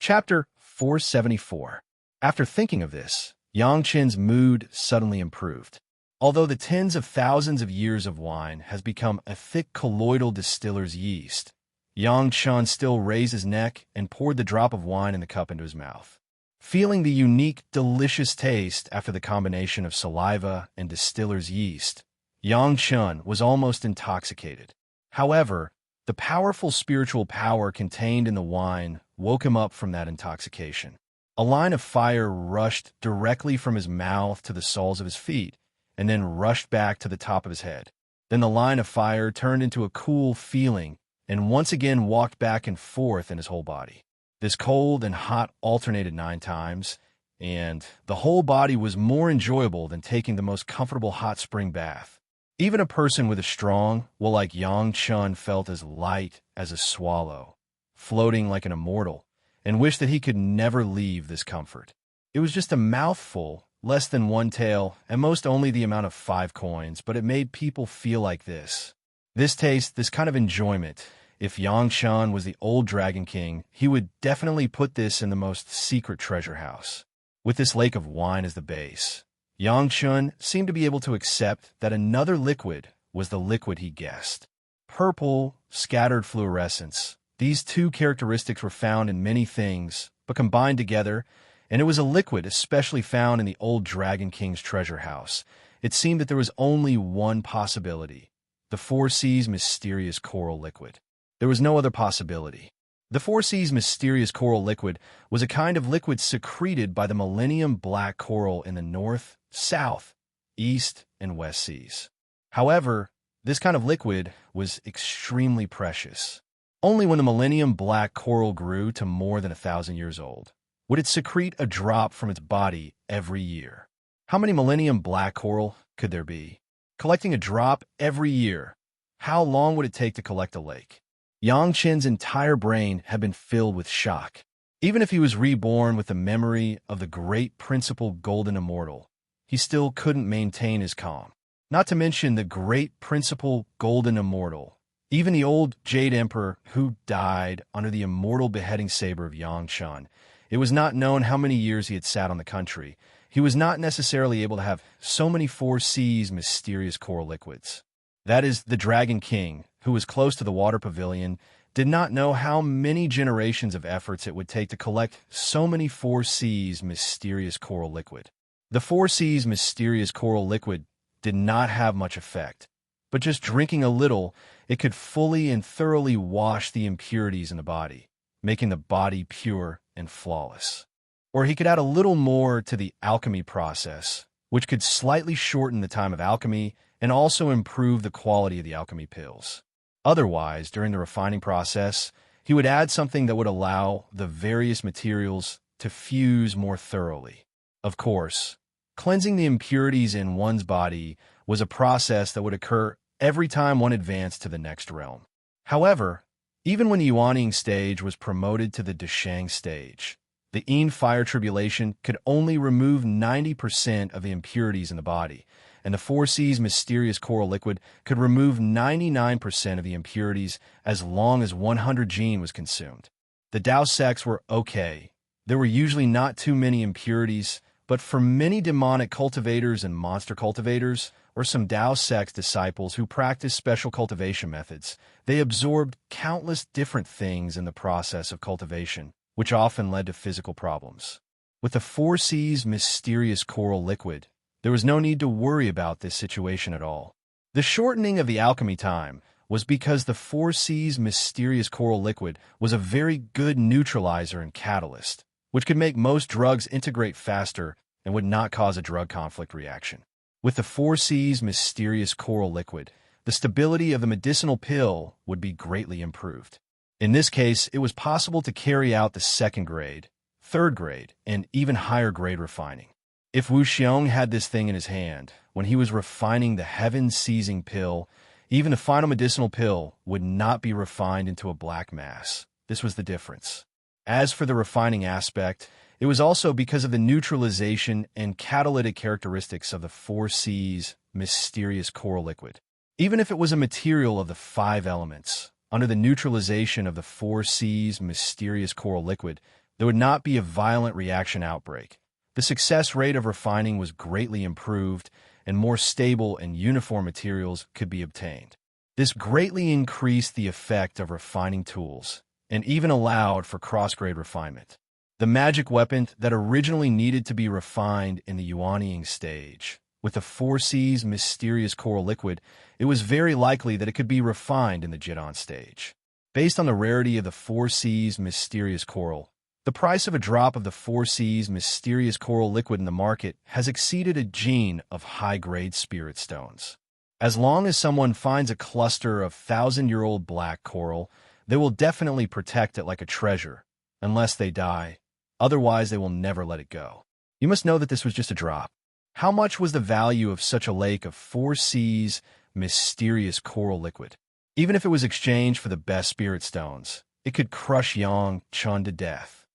Chapter 474. After thinking of this, Yang Qin's mood suddenly improved. Although the tens of thousands of years of wine has become a thick colloidal distiller's yeast, Yang Qin still raised his neck and poured the drop of wine in the cup into his mouth. Feeling the unique, delicious taste after the combination of saliva and distiller's yeast, Yang Qin was almost intoxicated. However, the powerful spiritual power contained in the wine woke him up from that intoxication. A line of fire rushed directly from his mouth to the soles of his feet, and then rushed back to the top of his head. Then the line of fire turned into a cool feeling, and once again walked back and forth in his whole body. This cold and hot alternated 9 times, and the whole body was more enjoyable than taking the most comfortable hot spring bath. Even a person with a strong will like Yang Qin felt as light as a swallow, floating like an immortal, and wished that he could never leave this comfort. It was just a mouthful, less than 1 tael, and most only the amount of 5 coins, but it made people feel like this. This taste, this kind of enjoyment. If Yang Qin was the old Dragon King, he would definitely put this in the most secret treasure house. With this lake of wine as the base, Yang Qin seemed to be able to accept that another liquid was the liquid he guessed. Purple, scattered fluorescence. These 2 characteristics were found in many things, but combined together, and it was a liquid especially found in the old Dragon King's treasure house. It seemed that there was only one possibility: the 4 Seas mysterious coral liquid. There was no other possibility. The 4 Seas mysterious coral liquid was a kind of liquid secreted by the Millennium Black Coral in the North, South, East, and West Seas. However, this kind of liquid was extremely precious. Only when the Millennium Black Coral grew to more than 1,000 years old would it secrete a drop from its body every year. How many Millennium Black Coral could there be? Collecting a drop every year. How long would it take to collect a lake? Yang Qin's entire brain had been filled with shock. Even if he was reborn with the memory of the great principal golden immortal, he still couldn't maintain his calm. Not to mention the great principal golden immortal. Even the old Jade Emperor who died under the immortal beheading saber of Yang Qin. It was not known how many years he had sat on the country. He was not necessarily able to have so many 4 Seas mysterious coral liquids. That is, the Dragon King, who was close to the water pavilion, did not know how many generations of efforts it would take to collect so many 4 Seas mysterious coral liquid. The 4 Seas mysterious coral liquid did not have much effect, but just drinking a little, it could fully and thoroughly wash the impurities in the body, making the body pure and flawless. Or he could add a little more to the alchemy process, which could slightly shorten the time of alchemy and also improve the quality of the alchemy pills. Otherwise, during the refining process, he would add something that would allow the various materials to fuse more thoroughly. Of course, cleansing the impurities in one's body was a process that would occur every time one advanced to the next realm. However, even when the Yuaning stage was promoted to the Deshang stage, the Yin Fire Tribulation could only remove 90% of the impurities in the body, and the 4 Seas mysterious coral liquid could remove 99% of the impurities as long as 100 Jin was consumed. The Dao sects were okay. There were usually not too many impurities, but for many demonic cultivators and monster cultivators, or some Dao sects disciples who practiced special cultivation methods, they absorbed countless different things in the process of cultivation, which often led to physical problems. With the 4 Seas mysterious coral liquid, there was no need to worry about this situation at all. The shortening of the alchemy time was because the 4 Seas mysterious coral liquid was a very good neutralizer and catalyst, which could make most drugs integrate faster and would not cause a drug conflict reaction. With the 4 Seas mysterious coral liquid, the stability of the medicinal pill would be greatly improved. In this case, it was possible to carry out the 2nd grade, 3rd grade, and even higher grade refining. If Wu Xiong had this thing in his hand, when he was refining the heaven-seizing pill, even the final medicinal pill would not be refined into a black mass. This was the difference. As for the refining aspect, it was also because of the neutralization and catalytic characteristics of the 4 Seas mysterious coral liquid. Even if it was a material of the 5 elements, under the neutralization of the 4 Seas mysterious coral liquid, there would not be a violent reaction outbreak. The success rate of refining was greatly improved, and more stable and uniform materials could be obtained. This greatly increased the effect of refining tools, and even allowed for cross-grade refinement. The magic weapon that originally needed to be refined in the yuanying stage, with the 4C's mysterious coral liquid, it was very likely that it could be refined in the Jidon stage. Based on the rarity of the 4C's mysterious coral, the price of a drop of the 4C's mysterious coral liquid in the market has exceeded a gene of high-grade spirit stones. As long as someone finds a cluster of 1,000-year-old black coral, they will definitely protect it like a treasure, unless they die. Otherwise, they will never let it go. You must know that this was just a drop. How much was the value of such a lake of 4C's mysterious coral liquid? Even if it was exchanged for the best spirit stones, it could crush Yang Chun to death.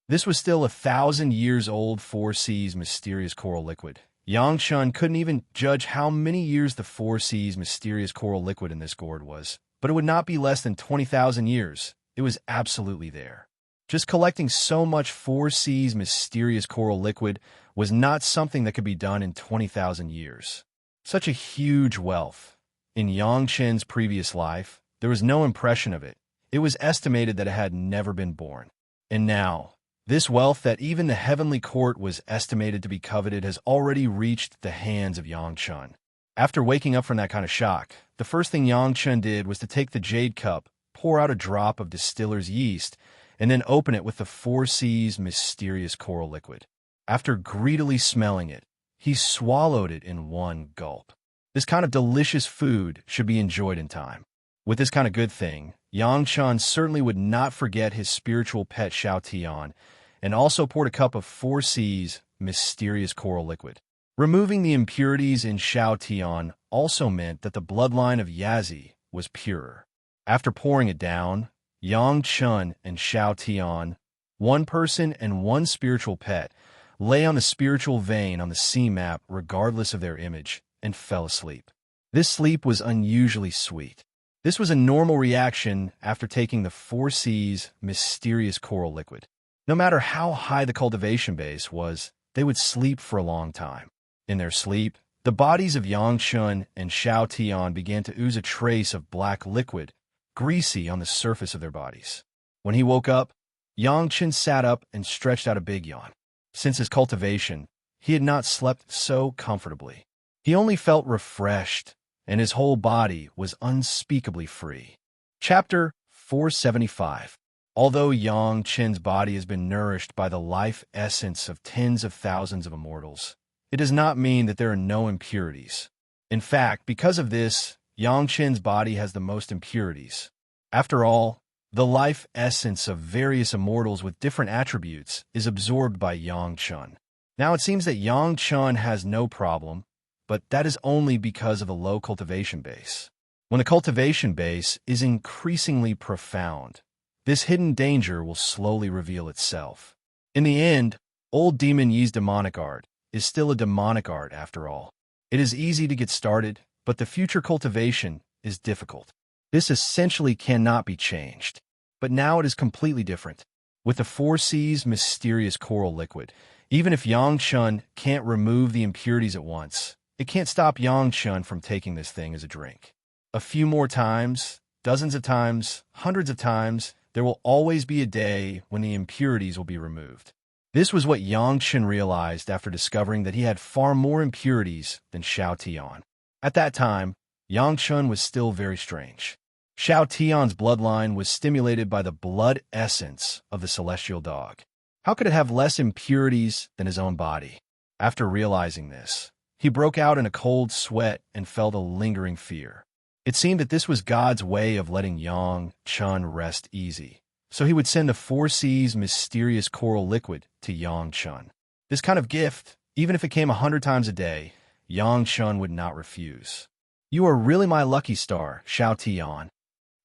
This was still 1,000 years old 4C's mysterious coral liquid. Yang Chun couldn't even judge how many years the 4C's mysterious coral liquid in this gourd was, but it would not be less than 20,000 years. It was absolutely there. Just collecting so much 4C's mysterious coral liquid was not something that could be done in 20,000 years. Such a huge wealth. In Yang Chen's previous life, there was no impression of it. It was estimated that it had never been born. And now, this wealth that even the heavenly court was estimated to be coveted has already reached the hands of Yang Chun. After waking up from that kind of shock, the first thing Yang Chun did was to take the jade cup, pour out a drop of distiller's yeast, and then open it with the 4C's mysterious coral liquid. After greedily smelling it, he swallowed it in one gulp. This kind of delicious food should be enjoyed in time. With this kind of good thing, Yang Chun certainly would not forget his spiritual pet Xiao Tian, and also poured a cup of 4C's mysterious coral liquid. Removing the impurities in Xiao Tian also meant that the bloodline of Yazi was purer. After pouring it down, Yang Chun and Xiao Tian, one person and one spiritual pet, lay on the spiritual vein on the sea map regardless of their image, and fell asleep. This sleep was unusually sweet. This was a normal reaction after taking the 4C's mysterious coral liquid. No matter how high the cultivation base was, they would sleep for a long time. In their sleep, the bodies of Yang Chun and Xiao Tian began to ooze a trace of black liquid, greasy on the surface of their bodies. When he woke up, Yang Chun sat up and stretched out a big yawn. Since his cultivation, he had not slept so comfortably. He only felt refreshed, and his whole body was unspeakably free. Chapter 475. Although Yang Chen's body has been nourished by the life essence of tens of thousands of immortals, it does not mean that there are no impurities. In fact, because of this, Yang Chen's body has the most impurities. After all, the life essence of various immortals with different attributes is absorbed by Yang Chun. Now it seems that Yang Chun has no problem, but that is only because of a low cultivation base. When the cultivation base is increasingly profound, this hidden danger will slowly reveal itself. In the end, old Demon Yi's demonic art is still a demonic art after all. It is easy to get started, but the future cultivation is difficult. This essentially cannot be changed. But now it is completely different. With the 4C's mysterious coral liquid, even if Yang Chun can't remove the impurities at once, it can't stop Yang Chun from taking this thing as a drink. A few more times, dozens of times, hundreds of times, there will always be a day when the impurities will be removed. This was what Yang Chun realized after discovering that he had far more impurities than Xiao Tian. At that time, Yang Chun was still very strange. Xiao Tian's bloodline was stimulated by the blood essence of the celestial dog. How could it have less impurities than his own body? After realizing this, he broke out in a cold sweat and felt a lingering fear. It seemed that this was God's way of letting Yang Chun rest easy, so he would send the 4C's mysterious coral liquid to Yang Chun. This kind of gift, even if it came 100 times a day, Yang Chun would not refuse. "You are really my lucky star, Xiao Tian."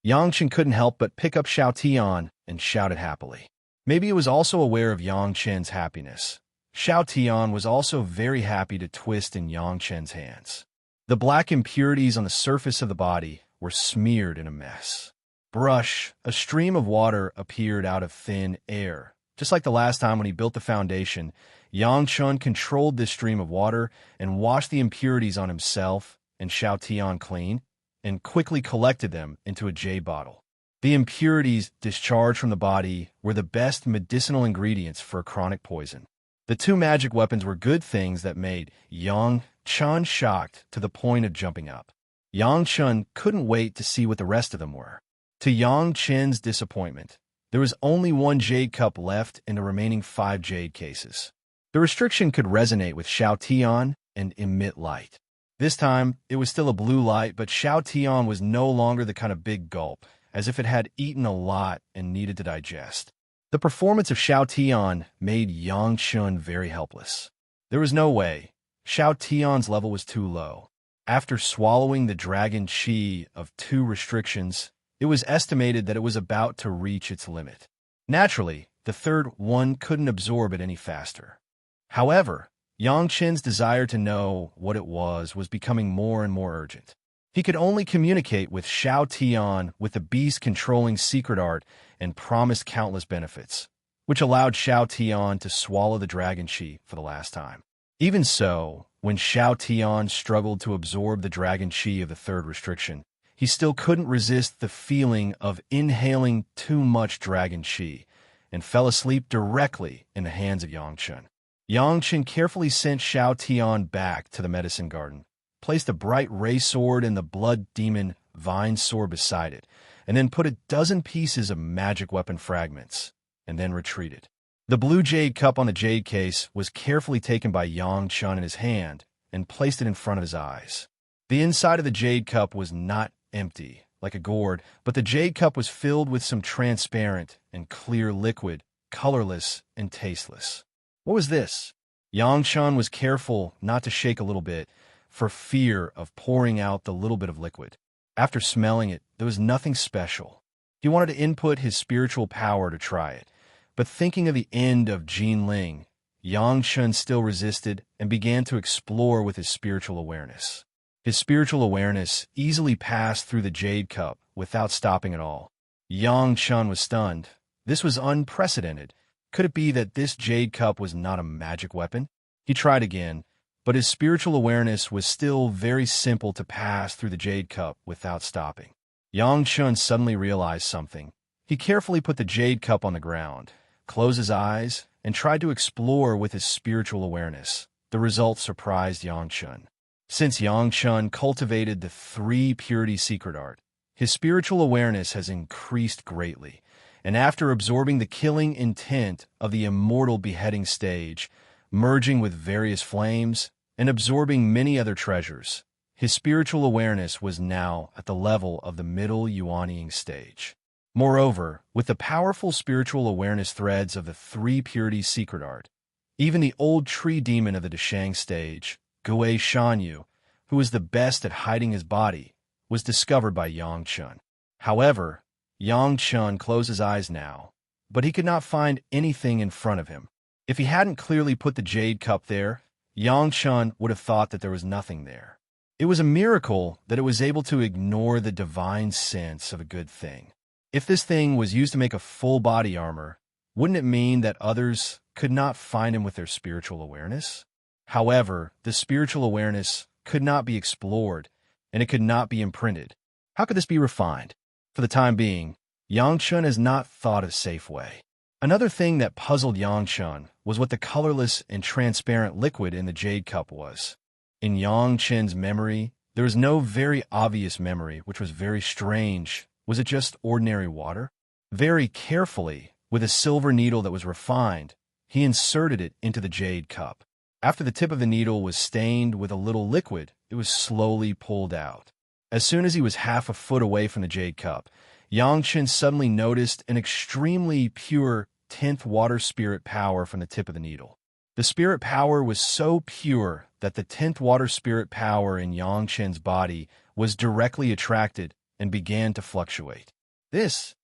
Yang Chun couldn't help but pick up Xiao Tian and shouted happily. Maybe it was also aware of Yang Chen's happiness. Xiao Tian was also very happy to twist in Yang Chen's hands. The black impurities on the surface of the body were smeared in a mess. Brush, a stream of water appeared out of thin air, Just like the last time when he built the foundation, Yang Chun controlled this stream of water and washed the impurities on himself and Xiao Tian clean, and quickly collected them into a jade bottle. The impurities discharged from the body were the best medicinal ingredients for a chronic poison. The two magic weapons were good things that made Yang Chun shocked to the point of jumping up. Yang Chun couldn't wait to see what the rest of them were. To Yang Chen's disappointment, there was only one jade cup left in the remaining 5 jade cases. The restriction could resonate with Xiao Tian and emit light. This time, it was still a blue light, but Xiao Tian was no longer the kind of big gulp, as if it had eaten a lot and needed to digest. The performance of Xiao Tian made Yang Chun very helpless. There was no way. Xiao Tian's level was too low. After swallowing the dragon chi of 2 restrictions, it was estimated that it was about to reach its limit. Naturally, the third one couldn't absorb it any faster. However, Yang Chen's desire to know what it was becoming more and more urgent. He could only communicate with Xiao Tian with the beast controlling secret art and promised countless benefits, which allowed Xiao Tian to swallow the dragon chi for the last time. Even so, when Xiao Tian struggled to absorb the dragon chi of the third restriction, he still couldn't resist the feeling of inhaling too much dragon chi and fell asleep directly in the hands of Yang Chun. Yang Chun carefully sent Xiao Tian back to the medicine garden, placed a bright ray sword and the blood demon vine sword beside it, and then put a dozen pieces of magic weapon fragments, and then retreated. The blue jade cup on the jade case was carefully taken by Yang Chun in his hand and placed it in front of his eyes. The inside of the jade cup was not empty, like a gourd, but the jade cup was filled with some transparent and clear liquid, colorless and tasteless. What was this? Yang Chun was careful not to shake a little bit, for fear of pouring out the little bit of liquid. After smelling it, there was nothing special. He wanted to input his spiritual power to try it, but thinking of the end of Jinling, Yang Chun still resisted and began to explore with his spiritual awareness. His spiritual awareness easily passed through the jade cup without stopping at all. Yang Chun was stunned. This was unprecedented. Could it be that this jade cup was not a magic weapon? He tried again, but his spiritual awareness was still very simple to pass through the jade cup without stopping. Yang Chun suddenly realized something. He carefully put the jade cup on the ground, closed his eyes, and tried to explore with his spiritual awareness. The result surprised Yang Chun. Since Yang Chun cultivated the 3 purity secret art, his spiritual awareness has increased greatly, and after absorbing the killing intent of the immortal beheading stage, merging with various flames, and absorbing many other treasures, his spiritual awareness was now at the level of the middle Yuanying stage. Moreover, with the powerful spiritual awareness threads of the 3 purity secret art, even the old tree demon of the Deshang stage, Gui Shanyu, who was the best at hiding his body, was discovered by Yang Chun. However, Yang Chun closed his eyes now, but he could not find anything in front of him. If he hadn't clearly put the jade cup there, Yang Chun would have thought that there was nothing there. It was a miracle that it was able to ignore the divine sense of a good thing. If this thing was used to make a full body armor, wouldn't it mean that others could not find him with their spiritual awareness? However, the spiritual awareness could not be explored, and it could not be imprinted. How could this be refined? For the time being, Yang Chun has not thought of a safe way. Another thing that puzzled Yang Chun was what the colorless and transparent liquid in the jade cup was. In Yang Chun's memory, there was no very obvious memory, which was very strange. Was it just ordinary water? Very carefully, with a silver needle that was refined, he inserted it into the jade cup. After the tip of the needle was stained with a little liquid, it was slowly pulled out. As soon as he was half a foot away from the jade cup, Yang Chun suddenly noticed an extremely pure 10th water spirit power from the tip of the needle. The spirit power was so pure that the 10th water spirit power in Yang Chun's body was directly attracted and began to fluctuate. This.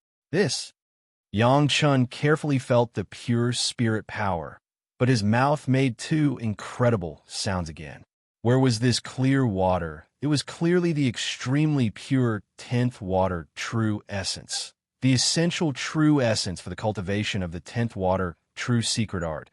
Yang Chun carefully felt the pure spirit power, but his mouth made 2 incredible sounds again. Where was this clear water? It was clearly the extremely pure 10th water true essence. The essential true essence for the cultivation of the 10th water true secret art.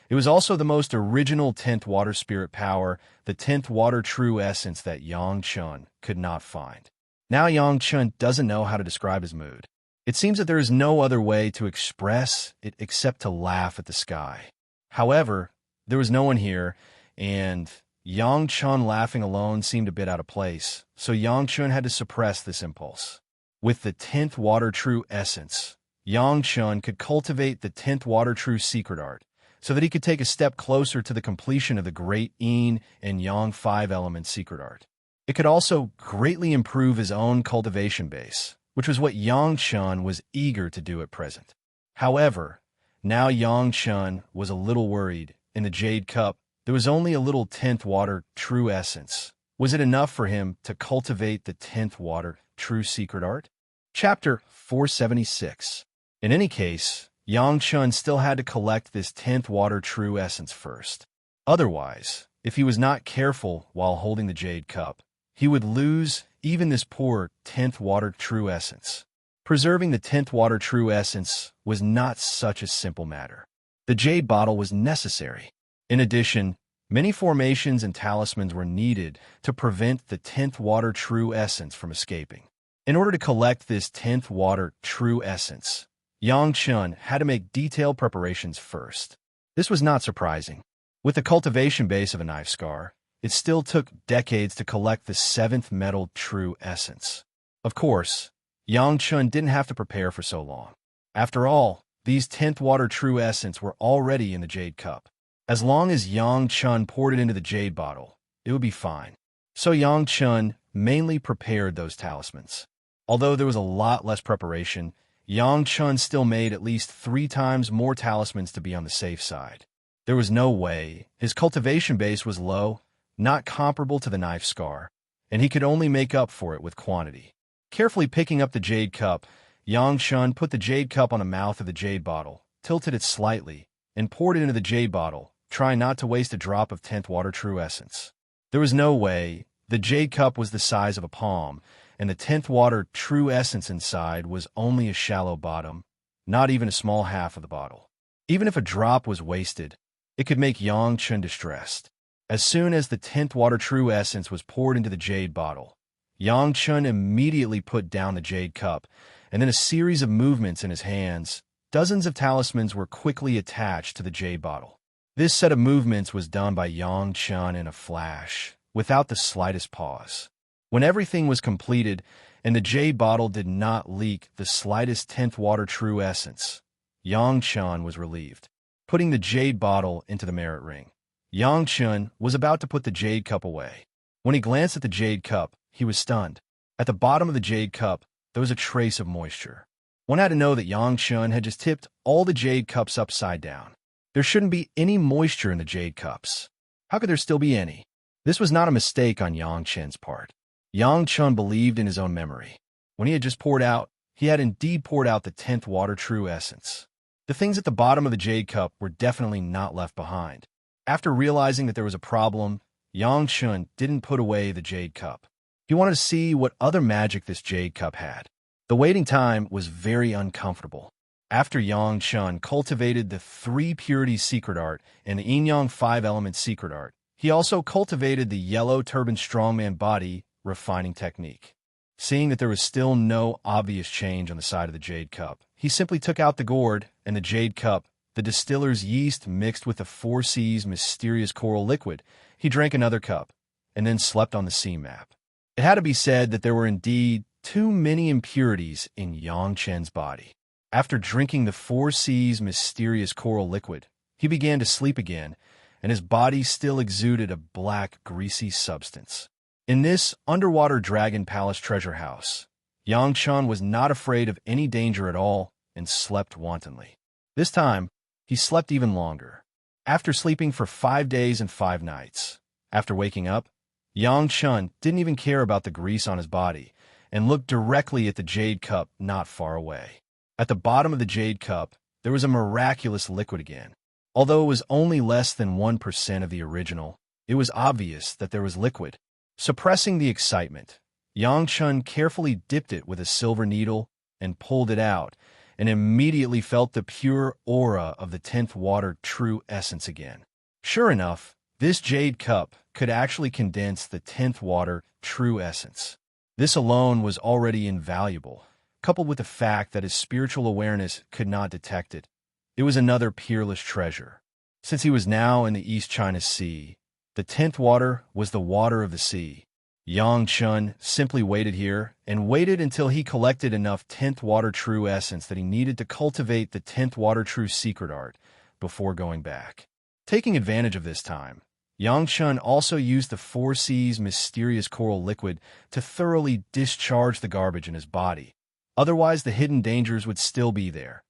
It was also the most original 10th water spirit power, the 10th water true essence that Yang Chun could not find. Now Yang Chun doesn't know how to describe his mood. It seems that there is no other way to express it except to laugh at the sky. However, there was no one here, and Yang Chun laughing alone seemed a bit out of place, so Yang Chun had to suppress this impulse. With the 10th water true essence, Yang Chun could cultivate the 10th water true secret art, so that he could take a step closer to the completion of the great Yin and Yang 5-element secret art. It could also greatly improve his own cultivation base, which was what Yang Chun was eager to do at present. However, now Yang Chun was a little worried. In the Jade Cup, there was only a little 10th water true essence. Was it enough for him to cultivate the 10th water true secret art? Chapter 476. In any case, Yang Chun still had to collect this 10th water true essence first. Otherwise, if he was not careful while holding the Jade Cup, he would lose even this poor 10th water true essence. Preserving the 10th water true essence was not such a simple matter. The jade bottle was necessary. In addition, many formations and talismans were needed to prevent the 10th water true essence from escaping. In order to collect this 10th water true essence, Yang Chun had to make detailed preparations first. This was not surprising. With the cultivation base of a knife scar, it still took decades to collect the 7th metal true essence. Of course, Yang Chun didn't have to prepare for so long. After all, these 10th water true essence were already in the Jade Cup. As long as Yang Chun poured it into the jade bottle, it would be fine. So Yang Chun mainly prepared those talismans. Although there was a lot less preparation, Yang Chun still made at least 3 times more talismans to be on the safe side. There was no way. His cultivation base was low, not comparable to the knife scar, and he could only make up for it with quantity. Carefully picking up the Jade Cup, Yang Chun put the Jade Cup on the mouth of the jade bottle, tilted it slightly, and poured it into the jade bottle, trying not to waste a drop of 10th water true essence. There was no way. The Jade Cup was the size of a palm, and the 10th water true essence inside was only a shallow bottom, not even a small half of the bottle. Even if a drop was wasted, it could make Yang Chun distressed. As soon as the 10th water true essence was poured into the jade bottle, Yang Chun immediately put down the Jade Cup, and then a series of movements in his hands, dozens of talismans were quickly attached to the jade bottle. This set of movements was done by Yang Chun in a flash, without the slightest pause. When everything was completed, and the jade bottle did not leak the slightest 10th water true essence, Yang Chun was relieved. Putting the jade bottle into the merit ring, Yang Chun was about to put the Jade Cup away. When he glanced at the Jade Cup, he was stunned. At the bottom of the Jade Cup, there was a trace of moisture. One had to know that Yang Chun had just tipped all the Jade Cups upside down. There shouldn't be any moisture in the Jade Cups. How could there still be any? This was not a mistake on Yang Chun's part. Yang Chun believed in his own memory. When he had just poured out, he had indeed poured out the 10th water true essence. The things at the bottom of the Jade Cup were definitely not left behind. After realizing that there was a problem, Yang Chun didn't put away the Jade Cup. He wanted to see what other magic this Jade Cup had. The waiting time was very uncomfortable. After Yang Chun cultivated the 3 purities secret art and the Yin-Yang 5-element secret art, he also cultivated the yellow turban strongman body refining technique. Seeing that there was still no obvious change on the side of the Jade Cup, he simply took out the gourd and the Jade Cup, the distiller's yeast mixed with the 4 C's mysterious coral liquid. He drank another cup, and then slept on the sea map. It had to be said that there were indeed too many impurities in Yang Chun's body. After drinking the 4 C's mysterious coral liquid, he began to sleep again, and his body still exuded a black, greasy substance. In this underwater dragon palace treasure house, Yang Chun was not afraid of any danger at all and slept wantonly. This time, he slept even longer. After sleeping for 5 days and 5 nights, after waking up, Yang Chun didn't even care about the grease on his body and looked directly at the Jade Cup not far away. At the bottom of the Jade Cup, there was a miraculous liquid again. Although it was only less than 1% of the original, it was obvious that there was liquid. Suppressing the excitement, Yang Chun carefully dipped it with a silver needle and pulled it out, and immediately felt the pure aura of the 10th water true essence again. Sure enough, this jade cup could actually condense the 10th water true essence. This alone was already invaluable, coupled with the fact that his spiritual awareness could not detect it. It was another peerless treasure. Since he was now in the East China Sea, the 10th water was the water of the sea. Yang Chun simply waited here and waited until he collected enough 10th water true essence that he needed to cultivate the 10th water true secret art before going back. Taking advantage of this time, Yang Chun also used the Four Seas mysterious coral liquid to thoroughly discharge the garbage in his body. Otherwise, the hidden dangers would still be there,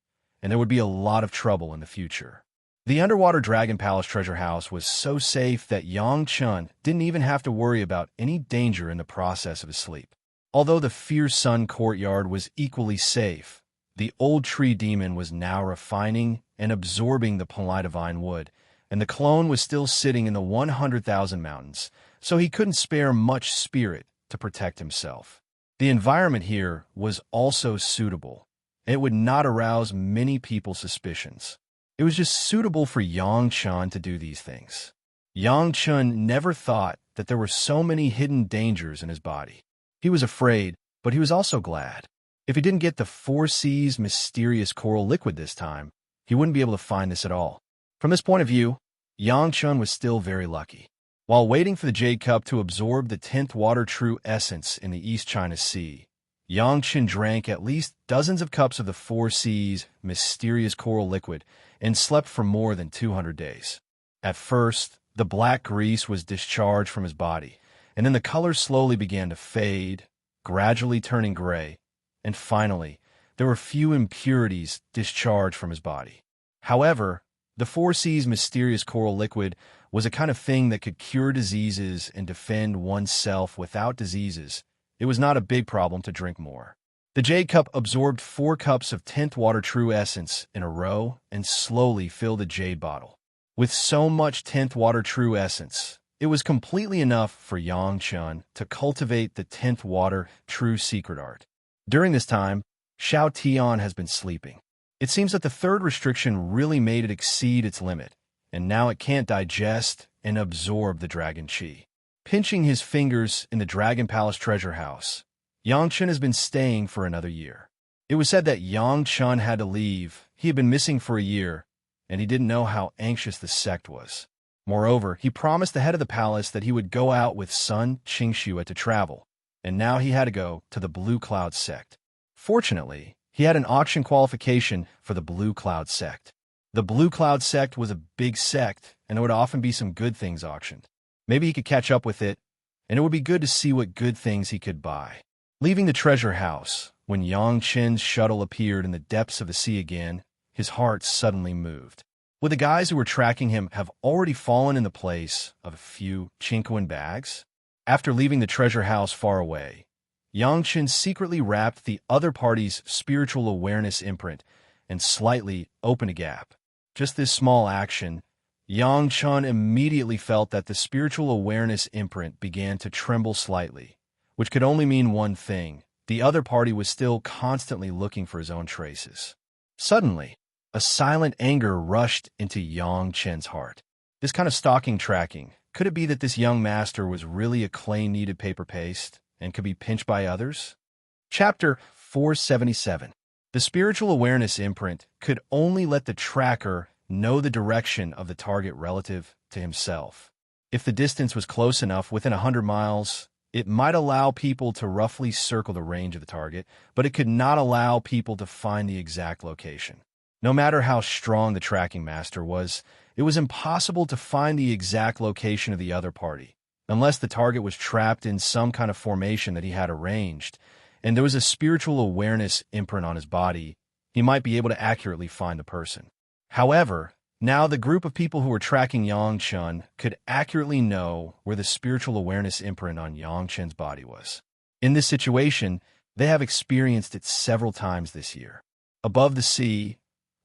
and there would be a lot of trouble in the future. The underwater Dragon Palace treasure house was so safe that Yang Chun didn't even have to worry about any danger in the process of his sleep. Although the Fierce Sun courtyard was equally safe, the old tree demon was now refining and absorbing the Polydivine wood, and the clone was still sitting in the 100,000 mountains, so he couldn't spare much spirit to protect himself. The environment here was also suitable, and it would not arouse many people's suspicions. It was just suitable for Yang Chun to do these things. Yang Chun never thought that there were so many hidden dangers in his body. He was afraid, but he was also glad. If he didn't get the Four Seas mysterious coral liquid this time, he wouldn't be able to find this at all. From this point of view, Yang Chun was still very lucky. While waiting for the Jade Cup to absorb the 10th water true essence in the East China Sea, Yang Chun drank at least dozens of cups of the Four Seas mysterious coral liquid and slept for more than 200 days. At first, the black grease was discharged from his body, and then the color slowly began to fade, gradually turning gray, and finally, there were few impurities discharged from his body. However, the Four Seas mysterious coral liquid was a kind of thing that could cure diseases and defend oneself without diseases. It was not a big problem to drink more. The Jade Cup absorbed 4 cups of 10th water true essence in a row and slowly filled the jade bottle. With so much 10th water true essence, it was completely enough for Yang Chun to cultivate the 10th water true secret art. During this time, Xiao Tian has been sleeping. It seems that the third restriction really made it exceed its limit, and now it can't digest and absorb the dragon qi. Pinching his fingers in the Dragon Palace treasure house, Yang Chun has been staying for another year. It was said that Yang Chun had to leave. He had been missing for a year, and he didn't know how anxious the sect was. Moreover, he promised the head of the palace that he would go out with Sun Qingxue to travel, and now he had to go to the Blue Cloud sect. Fortunately, he had an auction qualification for the Blue Cloud sect. The Blue Cloud sect was a big sect, and there would often be some good things auctioned. Maybe he could catch up with it, and it would be good to see what good things he could buy. Leaving the treasure house, when Yang Chen's shuttle appeared in the depths of the sea again, his heart suddenly moved. Would the guys who were tracking him have already fallen in the place of a few Chinquan bags? After leaving the treasure house far away, Yang Chen secretly wrapped the other party's spiritual awareness imprint and slightly opened a gap. Just this small action, Yang Chen immediately felt that the spiritual awareness imprint began to tremble slightly, which could only mean one thing: the other party was still constantly looking for his own traces. Suddenly, a silent anger rushed into Yang Chen's heart. This kind of stalking tracking, could it be that this young master was really a clay-kneaded paper paste and could be pinched by others? Chapter 477. The spiritual awareness imprint could only let the tracker know the direction of the target relative to himself. If the distance was close enough, within 100 miles, it might allow people to roughly circle the range of the target, but it could not allow people to find the exact location. No matter how strong the tracking master was, it was impossible to find the exact location of the other party, unless the target was trapped in some kind of formation that he had arranged, and there was a spiritual awareness imprint on his body. He might be able to accurately find the person. However, now the group of people who were tracking Yang Chen could accurately know where the spiritual awareness imprint on Yang Chen's body was. In this situation, they have experienced it several times this year. Above the sea,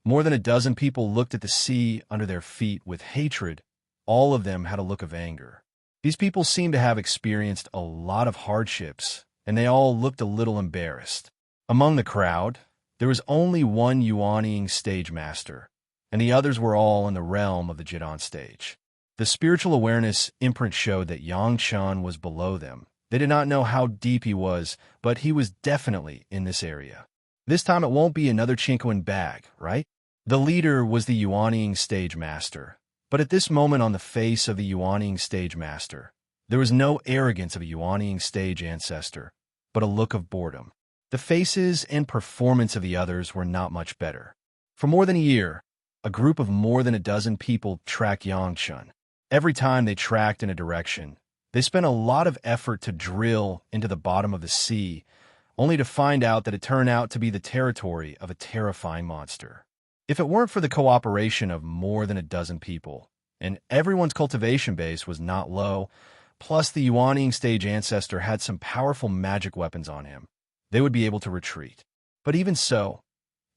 more than a dozen people looked at the sea under their feet with hatred. All of them had a look of anger. These people seemed to have experienced a lot of hardships, and they all looked a little embarrassed. Among the crowd, There was only one Yuanying stage master, and the others were all in the realm of the Jidon stage. The spiritual awareness imprint showed that Yang Chen was below them. They did not know how deep he was, but he was definitely in this area. This time it won't be another Chinkoan bag, right? The leader was the Yuanying stage master, but at this moment on the face of the Yuanying stage master, there was no arrogance of a Yuanying stage ancestor, but a look of boredom. The faces and performance of the others were not much better. For more than a year, a group of more than a dozen people tracked Yang Chen. Every time they tracked in a direction, they spent a lot of effort to drill into the bottom of the sea, only to find out that it turned out to be the territory of a terrifying monster. If it weren't for the cooperation of more than a dozen people, and everyone's cultivation base was not low, plus the Yuanying stage ancestor had some powerful magic weapons on him, they would be able to retreat. But even so,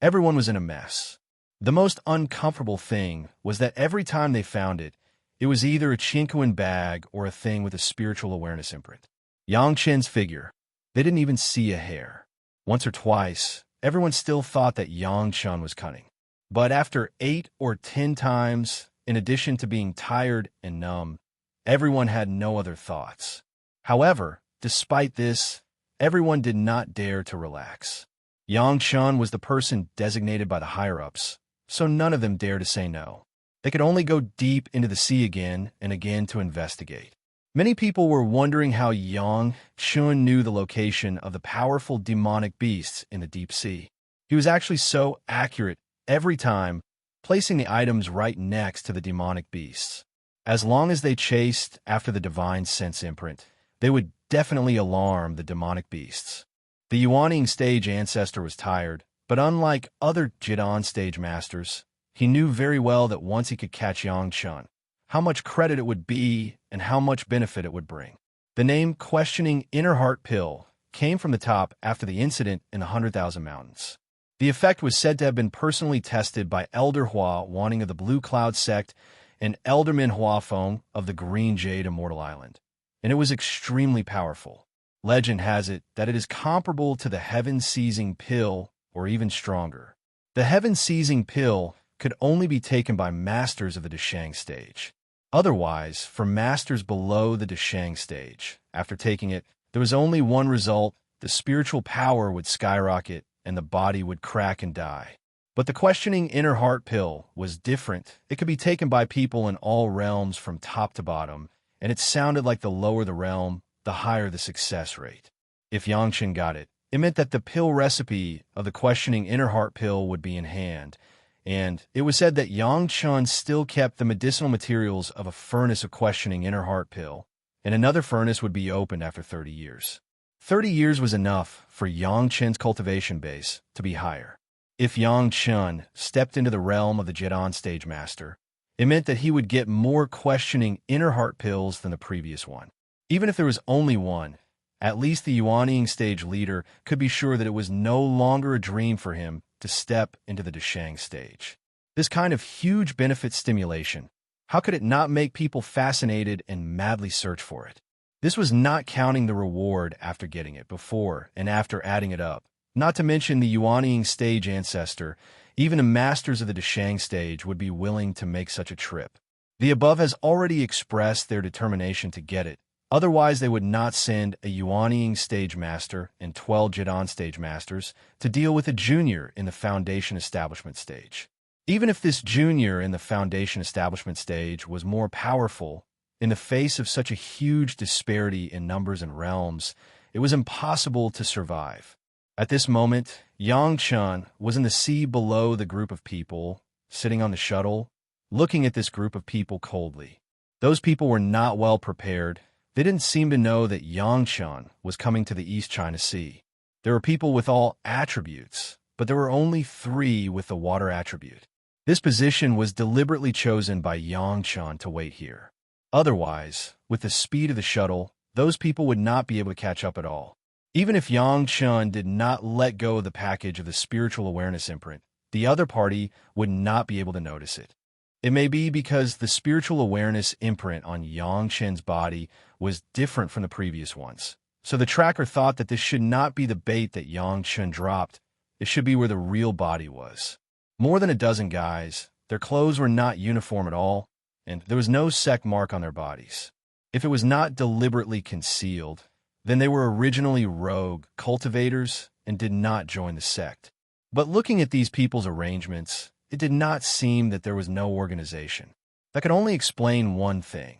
everyone was in a mess. The most uncomfortable thing was that every time they found it, it was either a Chinkoan bag or a thing with a spiritual awareness imprint. Yang Chen's figure. They didn't even see a hair. Once or twice, everyone still thought that Yang Chen was cunning. But after 8 or 10 times, in addition to being tired and numb, everyone had no other thoughts. However, despite this, everyone did not dare to relax. Yang Chen was the person designated by the higher-ups, so none of them dared to say no. They could only go deep into the sea again and again to investigate. Many people were wondering how Yang Chen knew the location of the powerful demonic beasts in the deep sea. He was actually so accurate every time, placing the items right next to the demonic beasts. As long as they chased after the divine sense imprint, they would definitely alarm the demonic beasts. The Yuanying stage ancestor was tired, but unlike other Jidon stage masters, he knew very well that once he could catch Yang Chen, how much credit it would be and how much benefit it would bring. The name Questioning Inner Heart Pill came from the top after the incident in the 100,000 Mountains. The effect was said to have been personally tested by Elder Hua Wanting of the Blue Cloud Sect and Elderman Hua Feng of the Green Jade Immortal Island, and it was extremely powerful. Legend has it that it is comparable to the Heaven-Seizing Pill or even stronger. The Heaven-Seizing Pill could only be taken by masters of the Deshang stage. Otherwise, for masters below the Deshang stage, after taking it, there was only one result: the spiritual power would skyrocket and the body would crack and die. But the Questioning Inner Heart Pill was different. It could be taken by people in all realms from top to bottom, and it sounded like the lower the realm, the higher the success rate. If Yang Chen got it, it meant that the pill recipe of the Questioning Inner Heart Pill would be in hand, and it was said that Yang Chen still kept the medicinal materials of a furnace of Questioning Inner Heart Pill, and another furnace would be opened after 30 years. 30 years was enough for Yang Chen's cultivation base to be higher. If Yang Chen stepped into the realm of the Jidon stage master, it meant that he would get more Questioning Inner Heart Pills than the previous one. Even if there was only one, at least the Yuanying stage leader could be sure that it was no longer a dream for him to step into the Deshang stage. This kind of huge benefit stimulation, how could it not make people fascinated and madly search for it? This was not counting the reward after getting it, before and after adding it up. Not to mention the Yuanying stage ancestor, even the masters of the Deshang stage would be willing to make such a trip. The above has already expressed their determination to get it. Otherwise, they would not send a Yuanying stage master and 12 Jidon stage masters to deal with a junior in the Foundation Establishment stage. Even if this junior in the Foundation Establishment stage was more powerful, in the face of such a huge disparity in numbers and realms, it was impossible to survive. At this moment, Yang Chen was in the sea below the group of people, sitting on the shuttle, looking at this group of people coldly. Those people were not well prepared. They didn't seem to know that Yang Chen was coming to the East China Sea. There were people with all attributes, but there were only 3 with the water attribute. This position was deliberately chosen by Yang Chen to wait here. Otherwise, with the speed of the shuttle, those people would not be able to catch up at all. Even if Yang Chen did not let go of the package of the spiritual awareness imprint, the other party would not be able to notice it. It may be because the spiritual awareness imprint on Yang Chen's body was different from the previous ones. So the tracker thought that this should not be the bait that Yang Chen dropped, it should be where the real body was. More than a dozen guys, their clothes were not uniform at all, and there was no sect mark on their bodies. If it was not deliberately concealed, then they were originally rogue cultivators and did not join the sect. But looking at these people's arrangements, it did not seem that there was no organization. That could only explain one thing.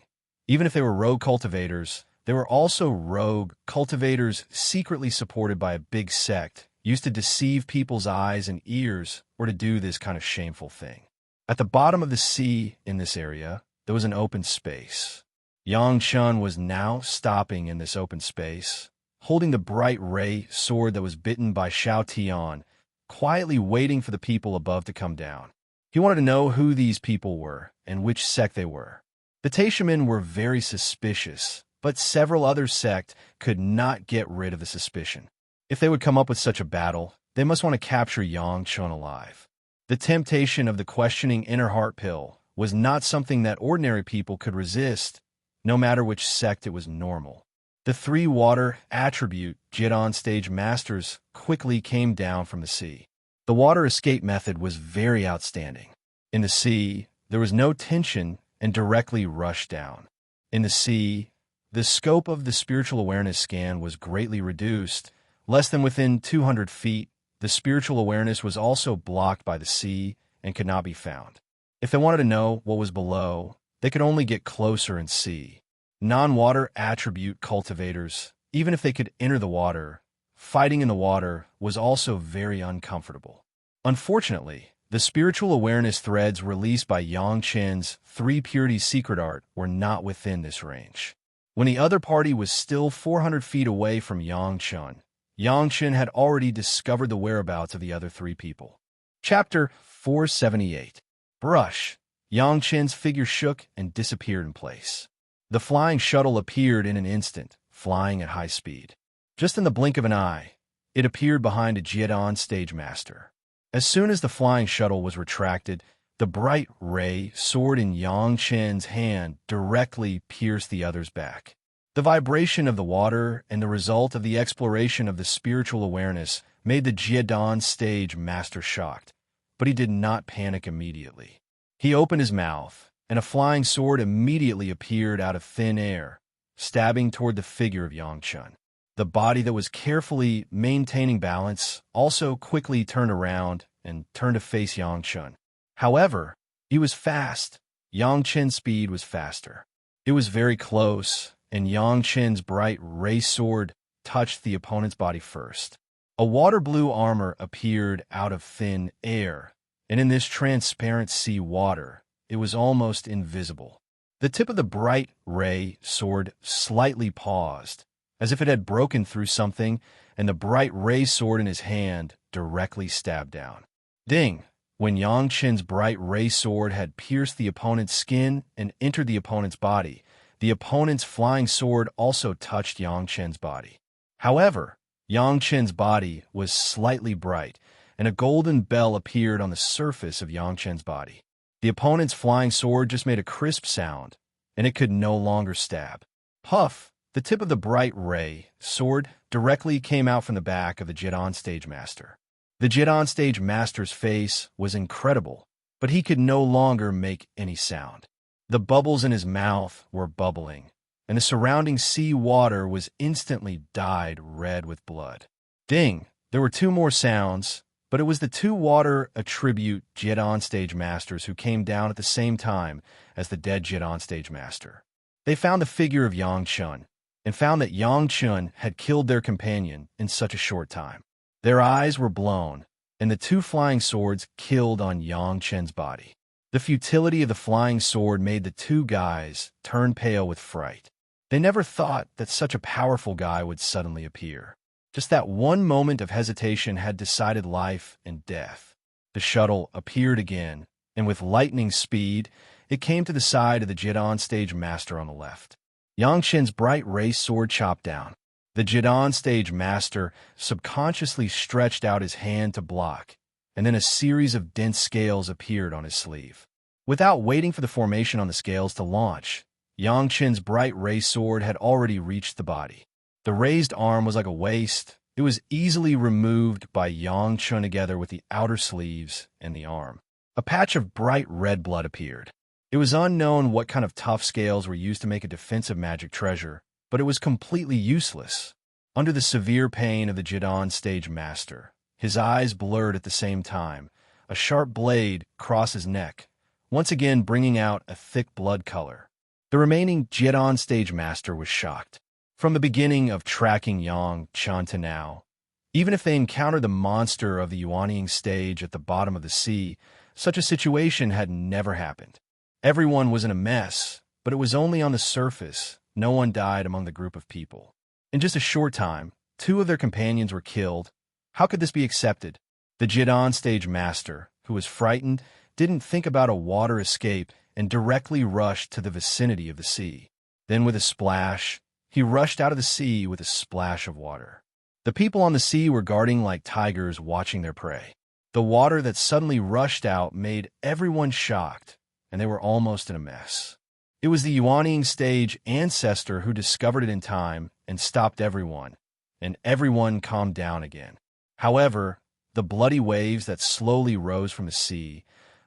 Even if they were rogue cultivators, they were also rogue cultivators secretly supported by a big sect used to deceive people's eyes and ears or to do this kind of shameful thing. At the bottom of the sea in this area, there was an open space. Yang Chun was now stopping in this open space, holding the bright ray sword that was bitten by Xiao Tian, quietly waiting for the people above to come down. He wanted to know who these people were and which sect they were. The Taishamen were very suspicious, but several other sects could not get rid of the suspicion. If they would come up with such a battle, they must want to capture Yang Chun alive. The temptation of the questioning inner heart pill was not something that ordinary people could resist, no matter which sect it was normal. The three water attribute Jidon stage masters quickly came down from the sea. The water escape method was very outstanding. In the sea, there was no tension and directly rushed down. In the sea, the scope of the spiritual awareness scan was greatly reduced. Less than within 200 feet, the spiritual awareness was also blocked by the sea and could not be found. If they wanted to know what was below, they could only get closer and see. Non-water attribute cultivators, even if they could enter the water, fighting in the water was also very uncomfortable. Unfortunately, the spiritual awareness threads released by Yang Chen's 3 Purities secret art were not within this range. When the other party was still 400 feet away from Yang Chen, Yang Chen had already discovered the whereabouts of the other 3 people. Chapter 478. Brush. Yang Chen's figure shook and disappeared in place. The flying shuttle appeared in an instant, flying at high speed. Just in the blink of an eye, it appeared behind a Jiedon stage master. As soon as the flying shuttle was retracted, the bright ray sword in Yang Chen's hand directly pierced the other's back. The vibration of the water and the result of the exploration of the spiritual awareness made the Jiedon stage master shocked, but he did not panic immediately. He opened his mouth, and a flying sword immediately appeared out of thin air, stabbing toward the figure of Yang Chen. The body that was carefully maintaining balance also quickly turned around and turned to face Yang Chen. However, he was fast. Yang Chen's speed was faster. It was very close, and Yang Chen's bright ray sword touched the opponent's body first. A water blue armor appeared out of thin air, and in this transparent sea water, it was almost invisible. The tip of the bright ray sword slightly paused, as if it had broken through something, and the bright ray sword in his hand directly stabbed down. Ding! When Yang Chen's bright ray sword had pierced the opponent's skin and entered the opponent's body, the opponent's flying sword also touched Yang Chen's body. However, Yang Chen's body was slightly bright, and a golden bell appeared on the surface of Yang Chen's body. The opponent's flying sword just made a crisp sound, and it could no longer stab. Puff! The tip of the bright ray sword directly came out from the back of the Jiedon stage master. The Jiedon stage master's face was incredible, but he could no longer make any sound. The bubbles in his mouth were bubbling, and the surrounding sea water was instantly dyed red with blood. Ding! There were 2 more sounds, but it was the 2 water attribute Jiedon stage masters who came down at the same time as the dead Jiedon stage master. They found the figure of Yang Chen, and found that Yang Chen had killed their companion in such a short time. Their eyes were blown, and the 2 flying swords killed on Yang Chen's body. The futility of the flying sword made the 2 guys turn pale with fright. They never thought that such a powerful guy would suddenly appear. Just that one moment of hesitation had decided life and death. The shuttle appeared again, and with lightning speed, it came to the side of the Jiedon stage master on the left. Yang Chen's bright ray sword chopped down. The Jiedon stage master subconsciously stretched out his hand to block, and then a series of dense scales appeared on his sleeve. Without waiting for the formation on the scales to launch, Yang Chen's bright ray sword had already reached the body. The raised arm was like a waist, It was easily removed by Yang Chun together with the outer sleeves and the arm. A patch of bright red blood appeared. It was unknown what kind of tough scales were used to make a defensive magic treasure, but it was completely useless. Under the severe pain of the Jidan stage master, his eyes blurred at the same time. A sharp blade crossed his neck, once again bringing out a thick blood color. The remaining Jidan stage master was shocked. From the beginning of tracking Yang Chun to now, even if they encountered the monster of the Yuanying stage at the bottom of the sea, such a situation had never happened. Everyone was in a mess, but it was only on the surface. No one died among the group of people. In just a short time, 2 of their companions were killed. How could this be accepted? The Jidan stage master, who was frightened, didn't think about a water escape and directly rushed to the vicinity of the sea. Then with a splash, he rushed out of the sea with a splash of water. The people on the sea were guarding like tigers watching their prey. The water that suddenly rushed out made everyone shocked, and they were almost in a mess. It was the Yuanying stage ancestor who discovered it in time and stopped everyone, and everyone calmed down again. However, the bloody waves that slowly rose from the sea,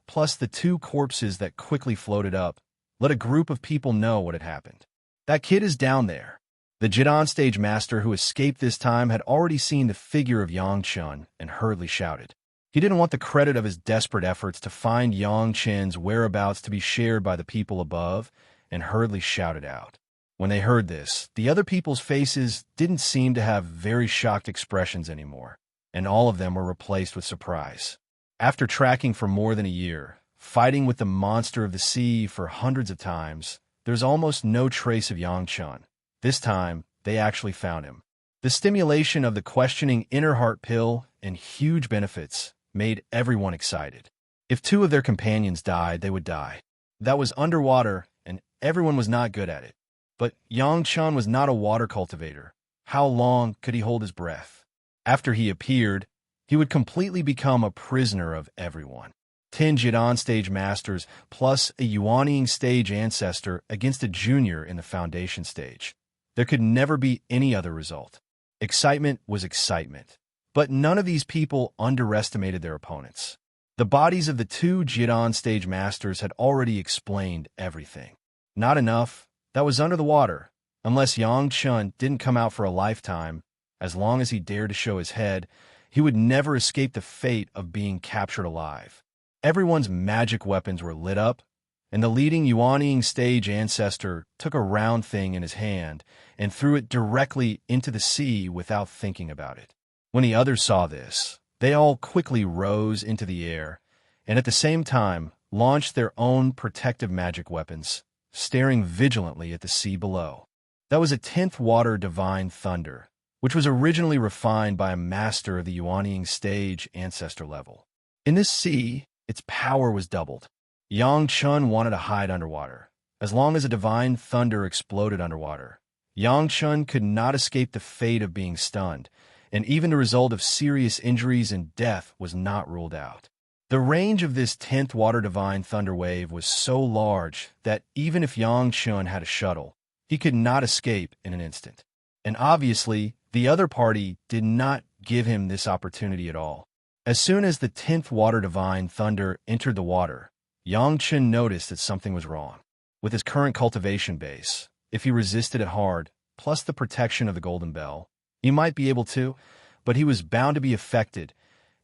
plus the 2 corpses that quickly floated up, let a group of people know what had happened. That kid is down there. The Jidan stage master who escaped this time had already seen the figure of Yang Chun and hurriedly shouted. He didn't want the credit of his desperate efforts to find Yang Chen's whereabouts to be shared by the people above, and hurriedly shouted out. When they heard this, the other people's faces didn't seem to have very shocked expressions anymore, and all of them were replaced with surprise. After tracking for more than a year, fighting with the monster of the sea for hundreds of times, there's almost no trace of Yang Chun. This time, they actually found him. The stimulation of the questioning inner heart pill and huge benefits made everyone excited. If 2 of their companions died, they would die. That was underwater, and everyone was not good at it. But Yang Chun was not a water cultivator. How long could he hold his breath? After he appeared, he would completely become a prisoner of everyone. 10 Jidan stage masters plus a Yuanying stage ancestor against a junior in the foundation stage. There could never be any other result. Excitement was excitement. But none of these people underestimated their opponents. The bodies of the 2 Jidan stage masters had already explained everything. Not enough. That was under the water. Unless Yang Chun didn't come out for a lifetime, as long as he dared to show his head, he would never escape the fate of being captured alive. Everyone's magic weapons were lit up, and the leading Yuanying stage ancestor took a round thing in his hand and threw it directly into the sea without thinking about it. When the others saw this, they all quickly rose into the air, and at the same time launched their own protective magic weapons, staring vigilantly at the sea below. That was a 10th water divine thunder, which was originally refined by a master of the Yuanying stage ancestor level. In this sea, its power was doubled. Yang Chun wanted to hide underwater. As long as a divine thunder exploded underwater, Yang Chun could not escape the fate of being stunned, and even the result of serious injuries and death was not ruled out. The range of this 10th water divine thunder wave was so large that even if Yang Chun had a shuttle, he could not escape in an instant. And obviously, the other party did not give him this opportunity at all. As soon as the 10th water divine thunder entered the water, Yang Chun noticed that something was wrong. With his current cultivation base, if he resisted it hard, plus the protection of the golden bell, he might be able to, but he was bound to be affected,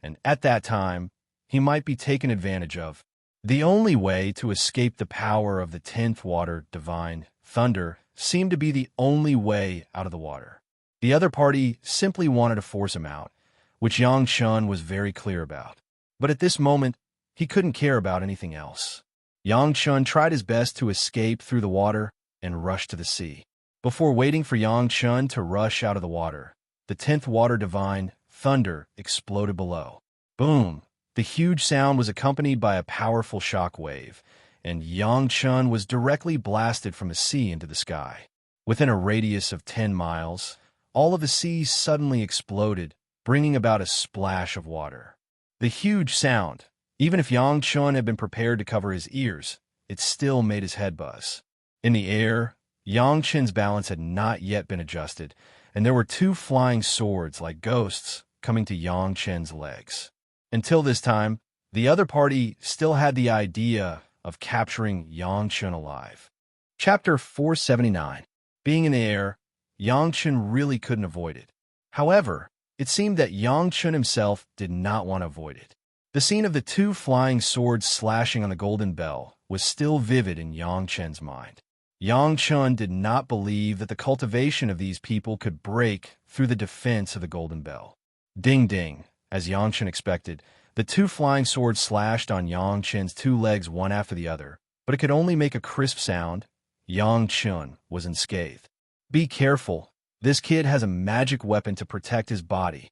and at that time, he might be taken advantage of. The only way to escape the power of the 10th water divine thunder seemed to be the only way out of the water. The other party simply wanted to force him out, which Yang Chun was very clear about. But at this moment, he couldn't care about anything else. Yang Chun tried his best to escape through the water and rush to the sea. Before waiting for Yang Chun to rush out of the water, the 10th water divine thunder exploded below. Boom! The huge sound was accompanied by a powerful shock wave, and Yang Chun was directly blasted from the sea into the sky. Within a radius of 10 miles, all of the sea suddenly exploded, bringing about a splash of water. The huge sound, even if Yang Chun had been prepared to cover his ears, it still made his head buzz. In the air, Yang Chun's balance had not yet been adjusted, and there were two flying swords like ghosts coming to Yang Chen's legs. Until this time, the other party still had the idea of capturing Yang Chen alive. Chapter 479. Being in the air, Yang Chen really couldn't avoid it. However, it seemed that Yang Chen himself did not want to avoid it. The scene of the two flying swords slashing on the golden bell was still vivid in Yang Chen's mind. Yang Chen did not believe that the cultivation of these people could break through the defense of the golden bell. Ding ding, as Yang Chen expected, the two flying swords slashed on Yang Chen's two legs one after the other, but it could only make a crisp sound. Yang Chen was unscathed. Be careful, this kid has a magic weapon to protect his body.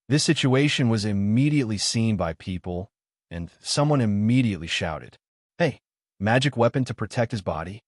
This situation was immediately seen by people, and someone immediately shouted, "Hey, magic weapon to protect his body?"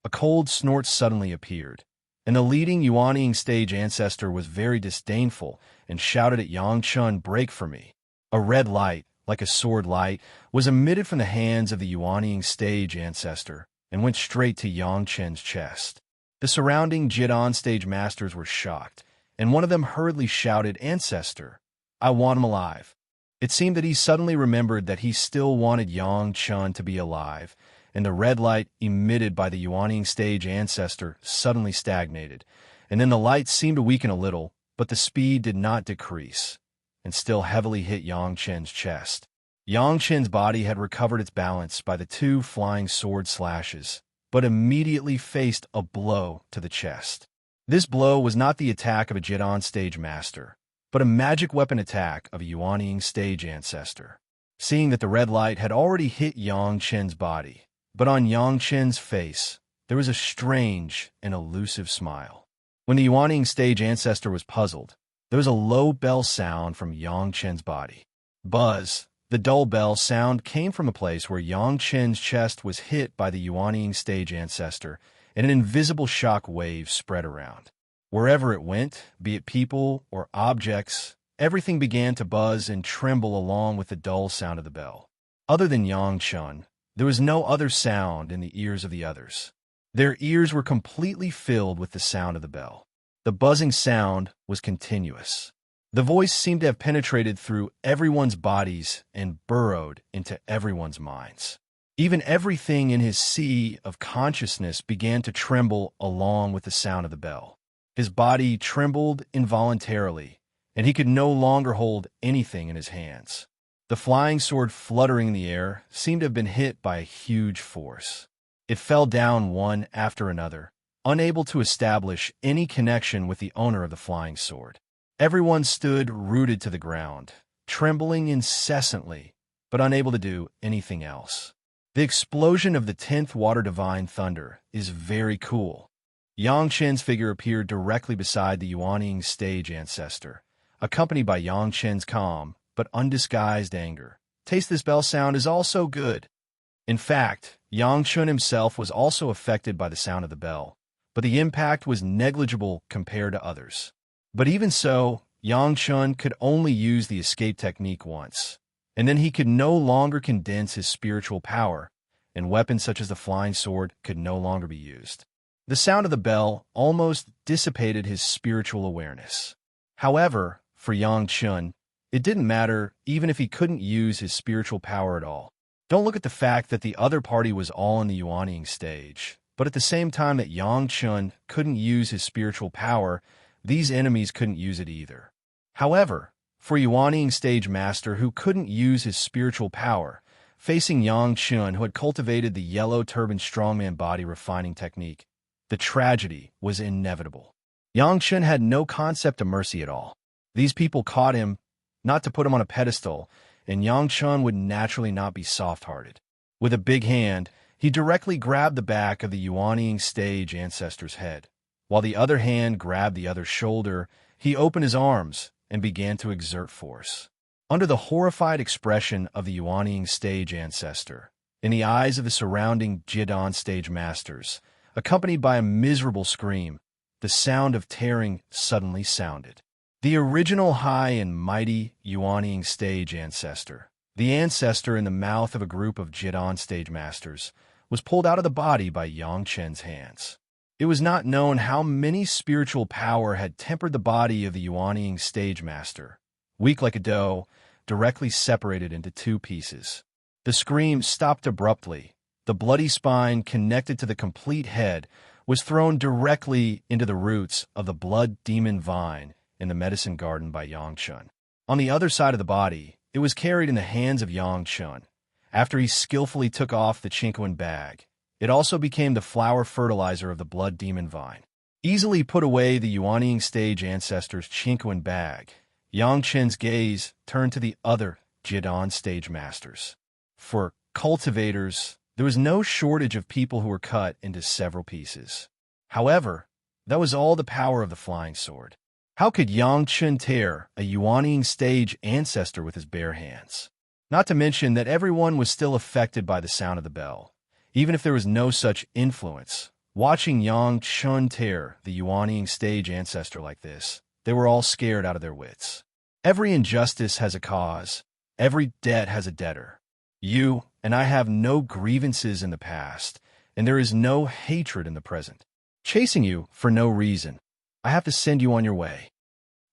A cold snort suddenly appeared, and the leading Yuanying stage ancestor was very disdainful and shouted at Yang Chen, "Break for me." A red light, like a sword light, was emitted from the hands of the Yuanying stage ancestor and went straight to Yang Chen's chest. The surrounding Jidan stage masters were shocked, and one of them hurriedly shouted, "Ancestor, I want him alive." It seemed that he suddenly remembered that he still wanted Yang Chen to be alive, and the red light emitted by the Yuanying stage ancestor suddenly stagnated, and then the light seemed to weaken a little, but the speed did not decrease, and still heavily hit Yang Chen's chest. Yang Chen's body had recovered its balance by the two flying sword slashes, but immediately faced a blow to the chest. This blow was not the attack of a Jidan stage master, but a magic weapon attack of a Yuanying stage ancestor. Seeing that the red light had already hit Yang Chen's body, but on Yang Chen's face, there was a strange and elusive smile. When the Yuanying stage ancestor was puzzled, there was a low bell sound from Yang Chen's body. Buzz, the dull bell sound came from a place where Yang Chen's chest was hit by the Yuanying stage ancestor, and an invisible shock wave spread around. Wherever it went, be it people or objects, everything began to buzz and tremble along with the dull sound of the bell. Other than Yang Chen, there was no other sound in the ears of the others. Their ears were completely filled with the sound of the bell. The buzzing sound was continuous. The voice seemed to have penetrated through everyone's bodies and burrowed into everyone's minds. Even everything in his sea of consciousness began to tremble along with the sound of the bell. His body trembled involuntarily, and he could no longer hold anything in his hands. The flying sword fluttering in the air seemed to have been hit by a huge force. It fell down one after another, unable to establish any connection with the owner of the flying sword. Everyone stood rooted to the ground, trembling incessantly, but unable to do anything else. The explosion of the 10th Water Divine Thunder is very cool. Yang Chen's figure appeared directly beside the Yuanying stage ancestor, accompanied by Yang Chen's calm but undisguised anger. Taste this bell sound is also good. In fact, Yang Chen himself was also affected by the sound of the bell, but the impact was negligible compared to others. But even so, Yang Chen could only use the escape technique once, and then he could no longer condense his spiritual power, and weapons such as the flying sword could no longer be used. The sound of the bell almost dissipated his spiritual awareness. However, for Yang Chen, it didn't matter even if he couldn't use his spiritual power at all. Don't look at the fact that the other party was all in the Yuanying stage, but at the same time that Yang Chen couldn't use his spiritual power, these enemies couldn't use it either. However, for Yuanying stage master who couldn't use his spiritual power, facing Yang Chen who had cultivated the yellow turban strongman body refining technique, the tragedy was inevitable. Yang Chen had no concept of mercy at all. These people caught him, not to put him on a pedestal, and Yang Chen would naturally not be soft-hearted. With a big hand, he directly grabbed the back of the Yuanying stage ancestor's head. While the other hand grabbed the other's shoulder, he opened his arms and began to exert force. Under the horrified expression of the Yuanying stage ancestor, in the eyes of the surrounding Jidan stage masters, accompanied by a miserable scream, the sound of tearing suddenly sounded. The original high and mighty Yuanying stage ancestor, the ancestor in the mouth of a group of Jidan stage masters, was pulled out of the body by Yang Chen's hands. It was not known how many spiritual power had tempered the body of the Yuanying stage master, weak like a dough, directly separated into two pieces. The scream stopped abruptly. The bloody spine connected to the complete head was thrown directly into the roots of the blood demon vine in the medicine garden by Yang Chun. On the other side of the body, it was carried in the hands of Yang Chun. After he skillfully took off the chinquin bag, it also became the flower fertilizer of the blood demon vine. Easily put away the Yuanying stage ancestor's chinquin bag, Yang Chun's gaze turned to the other Jidan stage masters. For cultivators, there was no shortage of people who were cut into several pieces. However, that was all the power of the flying sword. How could Yang Chun tear a Yuanying stage ancestor with his bare hands? Not to mention that everyone was still affected by the sound of the bell. Even if there was no such influence, watching Yang Chun tear the Yuanying stage ancestor like this, they were all scared out of their wits. Every injustice has a cause. Every debt has a debtor. You and I have no grievances in the past, and there is no hatred in the present. Chasing you for no reason. I have to send you on your way.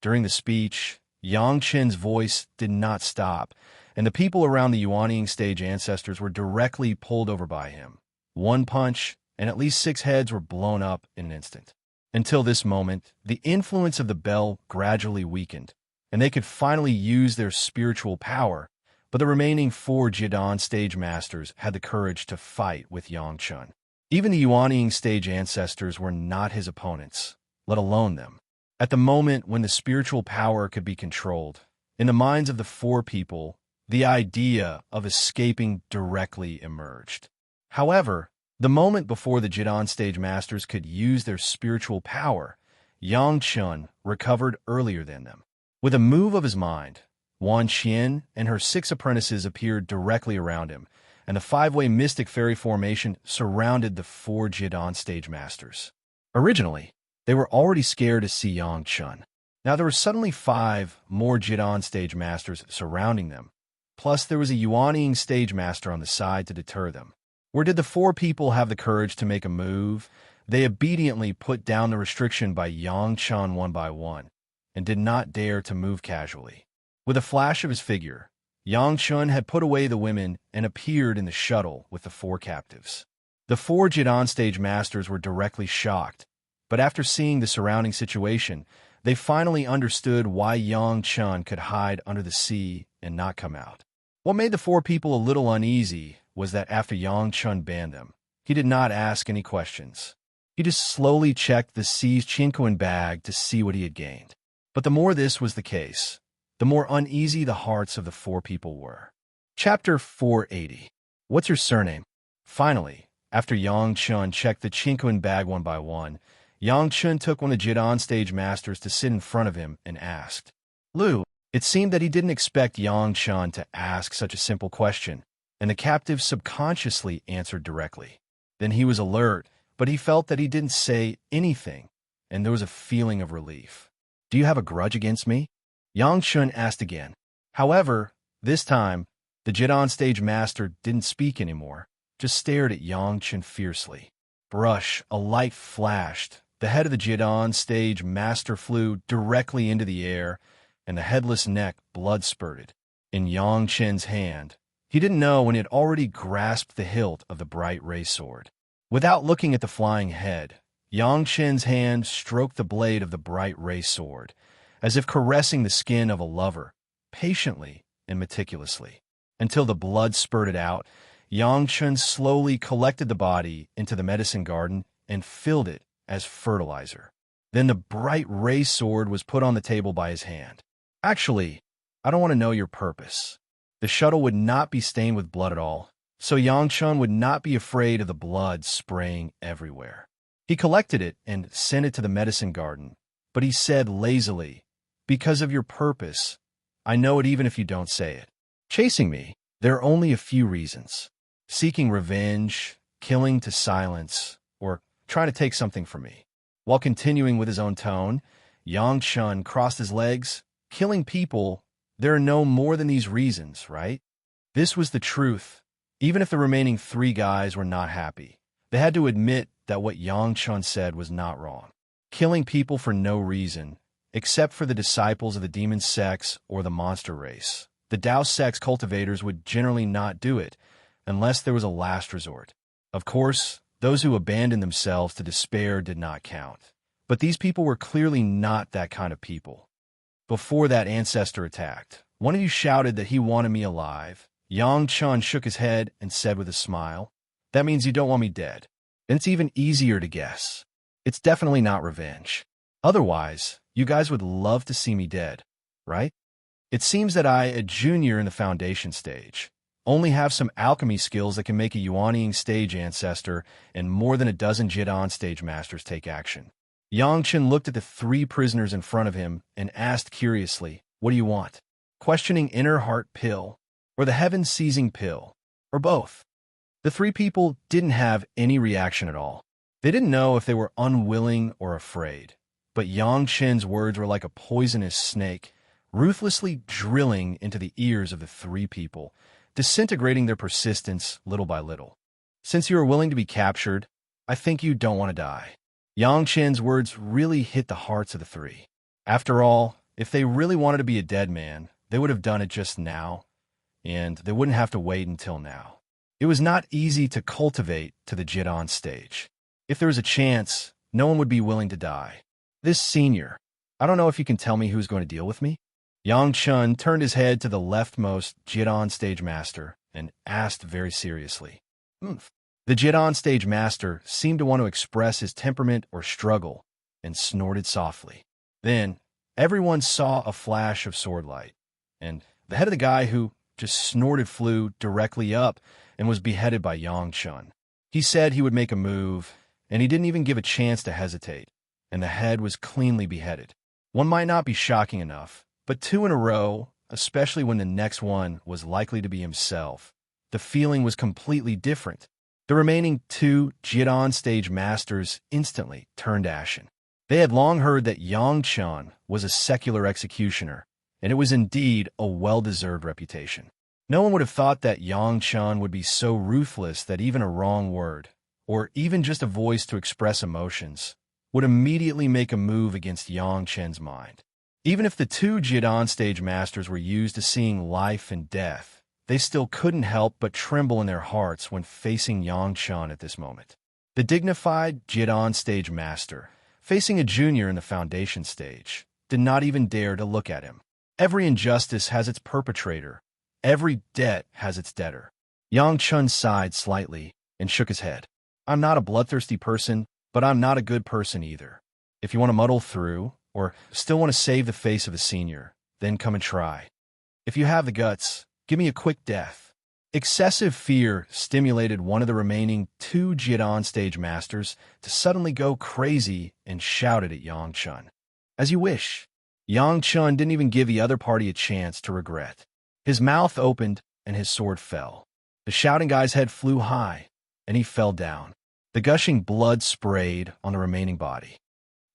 During the speech, Yang Chun's voice did not stop, and the people around the Yuanying stage ancestors were directly pulled over by him. One punch, and at least 6 heads were blown up in an instant. Until this moment, the influence of the bell gradually weakened, and they could finally use their spiritual power, but the remaining 4 Jidan stage masters had the courage to fight with Yang Chun. Even the Yuanying stage ancestors were not his opponents, let alone them. At the moment when the spiritual power could be controlled, in the minds of the 4 people, the idea of escaping directly emerged. However, the moment before the Jidan stage masters could use their spiritual power, Yang Chun recovered earlier than them. With a move of his mind, Wan Qian and her 6 apprentices appeared directly around him, and the 5-way mystic fairy formation surrounded the 4 Jidan stage masters. Originally, they were already scared to see Yang Chun. Now there were suddenly 5 more Jidan stage masters surrounding them. Plus, there was a Yuanying stage master on the side to deter them. Where did the 4 people have the courage to make a move? They obediently put down the restriction by Yang Chun one by one, and did not dare to move casually. With a flash of his figure, Yang Chun had put away the women and appeared in the shuttle with the 4 captives. The 4 Jidan stage masters were directly shocked, but after seeing the surrounding situation, they finally understood why Yang Chun could hide under the sea and not come out. What made the 4 people a little uneasy was that after Yang Chun banned them, he did not ask any questions. He just slowly checked the sea's chinquin bag to see what he had gained. But the more this was the case, the more uneasy the hearts of the 4 people were. Chapter 480. What's your surname? Finally, after Yang Chun checked the chinquin bag one by one, Yang Chun took one of the Jidan stage masters to sit in front of him and asked. Lu, it seemed that he didn't expect Yang Chun to ask such a simple question, and the captive subconsciously answered directly. Then he was alert, but he felt that he didn't say anything, and there was a feeling of relief. Do you have a grudge against me? Yang Chun asked again. However, this time, the Jidan stage master didn't speak anymore, just stared at Yang Chun fiercely. Brush, a light flashed. The head of the Jidan stage master flew directly into the air, and the headless neck blood spurted. In Yang Chun's hand, he didn't know when he had already grasped the hilt of the bright ray sword. Without looking at the flying head, Yang Chun's hand stroked the blade of the bright ray sword, as if caressing the skin of a lover, patiently and meticulously. Until the blood spurted out, Yang Chun slowly collected the body into the medicine garden and filled it as fertilizer. Then the bright ray sword was put on the table by his hand. Actually, I don't want to know your purpose. The shuttle would not be stained with blood at all, so Yang Chun would not be afraid of the blood spraying everywhere. He collected it and sent it to the medicine garden, but he said lazily, because of your purpose, I know it even if you don't say it. Chasing me, there are only a few reasons. Seeking revenge, killing to silence, or trying to take something from me. While continuing with his own tone, Yang Chun crossed his legs. Killing people, there are no more than these reasons, right? This was the truth. Even if the remaining 3 guys were not happy, they had to admit that what Yang Chun said was not wrong. Killing people for no reason, except for the disciples of the demon sects or the monster race. The Dao sect's cultivators would generally not do it, unless there was a last resort. Of course, those who abandoned themselves to despair did not count. But these people were clearly not that kind of people. Before that ancestor attacked, one of you shouted that he wanted me alive. Yang Chun shook his head and said with a smile, "That means you don't want me dead. And it's even easier to guess. It's definitely not revenge. Otherwise, you guys would love to see me dead, right? It seems that I, a junior in the foundation stage, only have some alchemy skills that can make a Yuanying stage ancestor and more than a dozen Jidan stage masters take action." Yang Chen looked at the three prisoners in front of him and asked curiously, "What do you want? Questioning inner heart pill, or the heaven-seizing pill, or both?" The three people didn't have any reaction at all. They didn't know if they were unwilling or afraid. But Yang Chen's words were like a poisonous snake, ruthlessly drilling into the ears of the three people, disintegrating their persistence little by little. "Since you are willing to be captured, I think you don't want to die." Yang Chen's words really hit the hearts of the three. After all, if they really wanted to be a dead man, they would have done it just now, and they wouldn't have to wait until now. It was not easy to cultivate to the Jidan stage. If there was a chance, no one would be willing to die. "This senior, I don't know if you can tell me who's going to deal with me?" Yang Chun turned his head to the leftmost Jidan stage master and asked very seriously. The Jidan stage master seemed to want to express his temperament or struggle and snorted softly. Then, everyone saw a flash of sword light, and the head of the guy who just snorted flew directly up and was beheaded by Yang Chun. He said he would make a move, and he didn't even give a chance to hesitate, and the head was cleanly beheaded. One might not be shocking enough, but two in a row, especially when the next one was likely to be himself, the feeling was completely different. The remaining two Jidan stage masters instantly turned ashen. They had long heard that Yang Chun was a secular executioner, and it was indeed a well-deserved reputation. No one would have thought that Yang Chun would be so ruthless that even a wrong word, or even just a voice to express emotions, would immediately make a move against Yang Chen's mind. Even if the two Jidan stage masters were used to seeing life and death, they still couldn't help but tremble in their hearts when facing Yang Chun at this moment. The dignified Jidan stage master, facing a junior in the foundation stage, did not even dare to look at him. Every injustice has its perpetrator. Every debt has its debtor. Yang Chun sighed slightly and shook his head. "I'm not a bloodthirsty person, but I'm not a good person either. If you want to muddle through, or still want to save the face of a senior, then come and try. If you have the guts, give me a quick death." Excessive fear stimulated one of the remaining two Jidan stage masters to suddenly go crazy and shouted at Yang Chun. "As you wish." Yang Chun didn't even give the other party a chance to regret. His mouth opened and his sword fell. The shouting guy's head flew high, and he fell down. The gushing blood sprayed on the remaining body.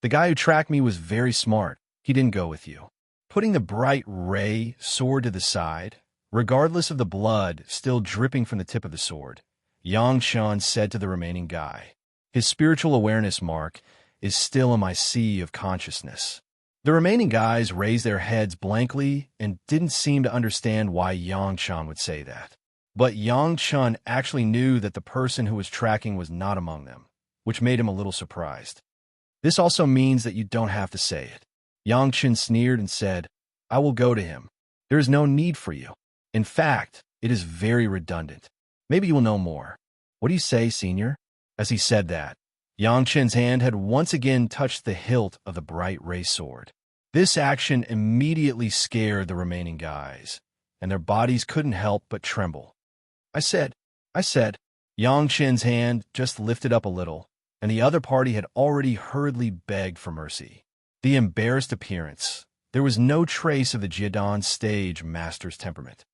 "The guy who tracked me was very smart. He didn't go with you." Putting the bright ray sword to the side, regardless of the blood still dripping from the tip of the sword, Yang Chun said to the remaining guy, "His spiritual awareness mark is still in my sea of consciousness." The remaining guys raised their heads blankly and didn't seem to understand why Yang Chun would say that. But Yang Chun actually knew that the person who was tracking was not among them, which made him a little surprised. "This also means that you don't have to say it." Yang Chun sneered and said, "I will go to him. There is no need for you. In fact, it is very redundant. Maybe you will know more. What do you say, senior?" As he said that, Yang Chen's hand had once again touched the hilt of the bright ray sword. This action immediately scared the remaining guys, and their bodies couldn't help but tremble. I said, Yang Chen's hand just lifted up a little, and the other party had already hurriedly begged for mercy. The embarrassed appearance. There was no trace of the Jidan stage master's temperament.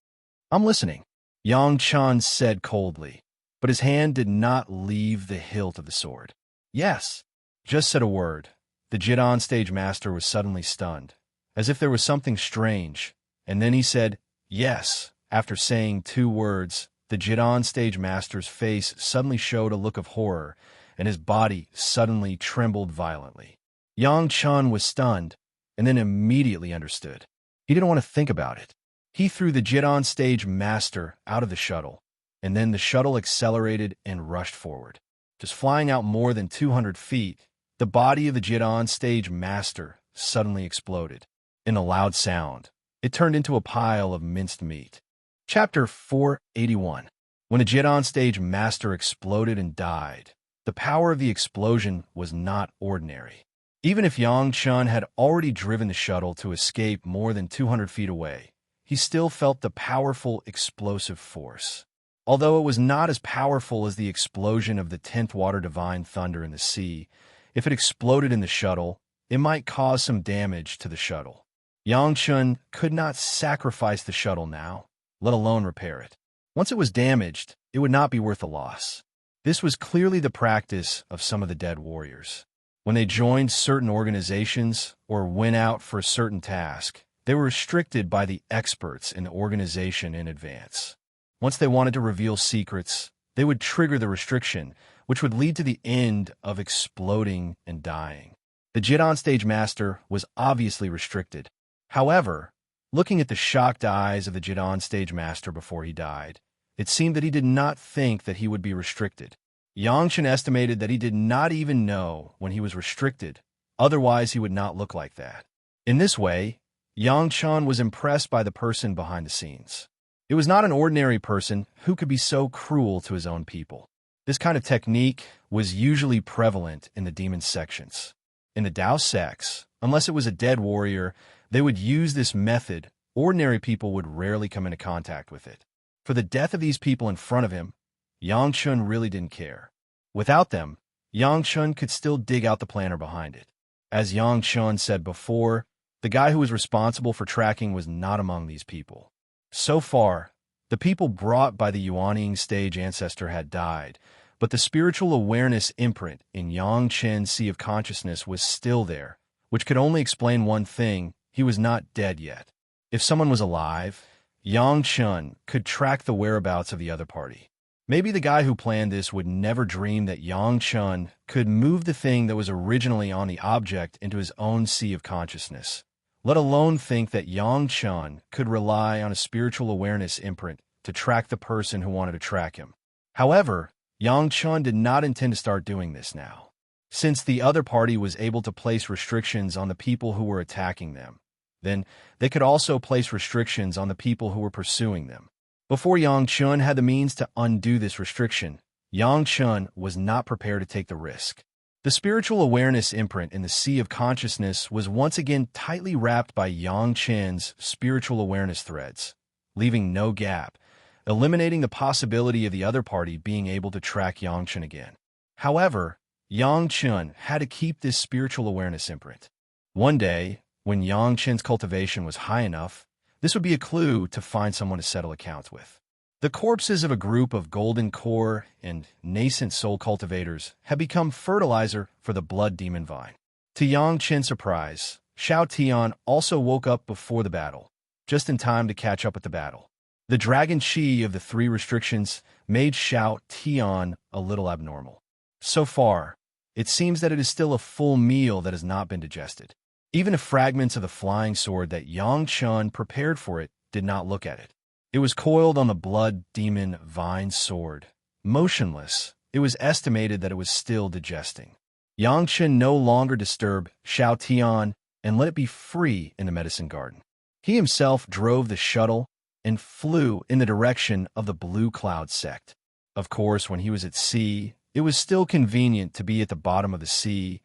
"I'm listening," Yang Chun said coldly, but his hand did not leave the hilt of the sword. "Yes." Just said a word. The Jidan stage master was suddenly stunned, as if there was something strange, and then he said, "Yes." After saying two words, the Jidan stage master's face suddenly showed a look of horror, and his body suddenly trembled violently. Yang Chun was stunned, and then immediately understood. He didn't want to think about it. He threw the Jidon stage master out of the shuttle, and then the shuttle accelerated and rushed forward. Just flying out more than 200 feet, the body of the Jidon stage master suddenly exploded. In a loud sound, it turned into a pile of minced meat. Chapter 481. When the Jidon stage master exploded and died, the power of the explosion was not ordinary. Even if Yang Chun had already driven the shuttle to escape more than 200 feet away, he still felt the powerful explosive force. Although it was not as powerful as the explosion of the 10th water divine thunder in the sea, if it exploded in the shuttle, it might cause some damage to the shuttle. Yang Chun could not sacrifice the shuttle now, let alone repair it. Once it was damaged, it would not be worth the loss. This was clearly the practice of some of the dead warriors. When they joined certain organizations or went out for a certain task, they were restricted by the experts in the organization in advance. Once they wanted to reveal secrets, they would trigger the restriction, which would lead to the end of exploding and dying. The Jidon stage master was obviously restricted. However, looking at the shocked eyes of the Jidon stage master before he died, it seemed that he did not think that he would be restricted. Yang Chun estimated that he did not even know when he was restricted, otherwise he would not look like that. In this way, Yang Chun was impressed by the person behind the scenes. It was not an ordinary person who could be so cruel to his own people. This kind of technique was usually prevalent in the demon sections. In the Dao sects, unless it was a dead warrior, they would use this method. Ordinary people would rarely come into contact with it. For the death of these people in front of him, Yang Chun really didn't care. Without them, Yang Chun could still dig out the planner behind it. As Yang Chun said before, the guy who was responsible for tracking was not among these people. So far, the people brought by the Yuanying stage ancestor had died, but the spiritual awareness imprint in Yang Chen's sea of consciousness was still there, which could only explain one thing: he was not dead yet. If someone was alive, Yang Chun could track the whereabouts of the other party. Maybe the guy who planned this would never dream that Yang Chun could move the thing that was originally on the object into his own sea of consciousness, let alone think that Yang Chun could rely on a spiritual awareness imprint to track the person who wanted to track him. However, Yang Chun did not intend to start doing this now. Since the other party was able to place restrictions on the people who were attacking them, then they could also place restrictions on the people who were pursuing them. Before Yang Chun had the means to undo this restriction, Yang Chun was not prepared to take the risk. The spiritual awareness imprint in the sea of consciousness was once again tightly wrapped by Yang Chen's spiritual awareness threads, leaving no gap, eliminating the possibility of the other party being able to track Yang Chun again. However, Yang Chun had to keep this spiritual awareness imprint. One day, when Yang Chen's cultivation was high enough, this would be a clue to find someone to settle accounts with. The corpses of a group of golden core and nascent soul cultivators had become fertilizer for the blood demon vine. To Yang Chen's surprise, Xiao Tian also woke up before the battle, just in time to catch up with the battle. The dragon chi of the three restrictions made Xiao Tian a little abnormal. So far, it seems that it is still a full meal that has not been digested. Even if fragments of the flying sword that Yang Chun prepared for it did not look at it. It was coiled on the blood demon vine sword. Motionless, it was estimated that it was still digesting. Yang Chun no longer disturbed Xiao Tian and let it be free in the medicine garden. He himself drove the shuttle and flew in the direction of the Blue Cloud sect. Of course, when he was at sea, it was still convenient to be at the bottom of the sea,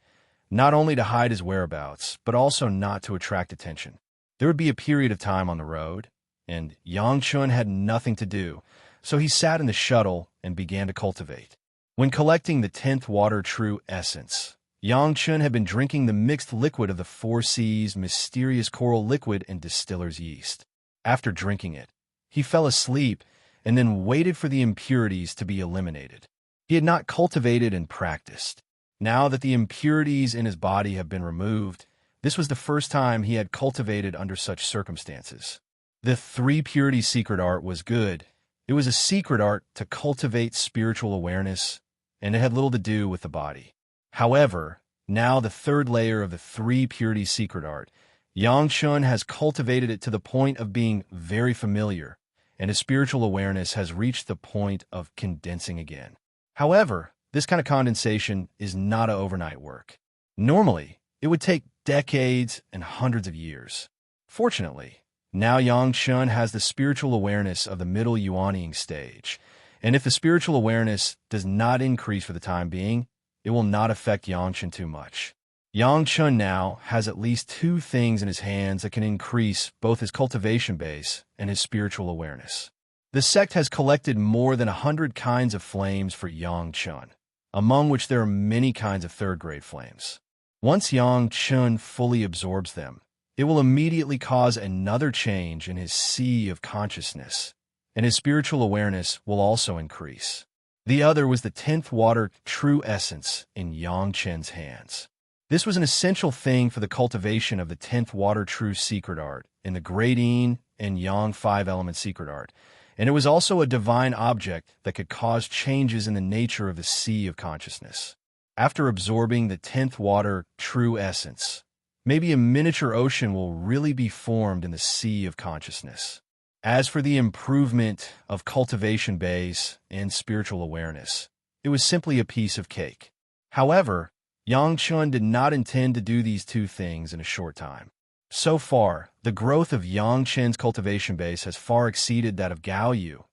not only to hide his whereabouts, but also not to attract attention. There would be a period of time on the road, and Yang Chun had nothing to do, so he sat in the shuttle and began to cultivate. When collecting the 10th water true essence, Yang Chun had been drinking the mixed liquid of the Four Seas mysterious coral liquid and distiller's yeast. After drinking it, he fell asleep and then waited for the impurities to be eliminated. He had not cultivated and practiced. Now that the impurities in his body have been removed, this was the first time he had cultivated under such circumstances. The 3 purity secret art was good. It was a secret art to cultivate spiritual awareness, and it had little to do with the body. However, now the third layer of the three purities secret art, Yang Chun has cultivated it to the point of being very familiar, and his spiritual awareness has reached the point of condensing again. However, this kind of condensation is not an overnight work. Normally, it would take decades and hundreds of years. Fortunately, now Yang Chun has the spiritual awareness of the middle Yuanying stage, and if the spiritual awareness does not increase for the time being, it will not affect Yang Chun too much. Yang Chun now has at least two things in his hands that can increase both his cultivation base and his spiritual awareness. The sect has collected more than 100 kinds of flames for Yang Chun, among which there are many kinds of third-grade flames. Once Yang Chun fully absorbs them, it will immediately cause another change in his sea of consciousness, and his spiritual awareness will also increase. The other was the 10th water true essence in Yang Chun's hands. This was an essential thing for the cultivation of the 10th water true secret art in the Great Yin and Yang 5-element secret art, and it was also a divine object that could cause changes in the nature of the sea of consciousness. After absorbing the 10th water true essence, maybe a miniature ocean will really be formed in the sea of consciousness. As for the improvement of cultivation base and spiritual awareness, it was simply a piece of cake. However, Yang Chun did not intend to do these two things in a short time. So far, the growth of Yang Chun's cultivation base has far exceeded that of Gao Yu,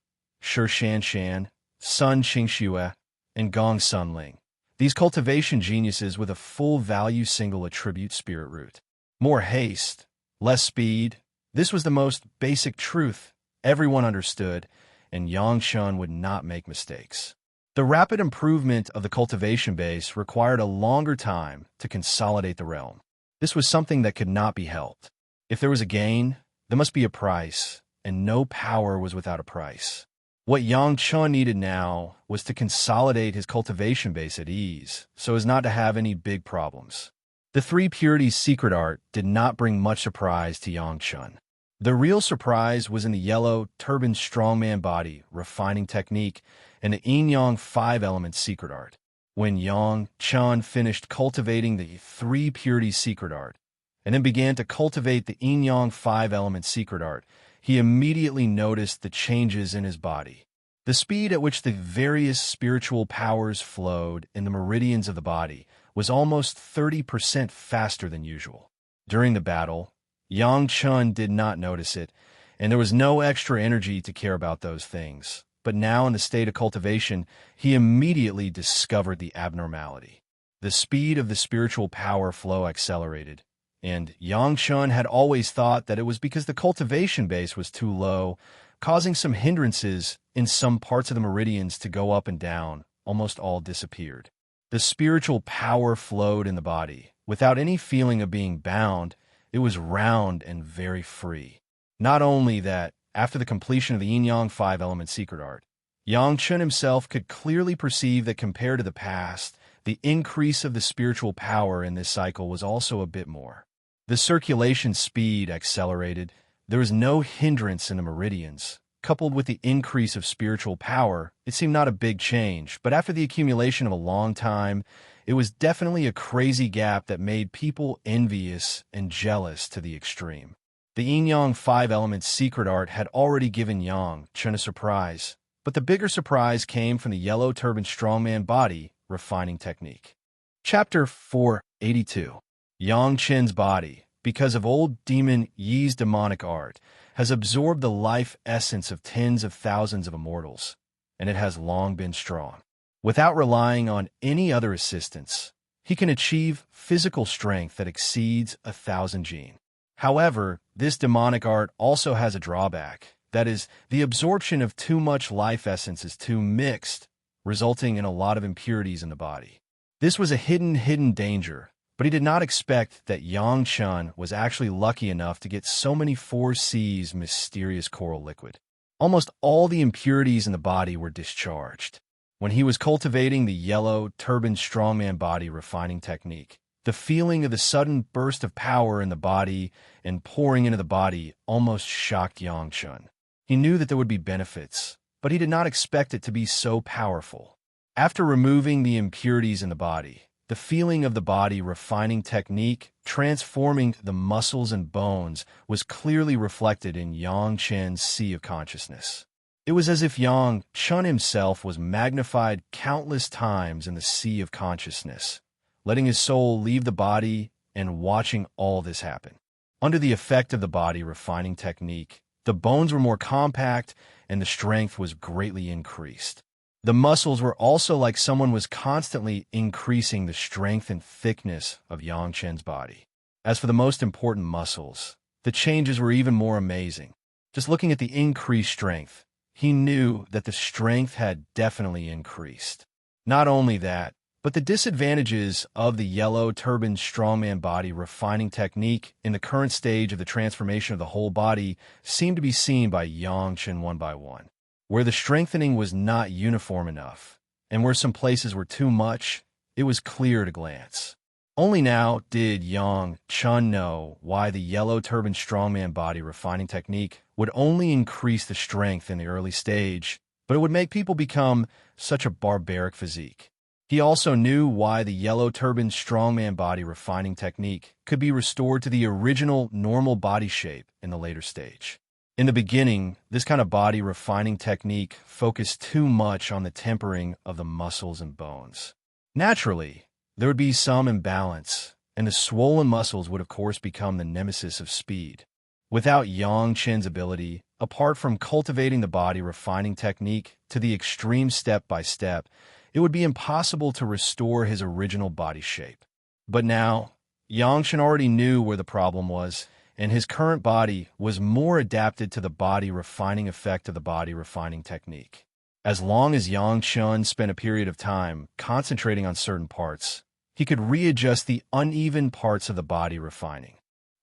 Shi Shan Shan, Sun Qingxue, and Gong Sun Ling. These cultivation geniuses with a full value single attribute spirit root. More haste, less speed. This was the most basic truth everyone understood, and Yang Chun would not make mistakes. The rapid improvement of the cultivation base required a longer time to consolidate the realm. This was something that could not be helped. If there was a gain, there must be a price, and no power was without a price. What Yang Chun needed now was to consolidate his cultivation base at ease, so as not to have any big problems. The three purities secret art did not bring much surprise to Yang Chun. The real surprise was in the yellow, turbaned strongman body, refining technique, and the yin-yang 5-element secret art. When Yang Chun finished cultivating the three purities secret art, and then began to cultivate the yin-yang 5-element secret art, he immediately noticed the changes in his body. The speed at which the various spiritual powers flowed in the meridians of the body was almost 30% faster than usual. During the battle, Yang Chun did not notice it, and there was no extra energy to care about those things. But now in the state of cultivation, he immediately discovered the abnormality. The speed of the spiritual power flow accelerated, and Yang Chun had always thought that it was because the cultivation base was too low, causing some hindrances in some parts of the meridians to go up and down. Almost all disappeared. The spiritual power flowed in the body. Without any feeling of being bound, it was round and very free. Not only that, after the completion of the yin-yang 5-element secret art, Yang Chun himself could clearly perceive that compared to the past, the increase of the spiritual power in this cycle was also a bit more. The circulation speed accelerated. There was no hindrance in the meridians. Coupled with the increase of spiritual power, it seemed not a big change, but after the accumulation of a long time, it was definitely a crazy gap that made people envious and jealous to the extreme. The yin-yang 5-element secret art had already given Yang Chun a surprise, but the bigger surprise came from the yellow turban strongman body refining technique. Chapter 482. Yang Chun's body, because of old demon Yi's demonic art, has absorbed the life essence of tens of thousands of immortals, and it has long been strong. Without relying on any other assistance, he can achieve physical strength that exceeds 1,000 jin. However, this demonic art also has a drawback. That is, the absorption of too much life essence is too mixed, resulting in a lot of impurities in the body. This was a hidden danger, but he did not expect that Yang Chun was actually lucky enough to get so many 4C's mysterious coral liquid. Almost all the impurities in the body were discharged. When he was cultivating the yellow, turbaned strongman body refining technique, the feeling of the sudden burst of power in the body and pouring into the body almost shocked Yang Chun. He knew that there would be benefits, but he did not expect it to be so powerful. After removing the impurities in the body, the feeling of the body refining technique, transforming the muscles and bones, was clearly reflected in Yang Chen's sea of consciousness. It was as if Yang Chen himself was magnified countless times in the sea of consciousness, letting his soul leave the body and watching all this happen. Under the effect of the body refining technique, the bones were more compact and the strength was greatly increased. The muscles were also like someone was constantly increasing the strength and thickness of Yang Chen's body. As for the most important muscles, the changes were even more amazing. Just looking at the increased strength, he knew that the strength had definitely increased. Not only that, but the disadvantages of the yellow turban strongman body refining technique in the current stage of the transformation of the whole body seemed to be seen by Yang Chen one by one. Where the strengthening was not uniform enough, and where some places were too much, it was clear at a glance. Only now did Yang Chen know why the yellow turban strongman body refining technique would only increase the strength in the early stage, but it would make people become such a barbaric physique. He also knew why the yellow turban strongman body refining technique could be restored to the original normal body shape in the later stage. In the beginning, this kind of body refining technique focused too much on the tempering of the muscles and bones. Naturally, there would be some imbalance, and the swollen muscles would of course become the nemesis of speed. Without Yang Chen's ability, apart from cultivating the body refining technique to the extreme step by step, it would be impossible to restore his original body shape. But now, Yang Chen already knew where the problem was, and his current body was more adapted to the body refining effect of the body refining technique. As long as Yang Chen spent a period of time concentrating on certain parts, he could readjust the uneven parts of the body refining.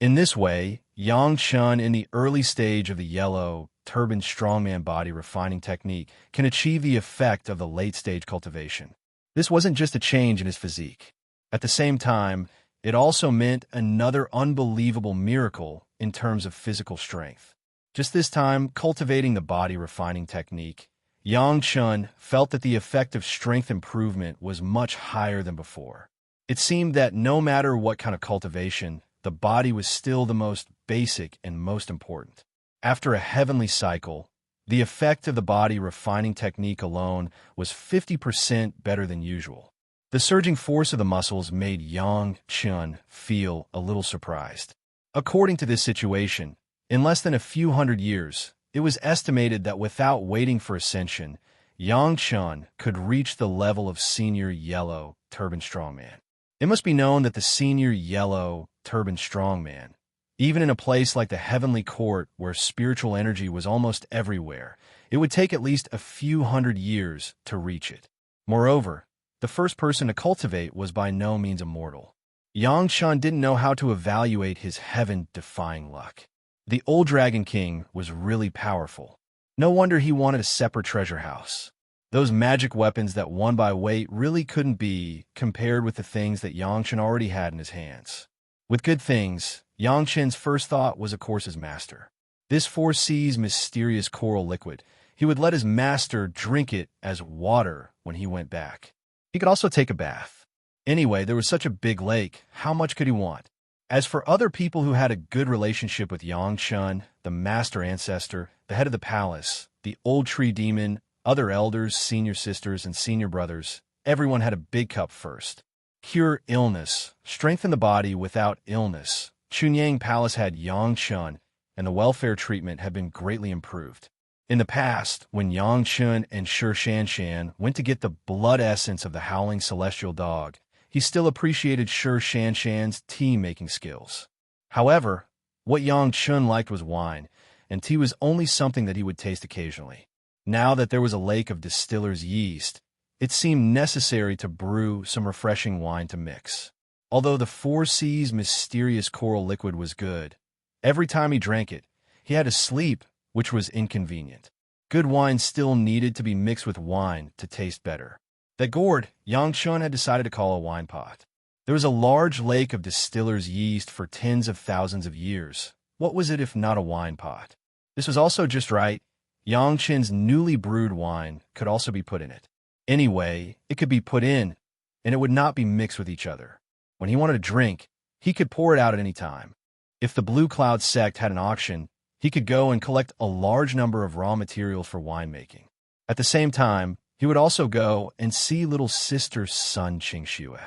In this way, Yang Chen in the early stage of the yellow turban strongman body refining technique can achieve the effect of the late stage cultivation. This wasn't just a change in his physique. At the same time, it also meant another unbelievable miracle in terms of physical strength. Just this time, cultivating the body refining technique, Yang Chen felt that the effect of strength improvement was much higher than before. It seemed that no matter what kind of cultivation, the body was still the most basic and most important. After a heavenly cycle, the effect of the body refining technique alone was 50% better than usual. The surging force of the muscles made Yang Chen feel a little surprised. According to this situation, in less than a few hundred years, it was estimated that without waiting for ascension, Yang Chen could reach the level of senior yellow turban strongman. It must be known that the senior yellow turban strongman, even in a place like the heavenly court where spiritual energy was almost everywhere, it would take at least a few hundred years to reach it. Moreover, the first person to cultivate was by no means immortal. Yang Chen didn't know how to evaluate his heaven-defying luck. The old Dragon King was really powerful. No wonder he wanted a separate treasure house. Those magic weapons that won by weight really couldn't be compared with the things that Yang Chen already had in his hands. With good things, Yang Chen's first thought was of course his master. This 4 seas mysterious coral liquid, he would let his master drink it as water when he went back. He could also take a bath. Anyway, there was such a big lake, how much could he want? As for other people who had a good relationship with Yang Chen, the master ancestor, the head of the palace, the old tree demon, other elders, senior sisters, and senior brothers, everyone had a big cup first. Cure illness, strengthen the body without illness. Chunyang Palace had Yang Chen, and the welfare treatment had been greatly improved. In the past, when Yang Chen and Shi Shanshan went to get the blood essence of the howling celestial dog, he still appreciated Shi Shanshan's tea-making skills. However, what Yang Chen liked was wine, and tea was only something that he would taste occasionally. Now that there was a lake of distiller's yeast, it seemed necessary to brew some refreshing wine to mix. Although the 4 seas mysterious coral liquid was good, every time he drank it, he had to sleep, which was inconvenient. Good wine still needed to be mixed with wine to taste better. That gourd, Yang Chen had decided to call a wine pot. There was a large lake of distiller's yeast for tens of thousands of years. What was it if not a wine pot? This was also just right. Yang Chen's newly brewed wine could also be put in it. Anyway, it could be put in, and it would not be mixed with each other. When he wanted a drink, he could pour it out at any time. If the Blue Cloud sect had an auction, he could go and collect a large number of raw materials for winemaking. At the same time, he would also go and see little sister Sun Qingxue.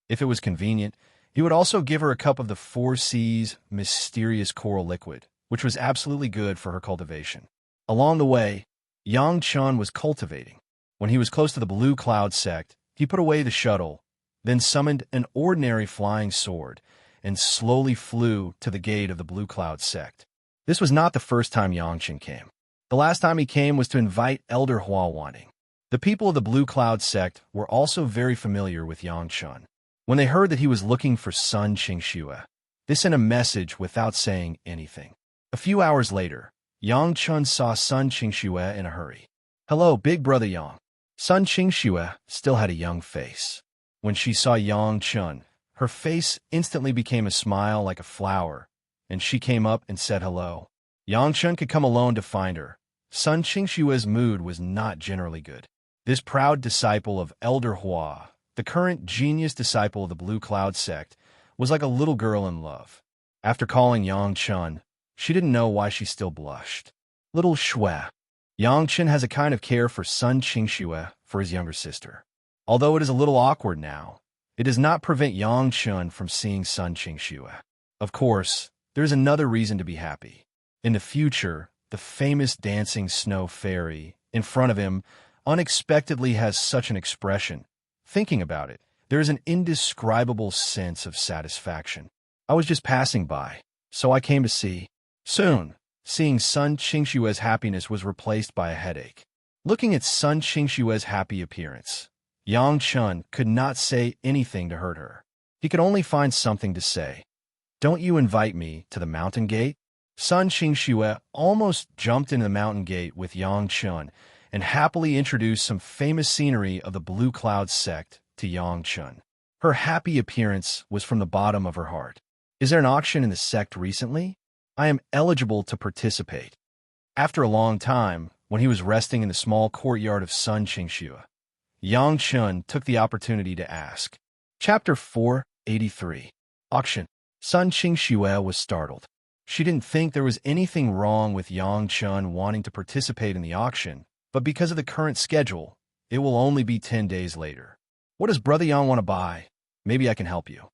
If it was convenient, he would also give her a cup of the Four Seas mysterious coral liquid, which was absolutely good for her cultivation. Along the way, Yang Chun was cultivating. When he was close to the Blue Cloud sect, he put away the shuttle, then summoned an ordinary flying sword, and slowly flew to the gate of the Blue Cloud sect. This was not the first time Yang Chun came. The last time he came was to invite Elder Hua Wanting. The people of the Blue Cloud sect were also very familiar with Yang Chun. When they heard that he was looking for Sun Qingxue, they sent a message without saying anything. A few hours later, Yang Chun saw Sun Qingxue in a hurry. "Hello, big brother Yang." Sun Qingxue still had a young face. When she saw Yang Chun, her face instantly became a smile like a flower, and she came up and said hello. Yang Chun could come alone to find her. Sun Qingxue's mood was not generally good. This proud disciple of Elder Hua, the current genius disciple of the Blue Cloud sect, was like a little girl in love. After calling Yang Chun, she didn't know why she still blushed. Little Shui. Yang Chun has a kind of care for Sun Qingxue for his younger sister. Although it is a little awkward now, it does not prevent Yang Chun from seeing Sun Qingxue. Of course, there is another reason to be happy. In the future, the famous dancing snow fairy in front of him unexpectedly has such an expression. Thinking about it, there is an indescribable sense of satisfaction. I was just passing by, so I came to see. Soon, seeing Sun Qingxue's happiness was replaced by a headache. Looking at Sun Qingxue's happy appearance, Yang Chun could not say anything to hurt her. He could only find something to say. "Don't you invite me to the mountain gate?" Sun Qingxue almost jumped into the mountain gate with Yang Chun and happily introduced some famous scenery of the Blue Cloud sect to Yang Chun. Her happy appearance was from the bottom of her heart. "Is there an auction in the sect recently? I am eligible to participate." After a long time, when he was resting in the small courtyard of Sun Qingxue, Yang Chun took the opportunity to ask. Chapter 483. Auction. Sun Qingxue was startled. She didn't think there was anything wrong with Yang Chun wanting to participate in the auction, but because of the current schedule, it will only be 10 days later. "What does Brother Yang want to buy? Maybe I can help you."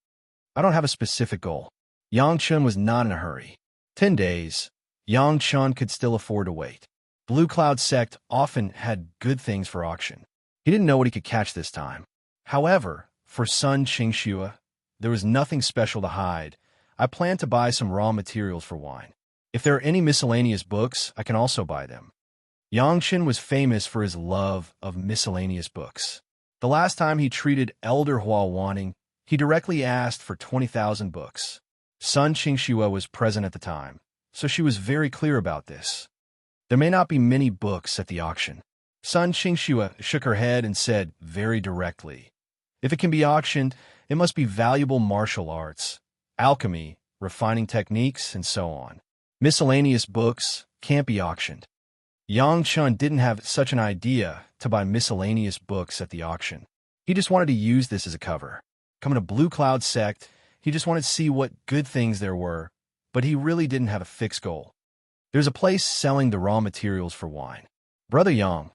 "I don't have a specific goal." Yang Chun was not in a hurry. 10 days, Yang Chun could still afford to wait. Blue Cloud sect often had good things for auction. He didn't know what he could catch this time. However, for Sun Qingxue, there was nothing special to hide. "I plan to buy some raw materials for wine. If there are any miscellaneous books, I can also buy them." Yang Chun was famous for his love of miscellaneous books. The last time he treated Elder Hua Wanting, he directly asked for 20,000 books. Sun Qingxue was present at the time, so she was very clear about this. "There may not be many books at the auction." Sun Qingxue shook her head and said very directly, "If it can be auctioned, it must be valuable martial arts, alchemy, refining techniques, and so on. Miscellaneous books can't be auctioned." Yang Chun didn't have such an idea to buy miscellaneous books at the auction. He just wanted to use this as a cover. Coming to Blue Cloud sect, he just wanted to see what good things there were, but he really didn't have a fixed goal. There's a place selling the raw materials for wine. "Brother Yang,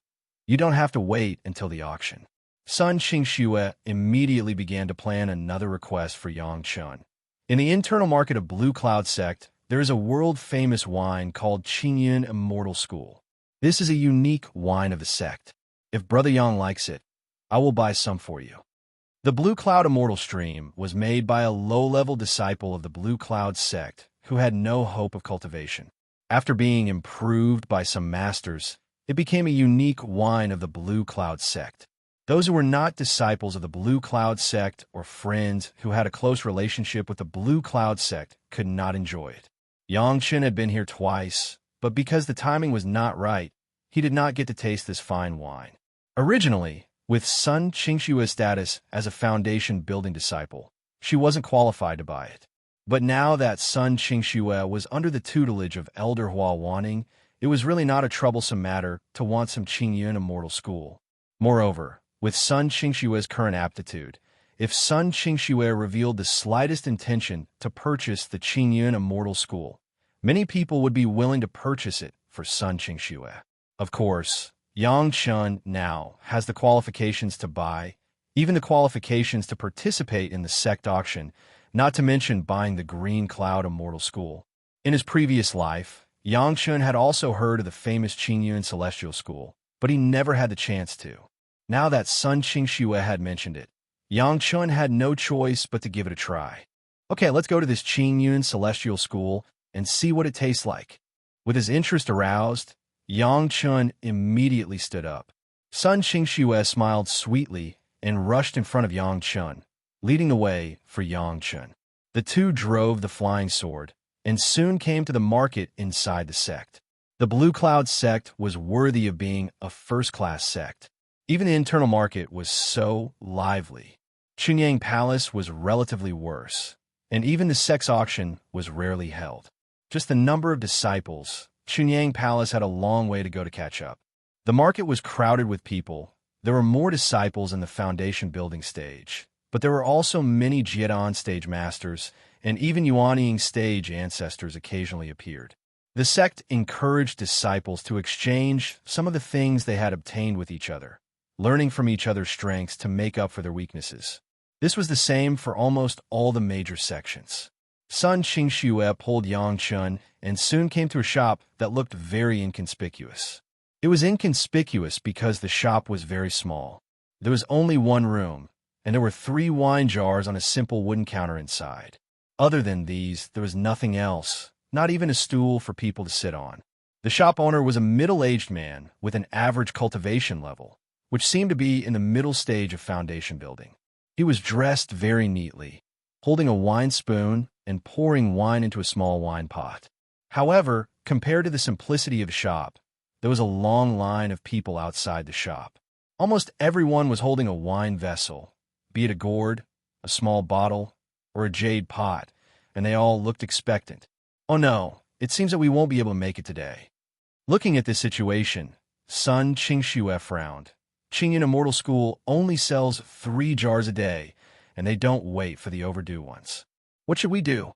you don't have to wait until the auction." Sun Qingxue immediately began to plan another request for Yang Chun. In the internal market of Blue Cloud sect, there is a world-famous wine called Qingyun Immortal School. This is a unique wine of the sect. If Brother Yang likes it, I will buy some for you. The Blue Cloud Immortal Stream was made by a low-level disciple of the Blue Cloud sect who had no hope of cultivation. After being improved by some masters, it became a unique wine of the Blue Cloud sect. Those who were not disciples of the Blue Cloud sect or friends who had a close relationship with the Blue Cloud sect could not enjoy it. Yang Chun had been here twice, but because the timing was not right, he did not get to taste this fine wine. Originally, with Sun Qingxue's status as a foundation-building disciple, she wasn't qualified to buy it. But now that Sun Qingxue was under the tutelage of Elder Hua Wanting, it was really not a troublesome matter to want some Qingyun Immortal School. Moreover, With Sun Qingshue's current aptitude, if Sun Qingxue revealed the slightest intention to purchase the Qingyun Immortal School, many people would be willing to purchase it for Sun Qingxue. Of course, Yang Chun now has the qualifications to buy, even the qualifications to participate in the sect auction, not to mention buying the Green Cloud Immortal School. In his previous life, Yang Chun had also heard of the famous Qingyun Celestial School, but he never had the chance to. Now that Sun Qingxue had mentioned it, Yang Chun had no choice but to give it a try. Okay, let's go to this Qingyun Celestial School and see what it tastes like. With his interest aroused, Yang Chun immediately stood up. Sun Qingxue smiled sweetly and rushed in front of Yang Chun, leading the way for Yang Chun. The two drove the flying sword and soon came to the market inside the sect. The Blue Cloud sect was worthy of being a first-class sect. Even the internal market was so lively. Chunyang Palace was relatively worse, and even the sex auction was rarely held. Just the number of disciples, Chunyang Palace had a long way to go to catch up. The market was crowded with people. There were more disciples in the foundation building stage, but there were also many Jiedan stage masters, and even Yuanying stage ancestors occasionally appeared. The sect encouraged disciples to exchange some of the things they had obtained with each other, learning from each other's strengths to make up for their weaknesses. This was the same for almost all the major sections. Sun Qingxue pulled Yang Chun and soon came to a shop that looked very inconspicuous. It was inconspicuous because the shop was very small. There was only one room, and there were 3 wine jars on a simple wooden counter inside. Other than these, there was nothing else, not even a stool for people to sit on. The shop owner was a middle-aged man with an average cultivation level, which seemed to be in the middle stage of foundation building. He was dressed very neatly, holding a wine spoon and pouring wine into a small wine pot. However, compared to the simplicity of the shop, there was a long line of people outside the shop. Almost everyone was holding a wine vessel, be it a gourd, a small bottle, or a jade pot, and they all looked expectant. Oh no, it seems that we won't be able to make it today. Looking at this situation, Sun Qingxue frowned. Qingyun Immortal School only sells 3 jars a day, and they don't wait for the overdue ones. What should we do?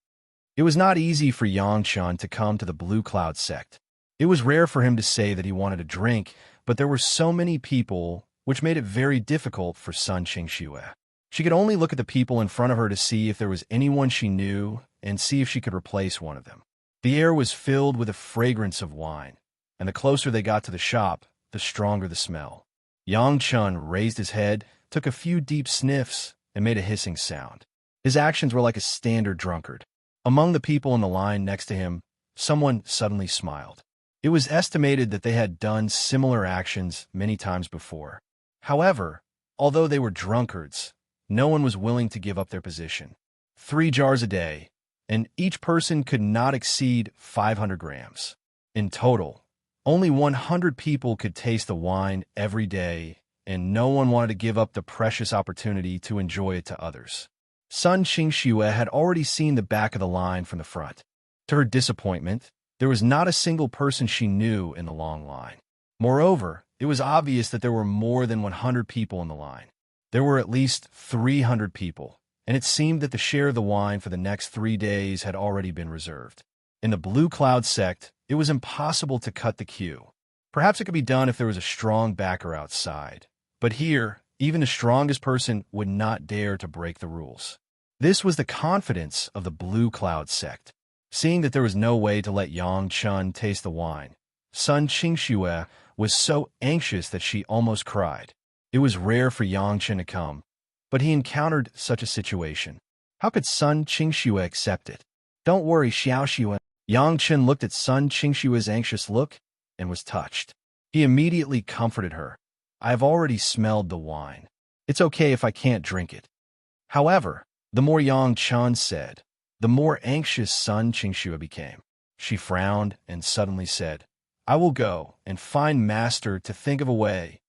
It was not easy for Yang Chun to come to the Blue Cloud sect. It was rare for him to say that he wanted a drink, but there were so many people, which made it very difficult for Sun Qingxue. She could only look at the people in front of her to see if there was anyone she knew and see if she could replace one of them. The air was filled with the fragrance of wine, and the closer they got to the shop, the stronger the smell. Yang Chun raised his head, took a few deep sniffs, and made a hissing sound. His actions were like a standard drunkard. Among the people in the line next to him, someone suddenly smiled. It was estimated that they had done similar actions many times before. However, although they were drunkards, no one was willing to give up their position. 3 jars a day, and each person could not exceed 500 grams. In total, only 100 people could taste the wine every day, and no one wanted to give up the precious opportunity to enjoy it to others. Sun Qingxue had already seen the back of the line from the front. To her disappointment, there was not a single person she knew in the long line. Moreover, it was obvious that there were more than 100 people in the line. There were at least 300 people, and it seemed that the share of the wine for the next 3 days had already been reserved. In the Blue Cloud sect, it was impossible to cut the queue. Perhaps it could be done if there was a strong backer outside. But here, even the strongest person would not dare to break the rules. This was the confidence of the Blue Cloud sect. Seeing that there was no way to let Yang Chun taste the wine, Sun Qingxue was so anxious that she almost cried. It was rare for Yang Chun to come, but he encountered such a situation. How could Sun Qingxue accept it? Don't worry, Xiaoxue. Yang Chun looked at Sun Qingxue's anxious look and was touched. He immediately comforted her. I have already smelled the wine. It's okay if I can't drink it. However, the more Yang Chun said, the more anxious Sun Qingxue became. She frowned and suddenly said, I will go and find Master to think of a way.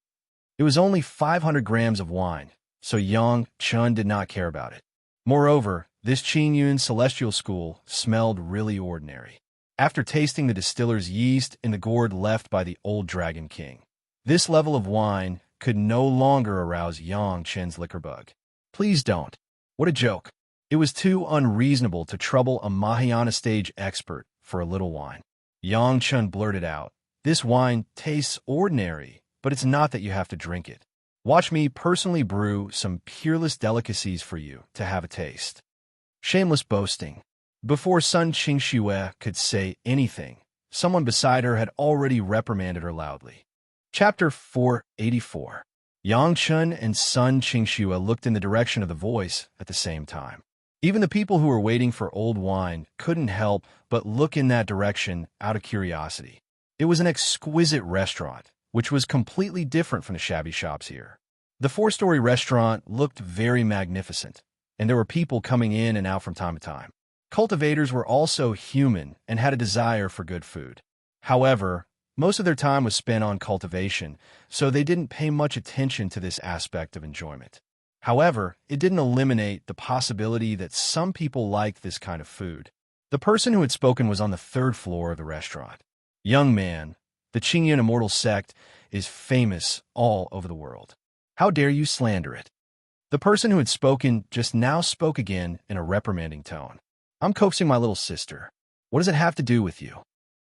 It was only 500 grams of wine, so Yang Chun did not care about it. Moreover, this Qingyun Celestial School smelled really ordinary. After tasting the distiller's yeast in the gourd left by the old Dragon King, this level of wine could no longer arouse Yang Chen's liquor bug. Please don't. What a joke. It was too unreasonable to trouble a Mahayana stage expert for a little wine. Yang Chen blurted out, "This wine tastes ordinary, but it's not that you have to drink it. Watch me personally brew some peerless delicacies for you to have a taste." Shameless boasting. Before Sun Qingxue could say anything, someone beside her had already reprimanded her loudly. Chapter 484. Yang Chen and Sun Qingxue looked in the direction of the voice at the same time. Even the people who were waiting for old wine couldn't help but look in that direction out of curiosity. It was an exquisite restaurant, which was completely different from the shabby shops here. The four-story restaurant looked very magnificent, and there were people coming in and out from time to time. Cultivators were also human and had a desire for good food. However, most of their time was spent on cultivation, so they didn't pay much attention to this aspect of enjoyment. However, it didn't eliminate the possibility that some people liked this kind of food. The person who had spoken was on the third floor of the restaurant. "Young man, the Qingyun Immortal sect is famous all over the world. How dare you slander it?" The person who had spoken just now spoke again in a reprimanding tone. "I'm coaxing my little sister. What does it have to do with you?"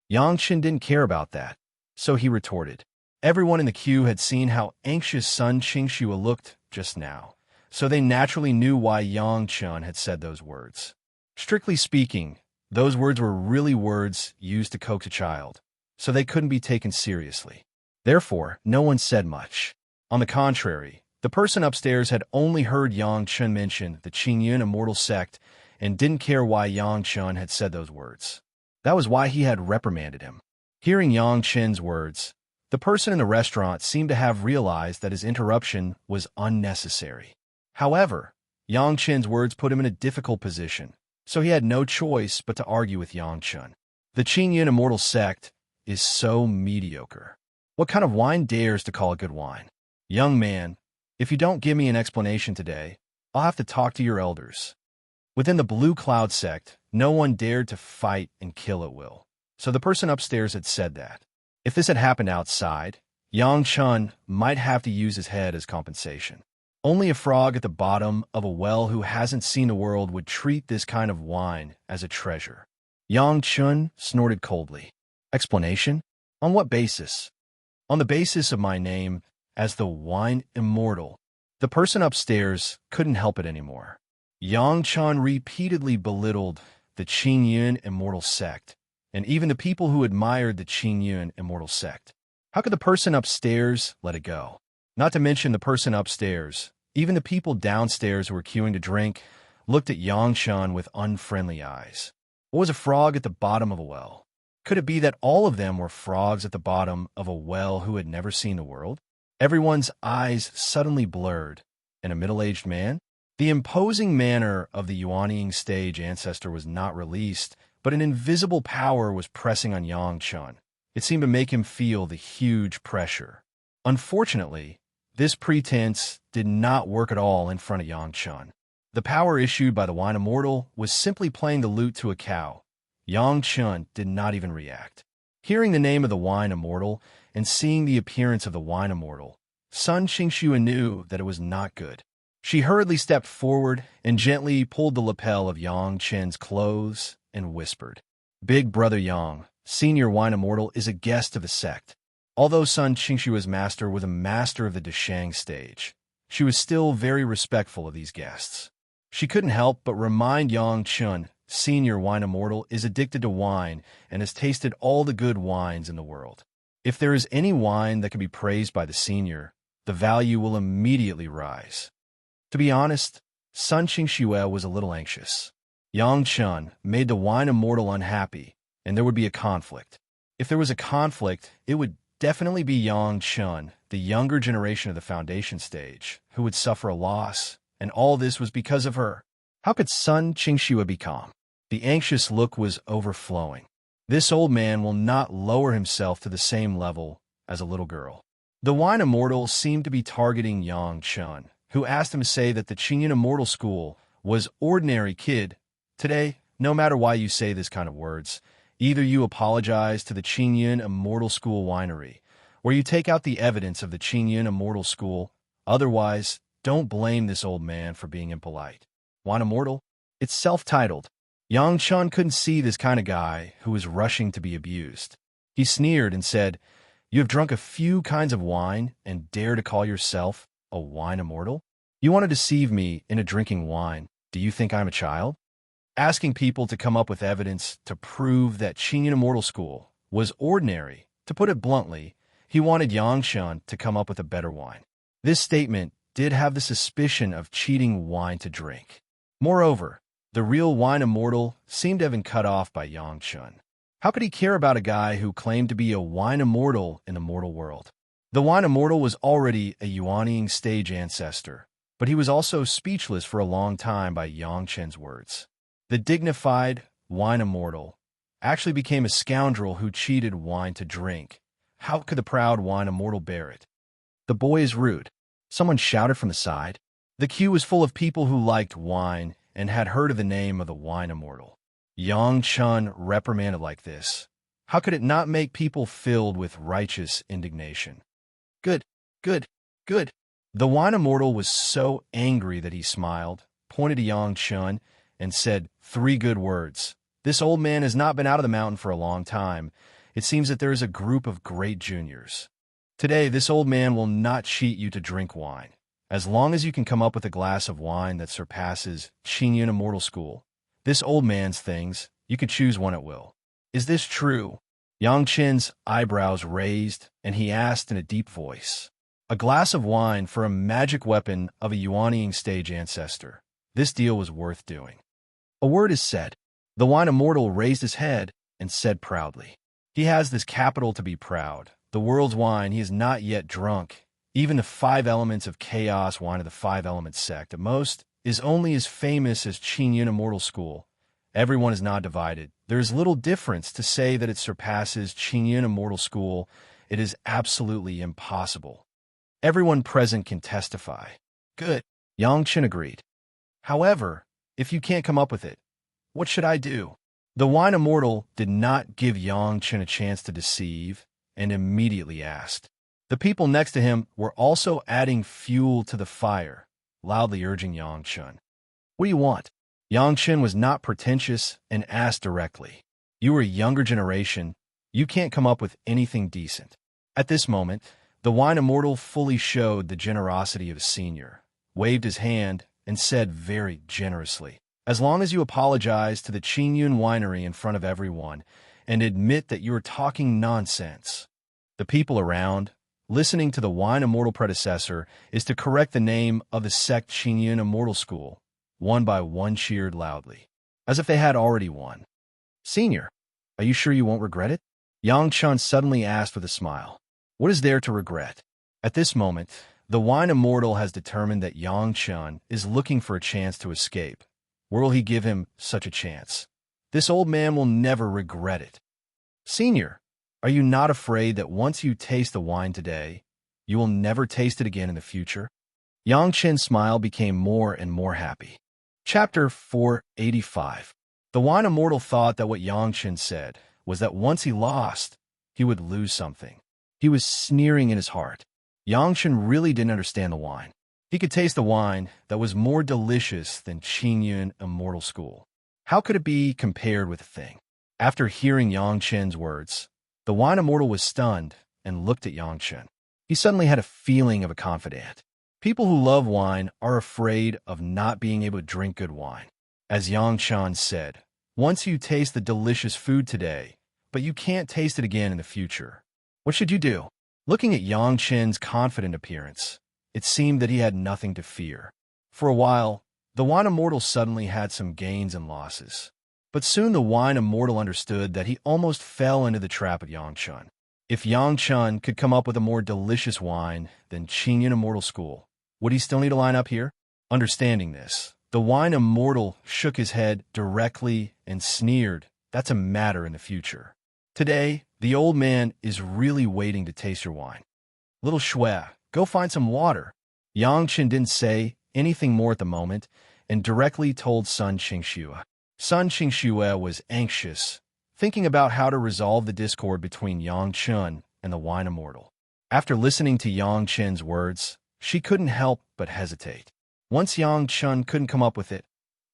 Yang Chen didn't care about that, so he retorted. Everyone in the queue had seen how anxious Sun Qingxue looked just now, so they naturally knew why Yang Chen had said those words. Strictly speaking, those words were really words used to coax a child, so they couldn't be taken seriously. Therefore, no one said much. On the contrary, the person upstairs had only heard Yang Chen mention the Qingyun Immortal sect and didn't care why Yang Chen had said those words. That was why he had reprimanded him. Hearing Yang Chen's words, the person in the restaurant seemed to have realized that his interruption was unnecessary. However, Yang Chen's words put him in a difficult position, so he had no choice but to argue with Yang Chen. The Qingyun Immortal sect is so mediocre. What kind of wine dares to call it good wine? Young man, if you don't give me an explanation today, I'll have to talk to your elders. Within the Blue Cloud sect, no one dared to fight and kill at will, so the person upstairs had said that. If this had happened outside, Yang Chen might have to use his head as compensation. Only a frog at the bottom of a well who hasn't seen the world would treat this kind of wine as a treasure. Yang Chen snorted coldly. Explanation? On what basis? On the basis of my name as the wine Immortal. The person upstairs couldn't help it anymore. Yang Chen repeatedly belittled the Qingyun Immortal sect, and even the people who admired the Qingyun Immortal sect. How could the person upstairs let it go? Not to mention the person upstairs, even the people downstairs who were queuing to drink looked at Yang Chen with unfriendly eyes. What was a frog at the bottom of a well? Could it be that all of them were frogs at the bottom of a well who had never seen the world? Everyone's eyes suddenly blurred. And a middle-aged man? The imposing manner of the Yuanying stage ancestor was not released, but an invisible power was pressing on Yang Chen. It seemed to make him feel the huge pressure. Unfortunately, this pretense did not work at all in front of Yang Chen. The power issued by the Wine Immortal was simply playing the lute to a cow. Yang Chen did not even react. Hearing the name of the Wine Immortal and seeing the appearance of the Wine Immortal, Sun Qingxue knew that it was not good. She hurriedly stepped forward and gently pulled the lapel of Yang Chen's clothes and whispered, "Big Brother Yang, Senior Wine Immortal, is a guest of the sect." Although Sun Qingxue's master was a master of the Deshang stage, she was still very respectful of these guests. She couldn't help but remind Yang Chen, Senior Wine Immortal, is addicted to wine and has tasted all the good wines in the world. If there is any wine that can be praised by the senior, the value will immediately rise. To be honest, Sun Qingxue was a little anxious. Yang Chen made the Wine Immortal unhappy, and there would be a conflict. If there was a conflict, it would definitely be Yang Chen, the younger generation of the foundation stage, who would suffer a loss, and all this was because of her. How could Sun Qingxue be calm? The anxious look was overflowing. This old man will not lower himself to the same level as a little girl. The Wine Immortal seemed to be targeting Yang Chen, who asked him to say that the Qingyun Immortal School was ordinary kid. Today, no matter why you say this kind of words, either you apologize to the Qingyun Immortal School winery, where you take out the evidence of the Qingyun Immortal school. Otherwise, don't blame this old man for being impolite. Wine Immortal? It's self-titled. Yang Chun couldn't see this kind of guy who was rushing to be abused. He sneered and said, "You have drunk a few kinds of wine and dare to call yourself a wine immortal? You want to deceive me into drinking wine. Do you think I'm a child?" Asking people to come up with evidence to prove that Qingyun Immortal School was ordinary. To put it bluntly, he wanted Yang Chun to come up with a better wine. This statement did have the suspicion of cheating wine to drink. Moreover, the real wine immortal seemed to have been cut off by Yang Chun. How could he care about a guy who claimed to be a wine immortal in the mortal world? The wine immortal was already a Yuanying stage ancestor, but he was also speechless for a long time by Yang Chen's words. The dignified wine immortal actually became a scoundrel who cheated wine to drink. How could the proud wine immortal bear it? "The boy is rude," someone shouted from the side. The queue was full of people who liked wine and had heard of the name of the wine immortal. Yang Chun reprimanded like this. How could it not make people filled with righteous indignation? Good, good, good. The wine immortal was so angry that he smiled, pointed to Yang Chun, and said 3 good words. "This old man has not been out of the mountain for a long time. It seems that there is a group of great juniors. Today, this old man will not cheat you to drink wine. As long as you can come up with a glass of wine that surpasses Qingyun Immortal School, this old man's things, you can choose one at will." "Is this true?" Yang Chen's eyebrows raised, and he asked in a deep voice. "A glass of wine for a magic weapon of a Yuanying stage ancestor. This deal was worth doing." A word is said. The wine immortal raised his head and said proudly, "He has this capital to be proud. The world's wine he has not yet drunk. Even the 5 elements of chaos wine of the 5 elements sect, at most, is only as famous as Qingyun Immortal School. Everyone is not divided. There is little difference to say that it surpasses Qingyun Immortal School. It is absolutely impossible. Everyone present can testify." "Good," Yang Chen agreed. "However, if you can't come up with it, what should I do?" The wine immortal did not give Yang Chen a chance to deceive and immediately asked. The people next to him were also adding fuel to the fire, loudly urging Yang Chen. "What do you want?" Yang Chen was not pretentious and asked directly. "You are a younger generation. You can't come up with anything decent." At this moment, the wine immortal fully showed the generosity of a senior, waved his hand, and said very generously, "As long as you apologize to the Qingyun winery in front of everyone and admit that you are talking nonsense." The people around, listening to the wine immortal predecessor, is to correct the name of the sect Qingyun Immortal School. One by one cheered loudly, as if they had already won. "Senior, are you sure you won't regret it?" Yang Chun suddenly asked with a smile. "What is there to regret?" At this moment, the wine immortal has determined that Yang Chun is looking for a chance to escape. Where will he give him such a chance? This old man will never regret it. "Senior, are you not afraid that once you taste the wine today, you will never taste it again in the future?" Yang Chen's smile became more and more happy. Chapter 485. The wine immortal thought that what Yang Chen said was that once he lost, he would lose something. He was sneering in his heart. Yang Chen really didn't understand the wine. He could taste the wine that was more delicious than Qingyun Immortal School. How could it be compared with a thing? After hearing Yang Chen's words, the wine immortal was stunned and looked at Yang Chen. He suddenly had a feeling of a confidant. People who love wine are afraid of not being able to drink good wine. As Yang Chen said, once you taste the delicious food today, but you can't taste it again in the future. What should you do? Looking at Yang Chen's confident appearance, it seemed that he had nothing to fear. For a while, the wine immortal suddenly had some gains and losses. But soon the wine immortal understood that he almost fell into the trap of Yang Chen. If Yang Chen could come up with a more delicious wine than Qingyun Immortal School, would he still need to line up here? Understanding this, the wine immortal shook his head directly and sneered, "That's a matter in the future. Today, the old man is really waiting to taste your wine. Little Shui, go find some water." Yang Chen didn't say anything more at the moment and directly told Sun Qingxue. Sun Qingxue was anxious, thinking about how to resolve the discord between Yang Chen and the wine immortal. After listening to Yang Chen's words, she couldn't help but hesitate. Once Yang Chen couldn't come up with it,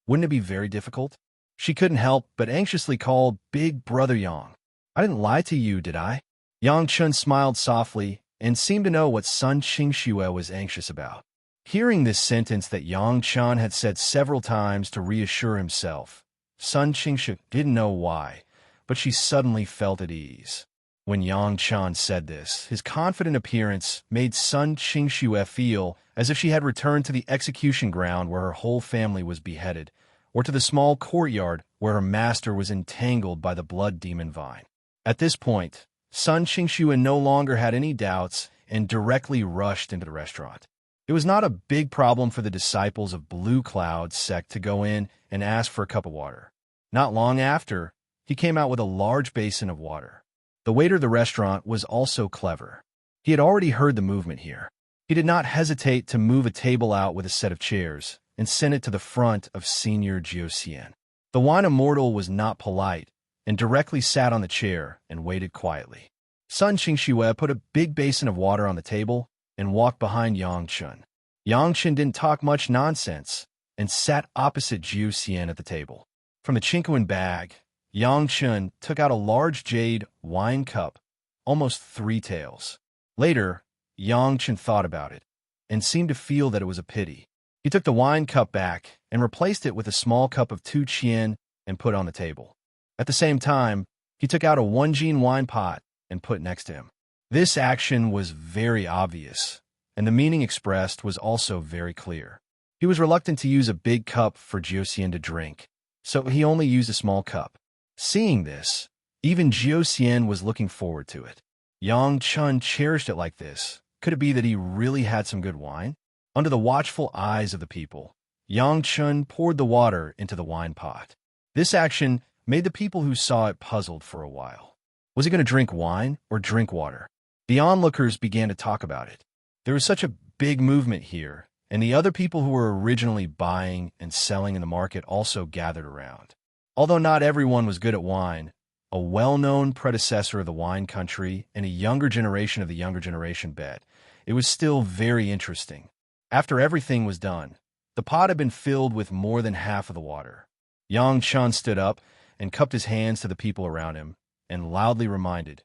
wouldn't it be very difficult? She couldn't help but anxiously call Big Brother Yang. I didn't lie to you, did I? Yang Chen smiled softly and seemed to know what Sun Qingxue was anxious about. Hearing this sentence that Yang Chen had said several times to reassure himself, Sun Qingxue didn't know why, but she suddenly felt at ease. When Yang Chen said this, his confident appearance made Sun Qingxue feel as if she had returned to the execution ground where her whole family was beheaded, or to the small courtyard where her master was entangled by the blood demon vine. At this point, Sun Qingxue no longer had any doubts and directly rushed into the restaurant. It was not a big problem for the disciples of Blue Cloud sect to go in and ask for a cup of water. Not long after, he came out with a large basin of water. The waiter of the restaurant was also clever. He had already heard the movement here. He did not hesitate to move a table out with a set of chairs and send it to the front of Senior Jiuxian. The wine Immortal was not polite and directly sat on the chair and waited quietly. Sun Qingxue put a big basin of water on the table and walked behind Yang Chen. Yang Chen didn't talk much nonsense and sat opposite Jiuxian at the table. From the Chinquan bag, Yang Chen took out a large jade wine cup, almost 3 taels. Later, Yang Chen thought about it and seemed to feel that it was a pity. He took the wine cup back and replaced it with a small cup of 2 chien and put it on the table. At the same time, he took out a 1 jin wine pot and put it next to him. This action was very obvious, and the meaning expressed was also very clear. He was reluctant to use a big cup for Jiuxian to drink, so he only used a small cup. Seeing this, even Jiuxian was looking forward to it. Yang Chen cherished it like this. Could it be that he really had some good wine? Under the watchful eyes of the people, Yang Chen poured the water into the wine pot. This action made the people who saw it puzzled for a while. Was he going to drink wine or drink water? The onlookers began to talk about it. There was such a big movement here, and the other people who were originally buying and selling in the market also gathered around. Although not everyone was good at wine, a well-known predecessor of the wine country and a younger generation of the younger generation bet, it was still very interesting. After everything was done, the pot had been filled with more than half of the water. Yang Chen stood up and cupped his hands to the people around him and loudly reminded,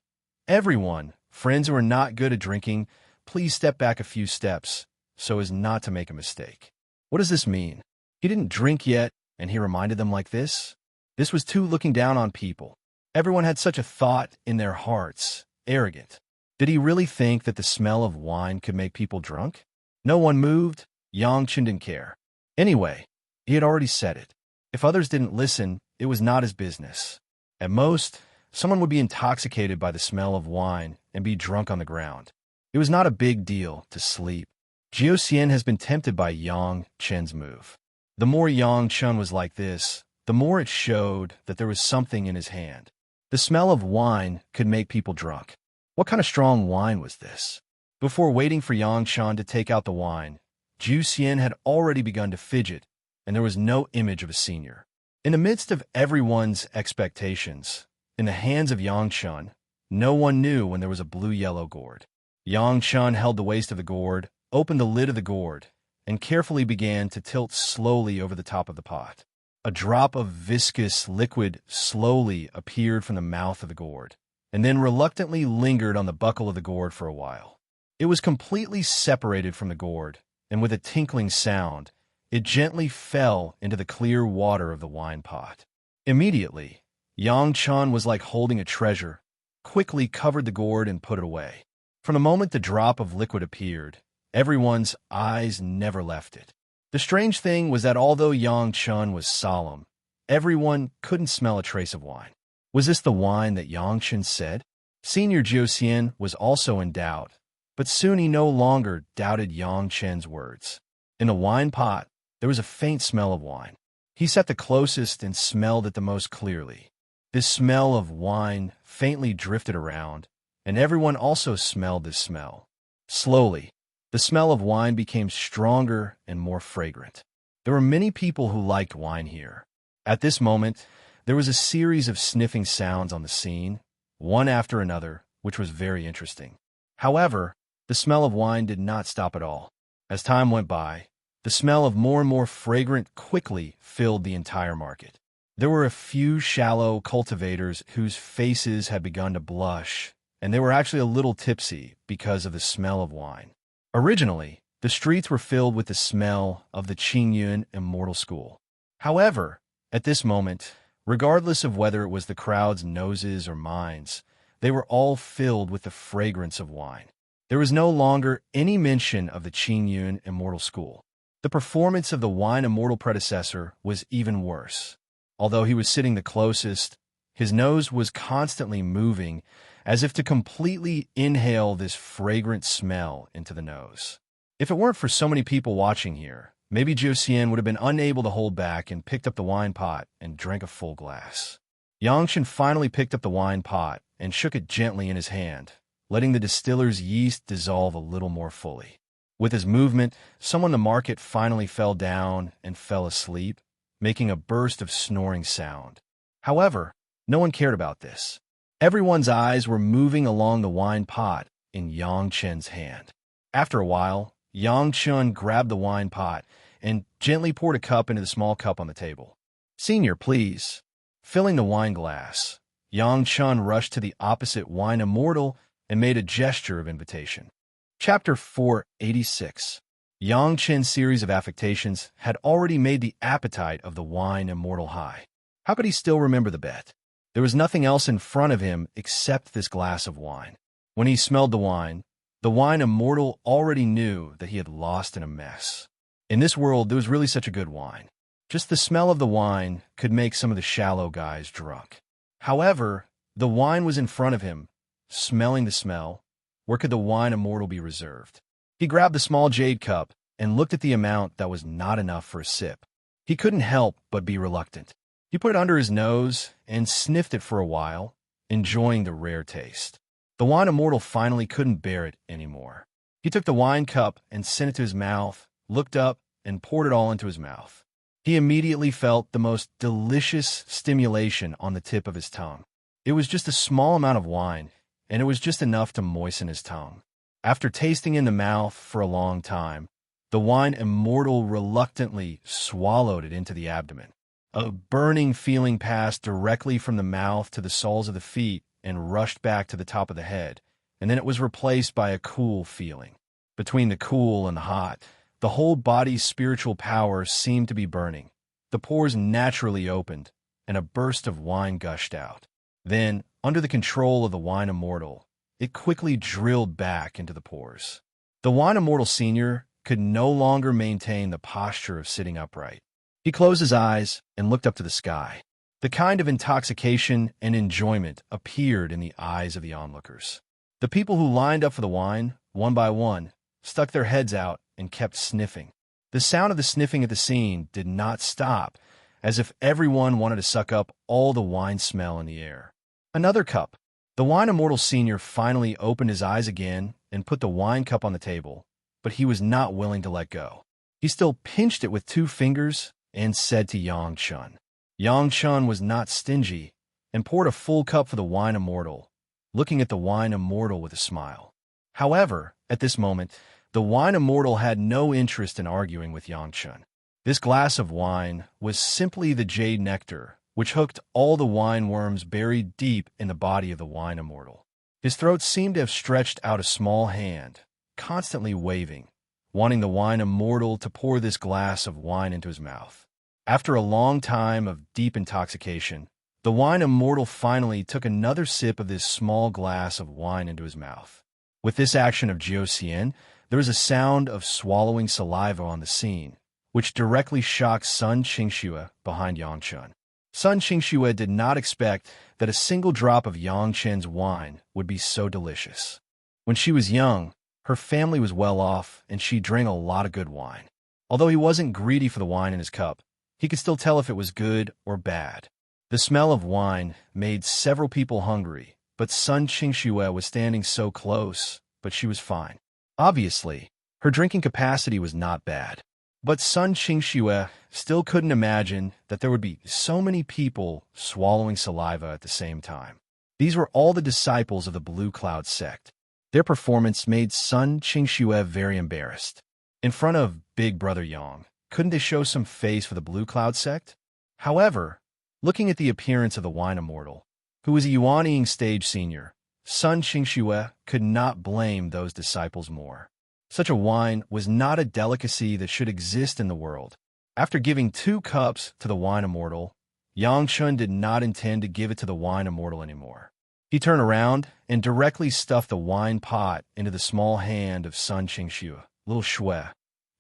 "Everyone, friends who are not good at drinking, please step back a few steps so as not to make a mistake." What does this mean? He didn't drink yet, and he reminded them like this? This was too looking down on people. Everyone had such a thought in their hearts, arrogant. Did he really think that the smell of wine could make people drunk? No one moved. Yang Chen didn't care. Anyway, he had already said it. If others didn't listen, it was not his business. At most, someone would be intoxicated by the smell of wine and be drunk on the ground. It was not a big deal to sleep. Jiuxian has been tempted by Yang Chen's move. The more Yang Chen was like this, the more it showed that there was something in his hand. The smell of wine could make people drunk. What kind of strong wine was this? Before waiting for Yang Chen to take out the wine, Jiuxian had already begun to fidget, and there was no image of a senior. In the midst of everyone's expectations, in the hands of Yang Chen, no one knew when there was a blue-yellow gourd. Yang Chen held the waist of the gourd, opened the lid of the gourd, and carefully began to tilt slowly over the top of the pot. A drop of viscous liquid slowly appeared from the mouth of the gourd, and then reluctantly lingered on the buckle of the gourd for a while. It was completely separated from the gourd, and with a tinkling sound, it gently fell into the clear water of the wine pot. Immediately, Yang Chen was like holding a treasure, quickly covered the gourd and put it away. From the moment the drop of liquid appeared, everyone's eyes never left it. The strange thing was that although Yang Chen was solemn, everyone couldn't smell a trace of wine. Was this the wine that Yang Chen said? Senior Jiuxian was also in doubt, but soon he no longer doubted Yang Chen's words. In the wine pot, there was a faint smell of wine. He sat the closest and smelled it the most clearly. This smell of wine faintly drifted around, and everyone also smelled this smell. Slowly, the smell of wine became stronger and more fragrant. There were many people who liked wine here. At this moment, there was a series of sniffing sounds on the scene, one after another, which was very interesting. However, the smell of wine did not stop at all. As time went by, the smell of more and more fragrant quickly filled the entire market. There were a few shallow cultivators whose faces had begun to blush, and they were actually a little tipsy because of the smell of wine. Originally, the streets were filled with the smell of the Qingyun Immortal School. However, at this moment, regardless of whether it was the crowd's noses or minds, they were all filled with the fragrance of wine. There was no longer any mention of the Qingyun Immortal School. The performance of the wine immortal predecessor was even worse. Although he was sitting the closest, his nose was constantly moving as if to completely inhale this fragrant smell into the nose. If it weren't for so many people watching here, maybe Jiu Xian would have been unable to hold back and picked up the wine pot and drank a full glass. Yangchen finally picked up the wine pot and shook it gently in his hand, letting the distiller's yeast dissolve a little more fully. With his movement, someone in the market finally fell down and fell asleep, making a burst of snoring sound. However, no one cared about this. Everyone's eyes were moving along the wine pot in Yang Chen's hand. After a while, Yang Chen grabbed the wine pot and gently poured a cup into the small cup on the table. "Senior, please." Filling the wine glass, Yang Chen rushed to the opposite wine immortal and made a gesture of invitation. Chapter 486. Yang Chen's series of affectations had already made the appetite of the wine immortal high. How could he still remember the bet? There was nothing else in front of him except this glass of wine. When he smelled the wine immortal already knew that he had lost in a mess. In this world, there was really such a good wine. Just the smell of the wine could make some of the shallow guys drunk. However, the wine was in front of him. Smelling the smell, where could the wine immortal be reserved? He grabbed the small jade cup and looked at the amount that was not enough for a sip. He couldn't help but be reluctant. He put it under his nose and sniffed it for a while, enjoying the rare taste. The wine immortal finally couldn't bear it anymore. He took the wine cup and sent it to his mouth, looked up, and poured it all into his mouth. He immediately felt the most delicious stimulation on the tip of his tongue. It was just a small amount of wine, and it was just enough to moisten his tongue. After tasting in the mouth for a long time, the wine immortal reluctantly swallowed it into the abdomen. A burning feeling passed directly from the mouth to the soles of the feet and rushed back to the top of the head, and then it was replaced by a cool feeling. Between the cool and the hot, the whole body's spiritual power seemed to be burning. The pores naturally opened, and a burst of wine gushed out. Then, under the control of the wine immortal, it quickly drilled back into the pores. The wine immortal senior could no longer maintain the posture of sitting upright. He closed his eyes and looked up to the sky. The kind of intoxication and enjoyment appeared in the eyes of the onlookers. The people who lined up for the wine, one by one, stuck their heads out and kept sniffing. The sound of the sniffing at the scene did not stop, as if everyone wanted to suck up all the wine smell in the air. Another cup. The wine immortal senior finally opened his eyes again and put the wine cup on the table, but he was not willing to let go. He still pinched it with 2 fingers and said to Yang Chen. Yang Chen was not stingy and poured a full cup for the wine immortal, looking at the wine immortal with a smile. However, at this moment, the wine immortal had no interest in arguing with Yang Chen. This glass of wine was simply the jade nectar, which hooked all the wine worms buried deep in the body of the wine immortal. His throat seemed to have stretched out a small hand, constantly waving, wanting the wine immortal to pour this glass of wine into his mouth. After a long time of deep intoxication, the wine immortal finally took another sip of this small glass of wine into his mouth. With this action of Jiu Xian, there was a sound of swallowing saliva on the scene, which directly shocked Sun Qingxue behind Yang Chen. Sun Qingxue did not expect that a single drop of Yang Chen's wine would be so delicious. When she was young, her family was well off and she drank a lot of good wine. Although he wasn't greedy for the wine in his cup, he could still tell if it was good or bad. The smell of wine made several people hungry, but Sun Qingxue was standing so close, but she was fine. Obviously, her drinking capacity was not bad. But Sun Qingxue still couldn't imagine that there would be so many people swallowing saliva at the same time. These were all the disciples of the Blue Cloud sect. Their performance made Sun Qingxue very embarrassed. In front of Big Brother Yang, couldn't they show some face for the Blue Cloud sect? However, looking at the appearance of the Wine Immortal, who was a Yuanying stage senior, Sun Qingxue could not blame those disciples more. Such a wine was not a delicacy that should exist in the world. After giving 2 cups to the Wine Immortal, Yang Chun did not intend to give it to the Wine Immortal anymore. He turned around and directly stuffed the wine pot into the small hand of Sun Qingxue. Little Shui,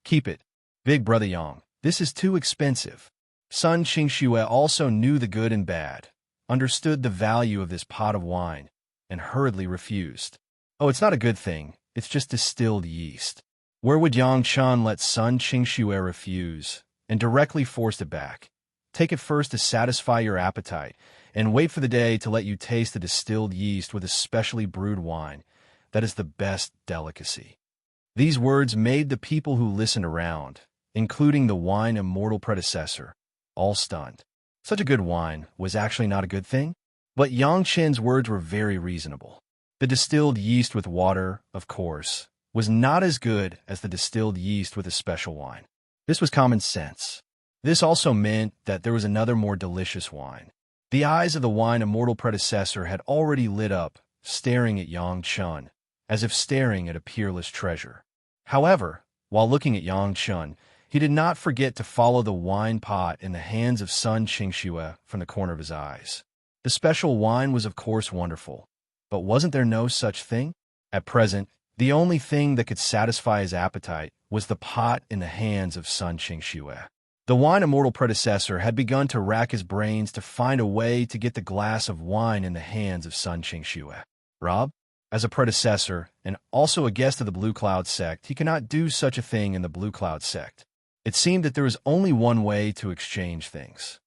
keep it. Big Brother Yang, this is too expensive. Sun Qingxue also knew the good and bad, understood the value of this pot of wine, and hurriedly refused. Oh, it's not a good thing. It's just distilled yeast. Where would Yang Chun let Sun Qingxue refuse, and directly forced it back? Take it first to satisfy your appetite, and wait for the day to let you taste the distilled yeast with a specially brewed wine. That is the best delicacy. These words made the people who listened around, including the Wine Immortal predecessor, all stunned. Such a good wine was actually not a good thing? But Yang Chen's words were very reasonable. The distilled yeast with water, of course, was not as good as the distilled yeast with a special wine. This was common sense. This also meant that there was another more delicious wine. The eyes of the Wine Immortal predecessor had already lit up, staring at Yang Chun, as if staring at a peerless treasure. However, while looking at Yang Chun, he did not forget to follow the wine pot in the hands of Sun Qingxue from the corner of his eyes. The special wine was of course wonderful, but wasn't there no such thing? At present, the only thing that could satisfy his appetite was the pot in the hands of Sun Qingxue. The Wine Immortal predecessor had begun to rack his brains to find a way to get the glass of wine in the hands of Sun Qingxue. Rob? As a predecessor, and also a guest of the Blue Cloud sect, he cannot do such a thing in the Blue Cloud sect. It seemed that there was only one way to exchange things.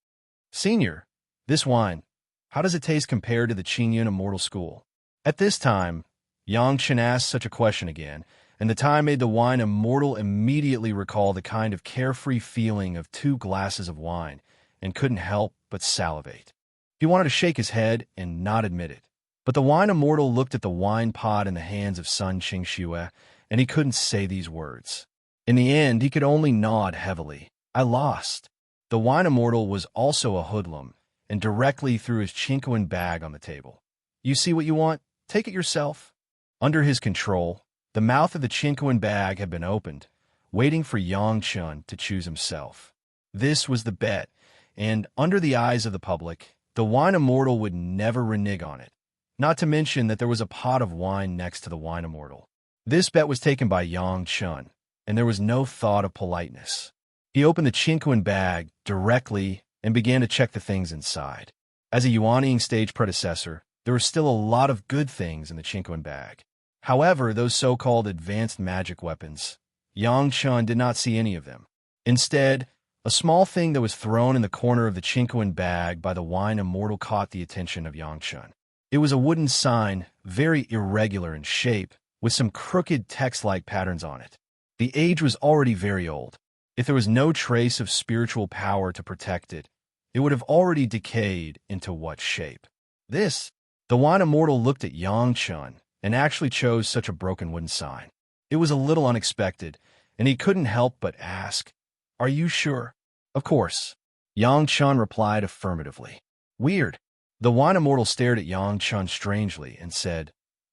Senior, this wine, how does it taste compared to the Qingyun Immortal School? At this time, Yang Chen asked such a question again, and the time made the Wine Immortal immediately recall the kind of carefree feeling of 2 glasses of wine, and couldn't help but salivate. He wanted to shake his head and not admit it. But the Wine Immortal looked at the wine pot in the hands of Sun Qingxue, and he couldn't say these words. In the end, he could only nod heavily. I lost. The Wine Immortal was also a hoodlum, and directly threw his Chinquin bag on the table. You see what you want? Take it yourself. Under his control, the mouth of the Chinquin bag had been opened, waiting for Yang Chun to choose himself. This was the bet, and under the eyes of the public, the Wine Immortal would never renege on it. Not to mention that there was a pot of wine next to the Wine Immortal. This bet was taken by Yang Chun, and there was no thought of politeness. He opened the Chinquin bag directly and began to check the things inside. As a Yuanying stage predecessor, there were still a lot of good things in the Chinquin bag. However, those so-called advanced magic weapons, Yang Chun did not see any of them. Instead, a small thing that was thrown in the corner of the Chinquin bag by the Wine Immortal caught the attention of Yang Chun. It was a wooden sign, very irregular in shape, with some crooked text-like patterns on it. The age was already very old. If there was no trace of spiritual power to protect it, it would have already decayed into what shape? This? The Wine Immortal looked at Yang Chun and actually chose such a broken wooden sign. It was a little unexpected, and he couldn't help but ask, "Are you sure?" "Of course." Yang Chun replied affirmatively. "Weird." The Wine Immortal stared at Yang Chun strangely and said,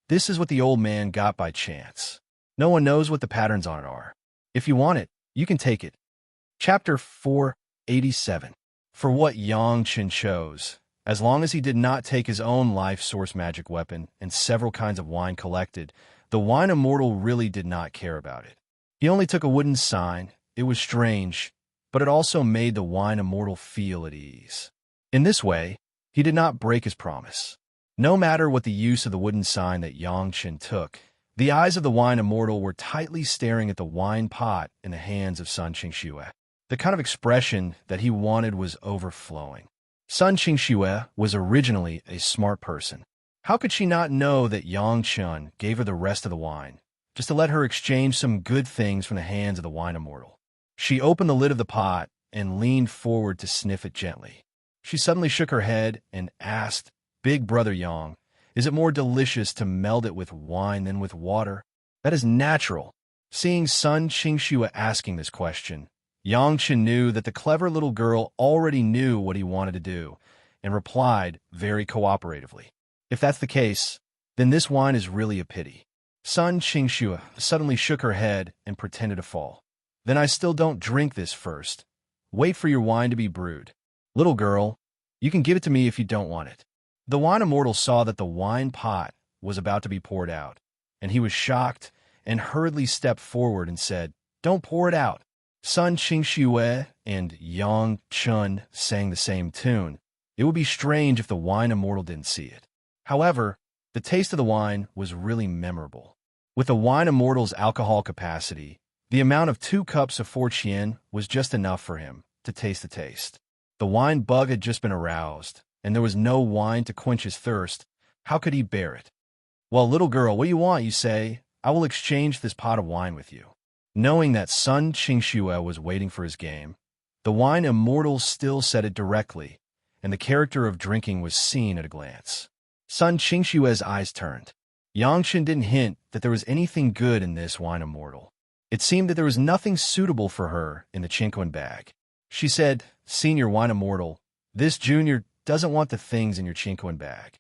"This is what the old man got by chance. No one knows what the patterns on it are. If you want it, you can take it." Chapter 487. For what Yang Chun chose, as long as he did not take his own life source magic weapon and several kinds of wine collected, the Wine Immortal really did not care about it. He only took a wooden sign. It was strange, but it also made the Wine Immortal feel at ease. In this way, he did not break his promise. No matter what the use of the wooden sign that Yang Chun took, the eyes of the Wine Immortal were tightly staring at the wine pot in the hands of Sun Qingxue. The kind of expression that he wanted was overflowing. Sun Qingxue was originally a smart person. How could she not know that Yang Chun gave her the rest of the wine, just to let her exchange some good things from the hands of the Wine Immortal? She opened the lid of the pot and leaned forward to sniff it gently. She suddenly shook her head and asked, "Big Brother Yang, Is it more delicious to meld it with wine than with water? That is natural. Seeing Sun Qingxue asking this question, Yang Chen knew that the clever little girl already knew what he wanted to do, and replied very cooperatively. If that's the case, then this wine is really a pity. Sun Qingxue suddenly shook her head and pretended to fall. Then I still don't drink this first. Wait for your wine to be brewed. Little girl, you can give it to me if you don't want it. The wine immortal saw that the wine pot was about to be poured out, and he was shocked and hurriedly stepped forward and said, "Don't pour it out." Sun Qingxue and Yang Chen sang the same tune. It would be strange if the wine immortal didn't see it. However, the taste of the wine was really memorable. With the wine immortal's alcohol capacity, the amount of 2 cups of 4 qian was just enough for him to taste the taste. The wine bug had just been aroused, and there was no wine to quench his thirst. How could he bear it? "Well, little girl, what do you want?" you say. "I will exchange this pot of wine with you." Knowing that Sun Qingxue was waiting for his game, the wine immortal still said it directly, and the character of drinking was seen at a glance. Sun Qingxue's eyes turned. Yang Chen didn't hint that there was anything good in this wine immortal. It seemed that there was nothing suitable for her in the Chinquin bag. She said, "Senior wine immortal, this junior doesn't want the things in your Chinquin bag."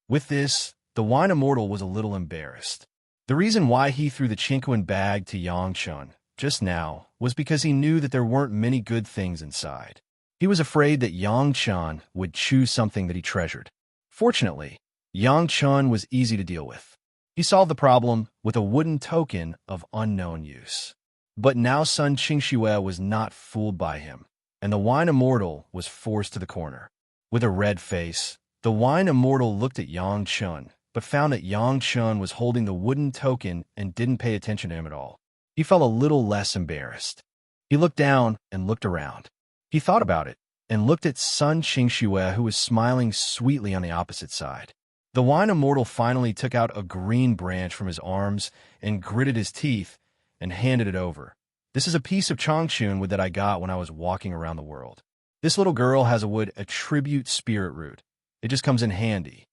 With this, the wine immortal was a little embarrassed. The reason why he threw the Chinquin bag to Yang Chen just now was because he knew that there weren't many good things inside. He was afraid that Yang Chen would choose something that he treasured. Fortunately, Yang Chen was easy to deal with. He solved the problem with a wooden token of unknown use. But now Sun Qingxue was not fooled by him, and the wine immortal was forced to the corner. With a red face, the wine immortal looked at Yang Chen, but found that Yang Chen was holding the wooden token and didn't pay attention to him at all. He felt a little less embarrassed. He looked down and looked around. He thought about it and looked at Sun Qingxue, who was smiling sweetly on the opposite side. The wine immortal finally took out a green branch from his arms and gritted his teeth and handed it over. "This is a piece of Changchun wood that I got when I was walking around the world. This little girl has a wood attribute spirit root. It just comes in handy."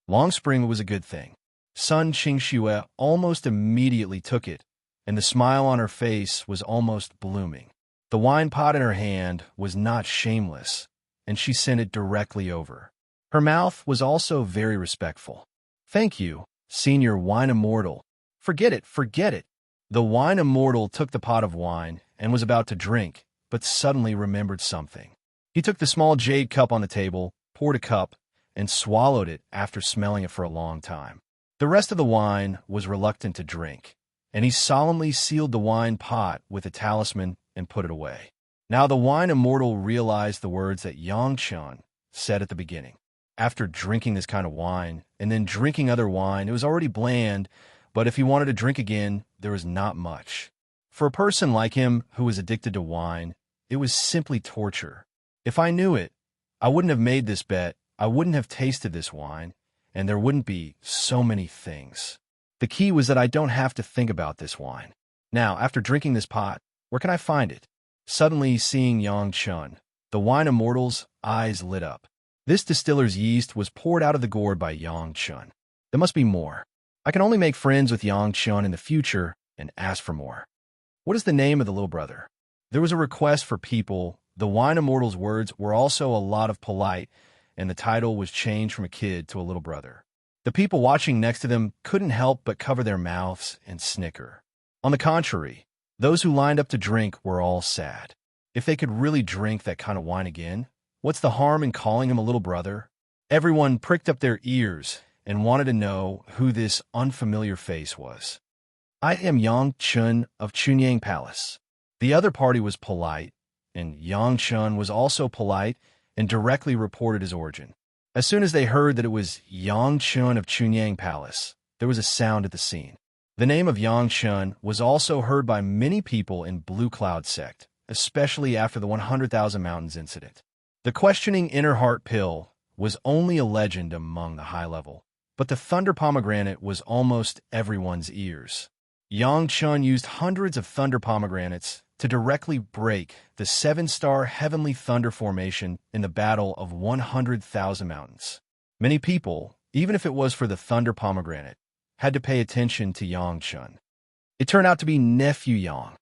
Long Spring was a good thing. Sun Qingxue almost immediately took it, and the smile on her face was almost blooming. The wine pot in her hand was not shameless, and she sent it directly over. Her mouth was also very respectful. "Thank you, Senior Wine Immortal." Forget it, forget it." The wine immortal took the pot of wine and was about to drink, but suddenly remembered something. He took the small jade cup on the table, poured a cup, and swallowed it after smelling it for a long time. The rest of the wine was reluctant to drink, and he solemnly sealed the wine pot with a talisman and put it away. Now the wine immortal realized the words that Yang Chen said at the beginning. After drinking this kind of wine, and then drinking other wine, it was already bland, but if he wanted to drink again, there was not much. For a person like him who was addicted to wine, it was simply torture. "If I knew it, I wouldn't have made this bet, I wouldn't have tasted this wine, and there wouldn't be so many things. The key was that I don't have to think about this wine. Now, after drinking this pot, where can I find it?" Suddenly, seeing Yang Chen, the wine immortal's eyes lit up. This distiller's yeast was poured out of the gourd by Yang Chen. There must be more. I can only make friends with Yang Chen in the future and ask for more. What is the name of the little brother? There was a request for people. The wine immortal's words were also a lot of polite, and the title was changed from a kid to a little brother. The people watching next to them couldn't help but cover their mouths and snicker. On the contrary, those who lined up to drink were all sad. If they could really drink that kind of wine again, what's the harm in calling him a little brother? Everyone pricked up their ears and wanted to know who this unfamiliar face was. "I am Yang Chen of Chunyang Palace." The other party was polite, and Yang Chen was also polite and directly reported his origin. As soon as they heard that it was Yang Chen of Chunyang Palace, there was a sound at the scene. The name of Yang Chen was also heard by many people in Blue Cloud sect, especially after the 100,000 Mountains incident. The questioning inner heart pill was only a legend among the high level, but the thunder pomegranate was almost everyone's ears. Yang Chen used hundreds of thunder pomegranates to directly break the 7-star heavenly thunder formation in the Battle of 100,000 Mountains. Many people, even if it was for the thunder pomegranate, had to pay attention to Yang Chun. It turned out to be nephew Yang.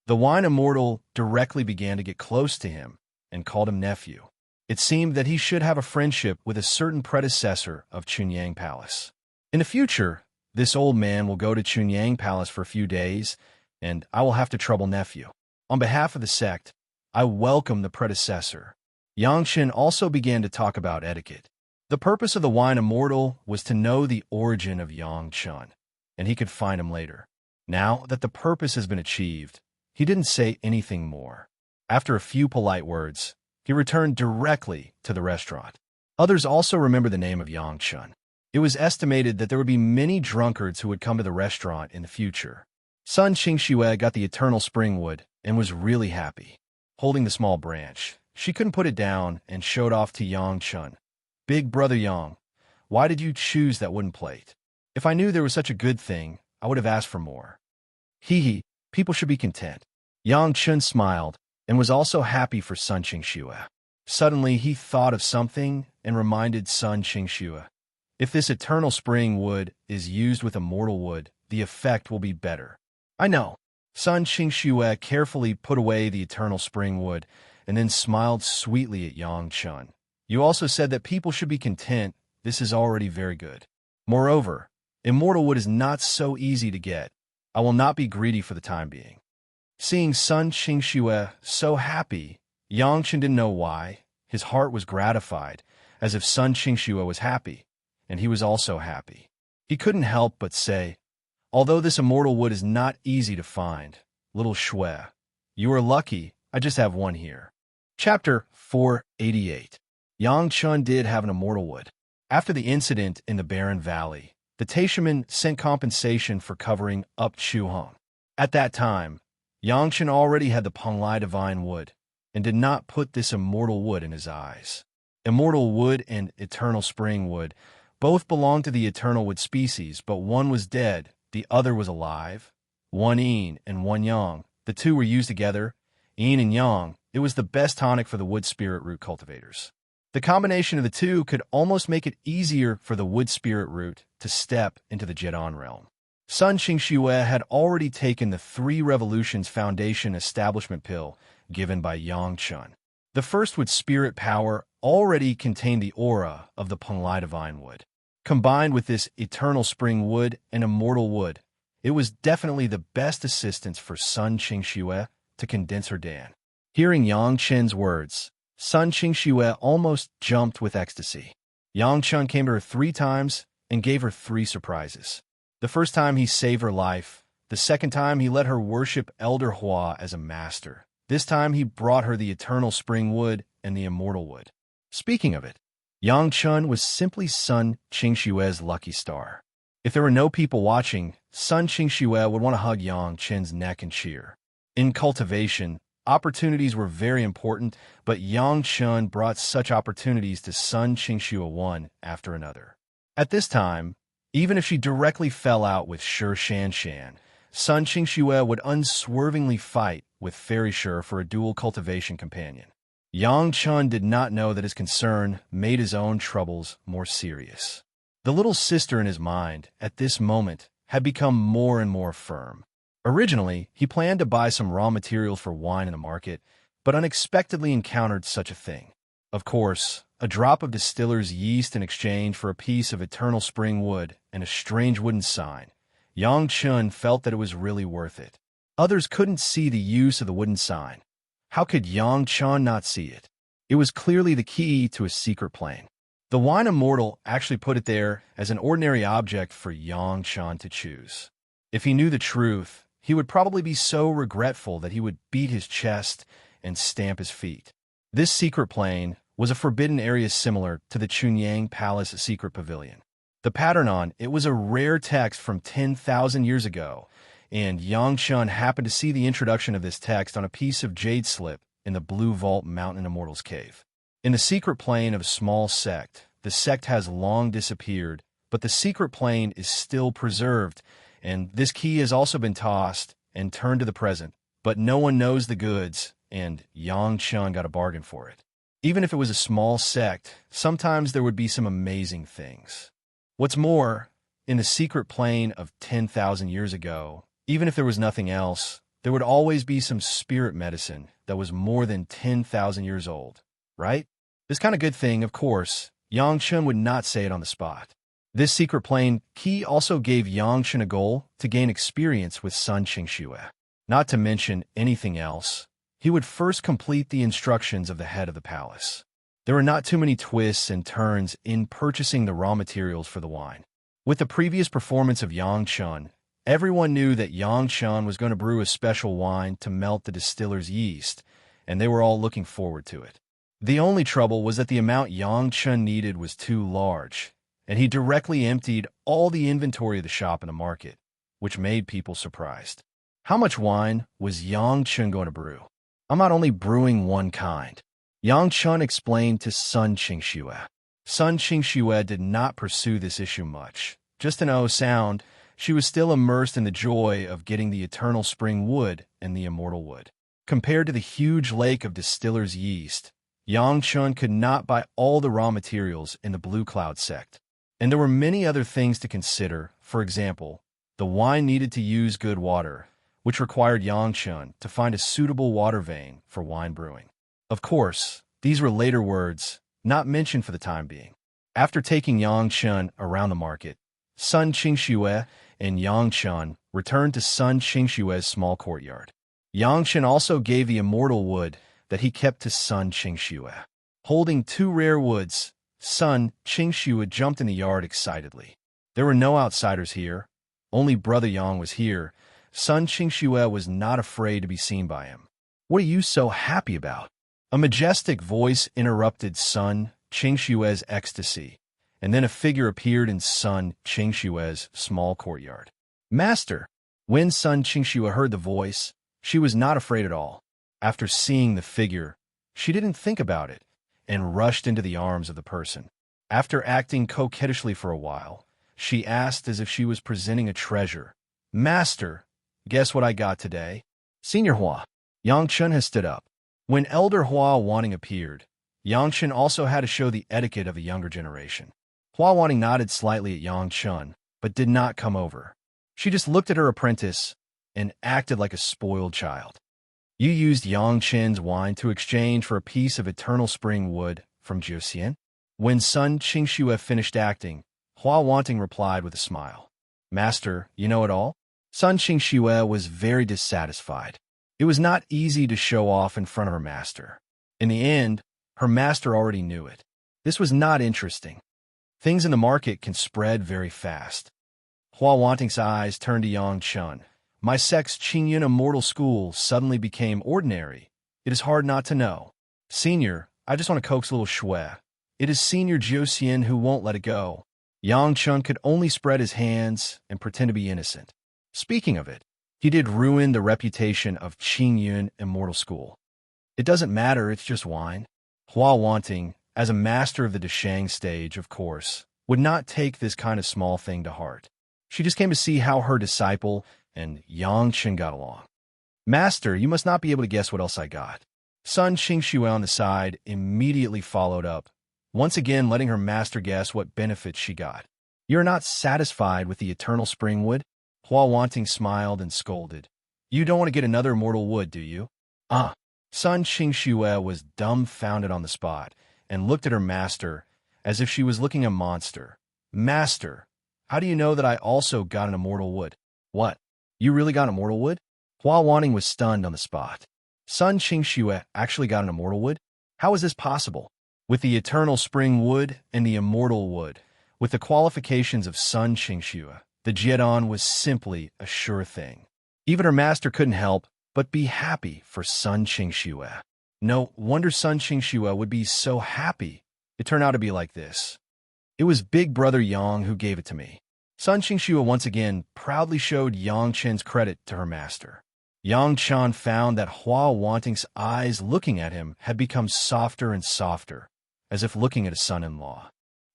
The wine immortal directly began to get close to him and called him nephew. It seemed that he should have a friendship with a certain predecessor of Chunyang Palace. In the future, this old man will go to Chunyang Palace for a few days, and I will have to trouble nephew. On behalf of the sect, I welcome the predecessor. Yang Chen also began to talk about etiquette. The purpose of the wine immortal was to know the origin of Yang Chun, and he could find him later. Now that the purpose has been achieved, he didn't say anything more. After a few polite words, he returned directly to the restaurant. Others also remember the name of Yang Chun. It was estimated that there would be many drunkards who would come to the restaurant in the future. Sun Qingxue got the eternal spring wood and was really happy. Holding the small branch, she couldn't put it down and showed off to Yang Chun. Big brother Yang, why did you choose that wooden plate? If I knew there was such a good thing, I would have asked for more. Hee, people should be content. Yang Chun smiled and was also happy for Sun Qingxue. Suddenly, he thought of something and reminded Sun Qingxue. If this eternal spring wood is used with immortal wood, the effect will be better. I know. Sun Qingxue carefully put away the eternal spring wood and then smiled sweetly at Yang Chun. You also said that people should be content. This is already very good. Moreover, immortal wood is not so easy to get. I will not be greedy for the time being. Seeing Sun Qingxue so happy, Yang Chen didn't know why. His heart was gratified, as if Sun Qingxue was happy, and he was also happy. He couldn't help but say, although this immortal wood is not easy to find, little Shui, you are lucky, I just have one here. Chapter 488. Yang Chun did have an immortal wood. After the incident in the Barren Valley, the Taishaman sent compensation for covering up Chu Hong. At that time, Yang Chen already had the Penglai divine wood, and did not put this immortal wood in his eyes. Immortal wood and eternal spring wood both belonged to the eternal wood species, but one was dead, the other was alive. One yin and one yang, the two were used together, yin and yang. It was the best tonic for the wood spirit root cultivators. The combination of the two could almost make it easier for the wood spirit root to step into the Jedon realm. Sun Qingxue had already taken the 3 Revolutions Foundation Establishment Pill given by Yang Chun. The first wood spirit power already contained the aura of the Penglai divine wood. Combined with this eternal spring wood and immortal wood, it was definitely the best assistance for Sun Qingxue to condense her Dan. Hearing Yang Chen's words, Sun Qingxue almost jumped with ecstasy. Yang Chun came to her 3 times and gave her 3 surprises. The first time he saved her life. The second time he let her worship Elder Hua as a master. This time he brought her the eternal spring wood and the immortal wood. Speaking of it, Yang Chun was simply Sun Qingxue's lucky star. If there were no people watching, Sun Qingxue would want to hug Yang Chen's neck and cheer. In cultivation, opportunities were very important, but Yang Chun brought such opportunities to Sun Qingxue one after another. At this time, even if she directly fell out with Shi Shanshan, Sun Qingxue would unswervingly fight with Fairy Shi for a dual cultivation companion. Yang Chun did not know that his concern made his own troubles more serious. The little sister in his mind, at this moment, had become more and more firm. Originally, he planned to buy some raw materials for wine in the market, but unexpectedly encountered such a thing. Of course, a drop of distiller's yeast in exchange for a piece of eternal spring wood and a strange wooden sign. Yang Chun felt that it was really worth it. Others couldn't see the use of the wooden sign. How could Yang Chun not see it? It was clearly the key to a secret plane. The wine immortal actually put it there as an ordinary object for Yang Chun to choose. If he knew the truth, he would probably be so regretful that he would beat his chest and stamp his feet. This secret plane was a forbidden area similar to the Chunyang Palace secret pavilion. The pattern on it was a rare text from 10,000 years ago, and Yang Chun happened to see the introduction of this text on a piece of jade slip in the Blue Vault Mountain Immortals Cave. In the secret plane of a small sect, the sect has long disappeared, but the secret plane is still preserved, and this key has also been tossed and turned to the present, but no one knows the goods, and Yang Chun got a bargain for it. Even if it was a small sect, sometimes there would be some amazing things. What's more, in the secret plane of 10,000 years ago, even if there was nothing else, there would always be some spirit medicine that was more than 10,000 years old, right? This kind of good thing, of course, Yang Chen would not say it on the spot. This secret plane key also gave Yang Chen a goal to gain experience with Sun Qingxue. Not to mention anything else, he would first complete the instructions of the head of the palace. There were not too many twists and turns in purchasing the raw materials for the wine. With the previous performance of Yang Chen, everyone knew that Yang Chen was going to brew a special wine to melt the distiller's yeast, and they were all looking forward to it. The only trouble was that the amount Yang Chen needed was too large, and he directly emptied all the inventory of the shop in the market, which made people surprised. How much wine was Yang Chen going to brew? I'm not only brewing one kind. Yang Chen explained to Sun Qingxue. Sun Qingxue did not pursue this issue much. Just an O sound, she was still immersed in the joy of getting the eternal spring wood and the immortal wood. Compared to the huge lake of distiller's yeast, Yang Chen could not buy all the raw materials in the Blue Cloud sect. And there were many other things to consider. For example, the wine needed to use good water, which required Yang Chen to find a suitable water vein for wine brewing. Of course, these were later words, not mentioned for the time being. After taking Yang Chen around the market, Sun Qingxue and Yang Chen returned to Sun Qingxue's small courtyard. Yang Chen also gave the immortal wood that he kept to Sun Qingxue. Holding two rare woods, Sun Qingxue jumped in the yard excitedly. There were no outsiders here. Only Brother Yang was here. Sun Qingxue was not afraid to be seen by him. What are you so happy about? A majestic voice interrupted Sun Qingxue's ecstasy, and then a figure appeared in Sun Qingxue's small courtyard. Master! When Sun Qingxue heard the voice, she was not afraid at all. After seeing the figure, she didn't think about it, and rushed into the arms of the person. After acting coquettishly for a while, she asked as if she was presenting a treasure. Master, guess what I got today? Senior Hua. Yang Chen has stood up. When Elder Hua Wanting appeared, Yang Chen also had to show the etiquette of the younger generation. Hua Wanting nodded slightly at Yang Chen, but did not come over. She just looked at her apprentice and acted like a spoiled child. You used Yang Chen's wine to exchange for a piece of eternal spring wood from Jiuxian? When Sun Qingxue finished acting, Hua Wanting replied with a smile. Master, you know it all? Sun Qingxue was very dissatisfied. It was not easy to show off in front of her master. In the end, her master already knew it. This was not interesting. Things in the market can spread very fast. Hua Wanting's eyes turned to Yang Chen. My sect's Qingyun Immortal School suddenly became ordinary. It is hard not to know. Senior, I just want to coax a little shui. It is Senior Jiuxian who won't let it go. Yang Chen could only spread his hands and pretend to be innocent. Speaking of it, he did ruin the reputation of Qingyun Immortal School. It doesn't matter, it's just wine. Hua Wanting, as a master of the Deshang stage, of course, would not take this kind of small thing to heart. She just came to see how her disciple and Yang Chen got along. Master, you must not be able to guess what else I got. Sun Qingxue on the side immediately followed up, once again letting her master guess what benefits she got. You're not satisfied with the eternal spring wood? Hua Wanting smiled and scolded. You don't want to get another immortal wood, do you? Sun Qingxue was dumbfounded on the spot and looked at her master as if she was looking at a monster. Master, how do you know that I also got an immortal wood? What? You really got an immortal wood? Hua Wanting was stunned on the spot. Sun Qingxue actually got an immortal wood? How is this possible? With the eternal spring wood and the immortal wood, with the qualifications of Sun Qingxue, the Jiedon was simply a sure thing. Even her master couldn't help but be happy for Sun Qingxue. No wonder Sun Qingxue would be so happy. It turned out to be like this. It was Big Brother Yang who gave it to me. Sun Qingxue once again proudly showed Yang Chen's credit to her master. Yang Chen found that Hua Wanting's eyes looking at him had become softer and softer, as if looking at a son-in-law.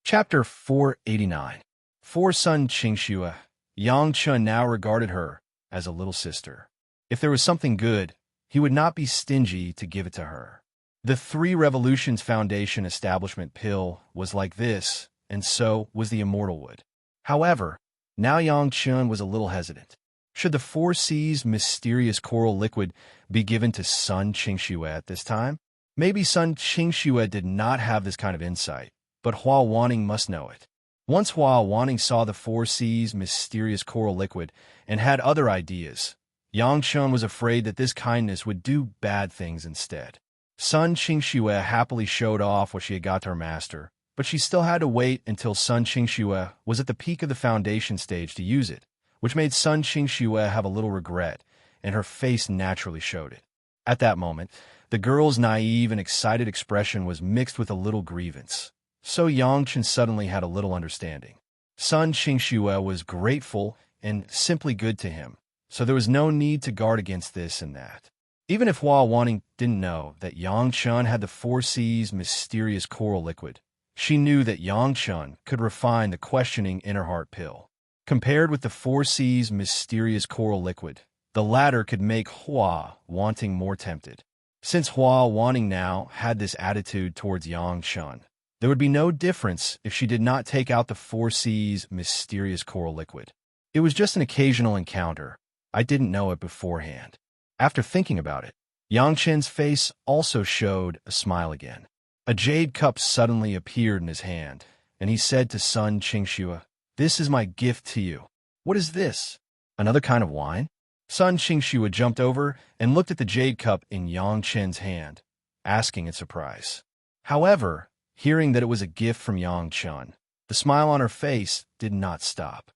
Chapter 489. For Sun Qingxue, Yang Chen now regarded her as a little sister. If there was something good, he would not be stingy to give it to her. The Three Revolutions Foundation establishment pill was like this, and so was the immortal wood. However, now Yang Chun was a little hesitant. Should the Four Seas mysterious coral liquid be given to Sun Qingxue at this time? Maybe Sun Qingxue did not have this kind of insight, but Hua Wanning must know it. Once Hua Wanning saw the Four Seas mysterious coral liquid and had other ideas, Yang Chun was afraid that this kindness would do bad things instead. Sun Qingxue happily showed off what she had got to her master, but she still had to wait until Sun Qingxue was at the peak of the foundation stage to use it, which made Sun Qingxue have a little regret, and her face naturally showed it. At that moment, the girl's naive and excited expression was mixed with a little grievance. So Yang Chun suddenly had a little understanding. Sun Qingxue was grateful and simply good to him, so there was no need to guard against this and that. Even if Hua Wanting didn't know that Yang Chun had the Four Seas mysterious coral liquid, she knew that Yang Chun could refine the questioning inner heart pill. Compared with the Four Seas mysterious coral liquid, the latter could make Hua Wanting more tempted. Since Hua Wanting now had this attitude towards Yang Chun, there would be no difference if she did not take out the Four Seas mysterious coral liquid. It was just an occasional encounter. I didn't know it beforehand. After thinking about it, Yang Chen's face also showed a smile again. A jade cup suddenly appeared in his hand, and he said to Sun Qingxue, "This is my gift to you." "What is this? Another kind of wine?" Sun Qingxue jumped over and looked at the jade cup in Yang Chen's hand, asking in surprise. However, hearing that it was a gift from Yang Chun, the smile on her face did not stop.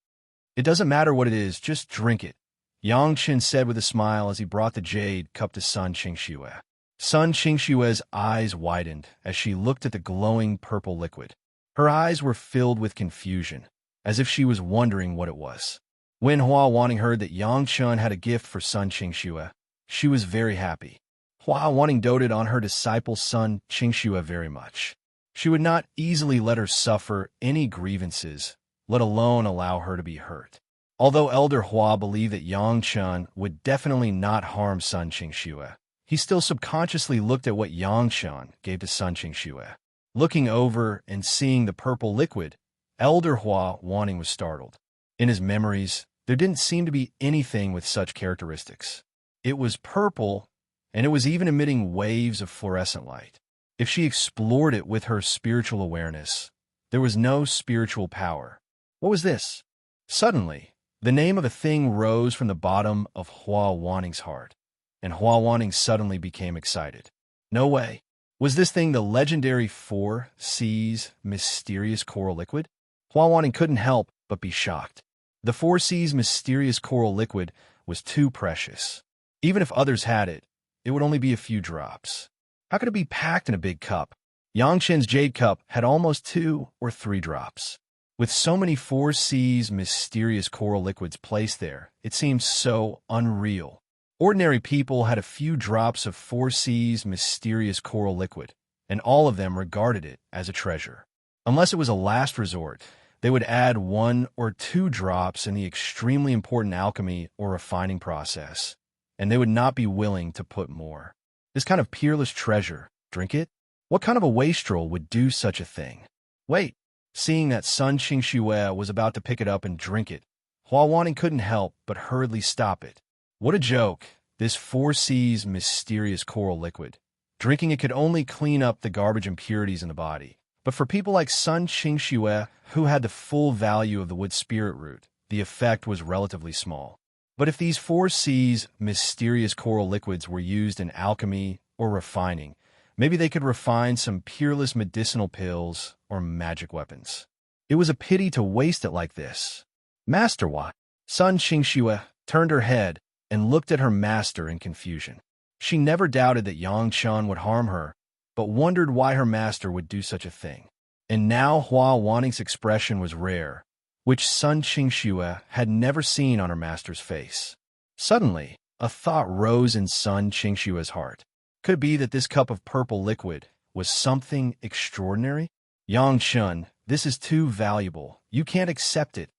"It doesn't matter what it is, just drink it," Yang Chun said with a smile as he brought the jade cup to Sun Qingxue. Sun Qingxue's eyes widened as she looked at the glowing purple liquid. Her eyes were filled with confusion, as if she was wondering what it was. When Hua Wanting heard that Yang Chun had a gift for Sun Qingxue, she was very happy. Hua Wanting doted on her disciple Sun Qingxue very much. She would not easily let her suffer any grievances, let alone allow her to be hurt. Although Elder Hua believed that Yang Chun would definitely not harm Sun Qingxue, he still subconsciously looked at what Yang Chun gave to Sun Qingxue. Looking over and seeing the purple liquid, Elder Hua Wanting was startled. In his memories, there didn't seem to be anything with such characteristics. It was purple, and it was even emitting waves of fluorescent light. If she explored it with her spiritual awareness, there was no spiritual power. What was this? Suddenly, the name of a thing rose from the bottom of Hua Wanting's heart, and Hua Wanting suddenly became excited. No way. Was this thing the legendary Four Seas mysterious coral liquid? Hua Wanting couldn't help but be shocked. The Four Seas mysterious coral liquid was too precious. Even if others had it, it would only be a few drops. How could it be packed in a big cup? Yang Chen's jade cup had almost 2 or 3 drops. With so many Four Seas mysterious coral liquids placed there, it seemed so unreal. Ordinary people had a few drops of Four Seas mysterious coral liquid, and all of them regarded it as a treasure. Unless it was a last resort, they would add 1 or 2 drops in the extremely important alchemy or refining process, and they would not be willing to put more. This kind of peerless treasure, drink it? What kind of a wastrel would do such a thing? Wait, seeing that Sun Qingxue was about to pick it up and drink it, Hua Wanting couldn't help but hurriedly stop it. What a joke, this Four Seas mysterious coral liquid. Drinking it could only clean up the garbage impurities in the body. But for people like Sun Qingxue, who had the full value of the wood spirit root, the effect was relatively small. But if these Four Seas mysterious coral liquids were used in alchemy or refining, maybe they could refine some peerless medicinal pills or magic weapons. It was a pity to waste it like this. Master Hua. Sun Qingxue turned her head and looked at her master in confusion. She never doubted that Yang Chun would harm her, but wondered why her master would do such a thing. And now Hua Wanting's expression was rare, which Sun Qingxue had never seen on her master's face. Suddenly, a thought rose in Sun Qingxue's heart. Could it be that this cup of purple liquid was something extraordinary? Yang Chun, this is too valuable. You can't accept it.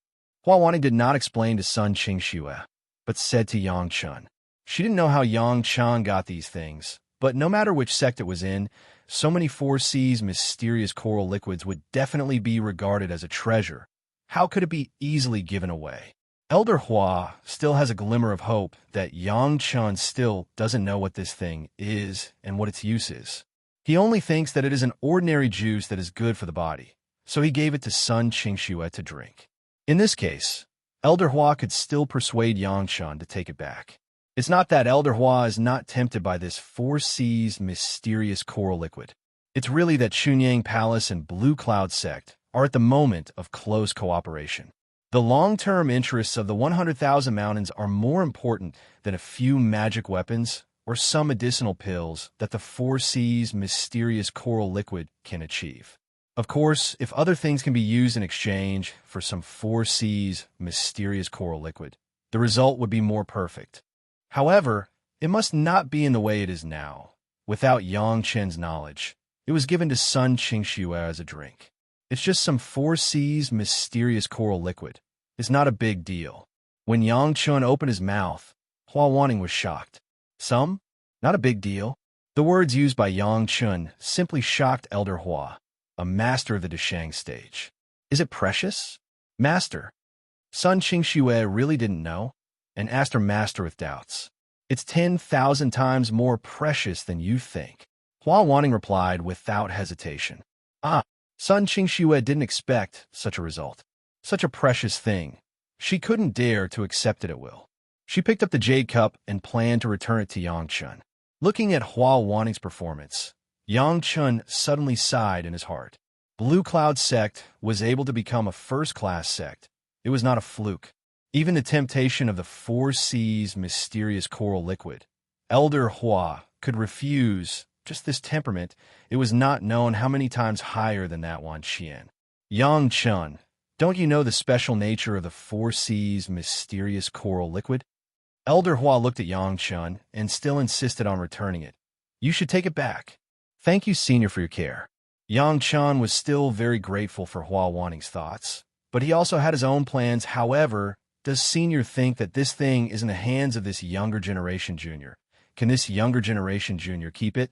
Hua Wanting did not explain to Sun Qingxue, but said to Yang Chun. She didn't know how Yang Chun got these things, but no matter which sect it was in, so many Four Seas mysterious coral liquids would definitely be regarded as a treasure, How could it be easily given away? Elder Hua still has a glimmer of hope that Yang Chun still doesn't know what this thing is and what its use is. He only thinks that it is an ordinary juice that is good for the body, so he gave it to Sun Qingxue to drink. In this case, Elder Hua could still persuade Yang Chun to take it back. It's not that Elder Hua is not tempted by this four seas mysterious coral liquid. It's really that Chunyang Palace and Blue Cloud Sect are at the moment of close cooperation. The long-term interests of the 100,000 mountains are more important than a few magic weapons or some medicinal pills that the four seas mysterious coral liquid can achieve. Of course, if other things can be used in exchange for some four seas mysterious coral liquid, the result would be more perfect. However, it must not be in the way it is now. Without Yang Chen's knowledge, it was given to Sun Qingxue as a drink. It's just some four seas mysterious coral liquid. It's not a big deal. When Yang Chun opened his mouth, Hua Wanning was shocked. Some? Not a big deal. The words used by Yang Chun simply shocked Elder Hua, a master of the Deshang stage. Is it precious? Master. Sun Qingxue really didn't know, and asked her master with doubts. It's 10,000 times more precious than you think. Hua Wanning replied without hesitation. Sun Qingxue didn't expect such a result. Such a precious thing. She couldn't dare to accept it at will. She picked up the jade cup and planned to return it to Yang Chun. Looking at Hua Wanning's performance, Yang Chun suddenly sighed in his heart. Blue Cloud Sect was able to become a first-class sect. It was not a fluke. Even the temptation of the four seas mysterious coral liquid, Elder Hua could refuse. Just this temperament, it was not known how many times higher than that Wan Qian. Yang Chun, don't you know the special nature of the four seas mysterious coral liquid? Elder Hua looked at Yang Chun and still insisted on returning it. You should take it back. Thank you, Senior, for your care. Yang Chun was still very grateful for Hua Wanning's thoughts, but he also had his own plans. However, does Senior think that this thing is in the hands of this younger generation junior? Can this younger generation junior keep it?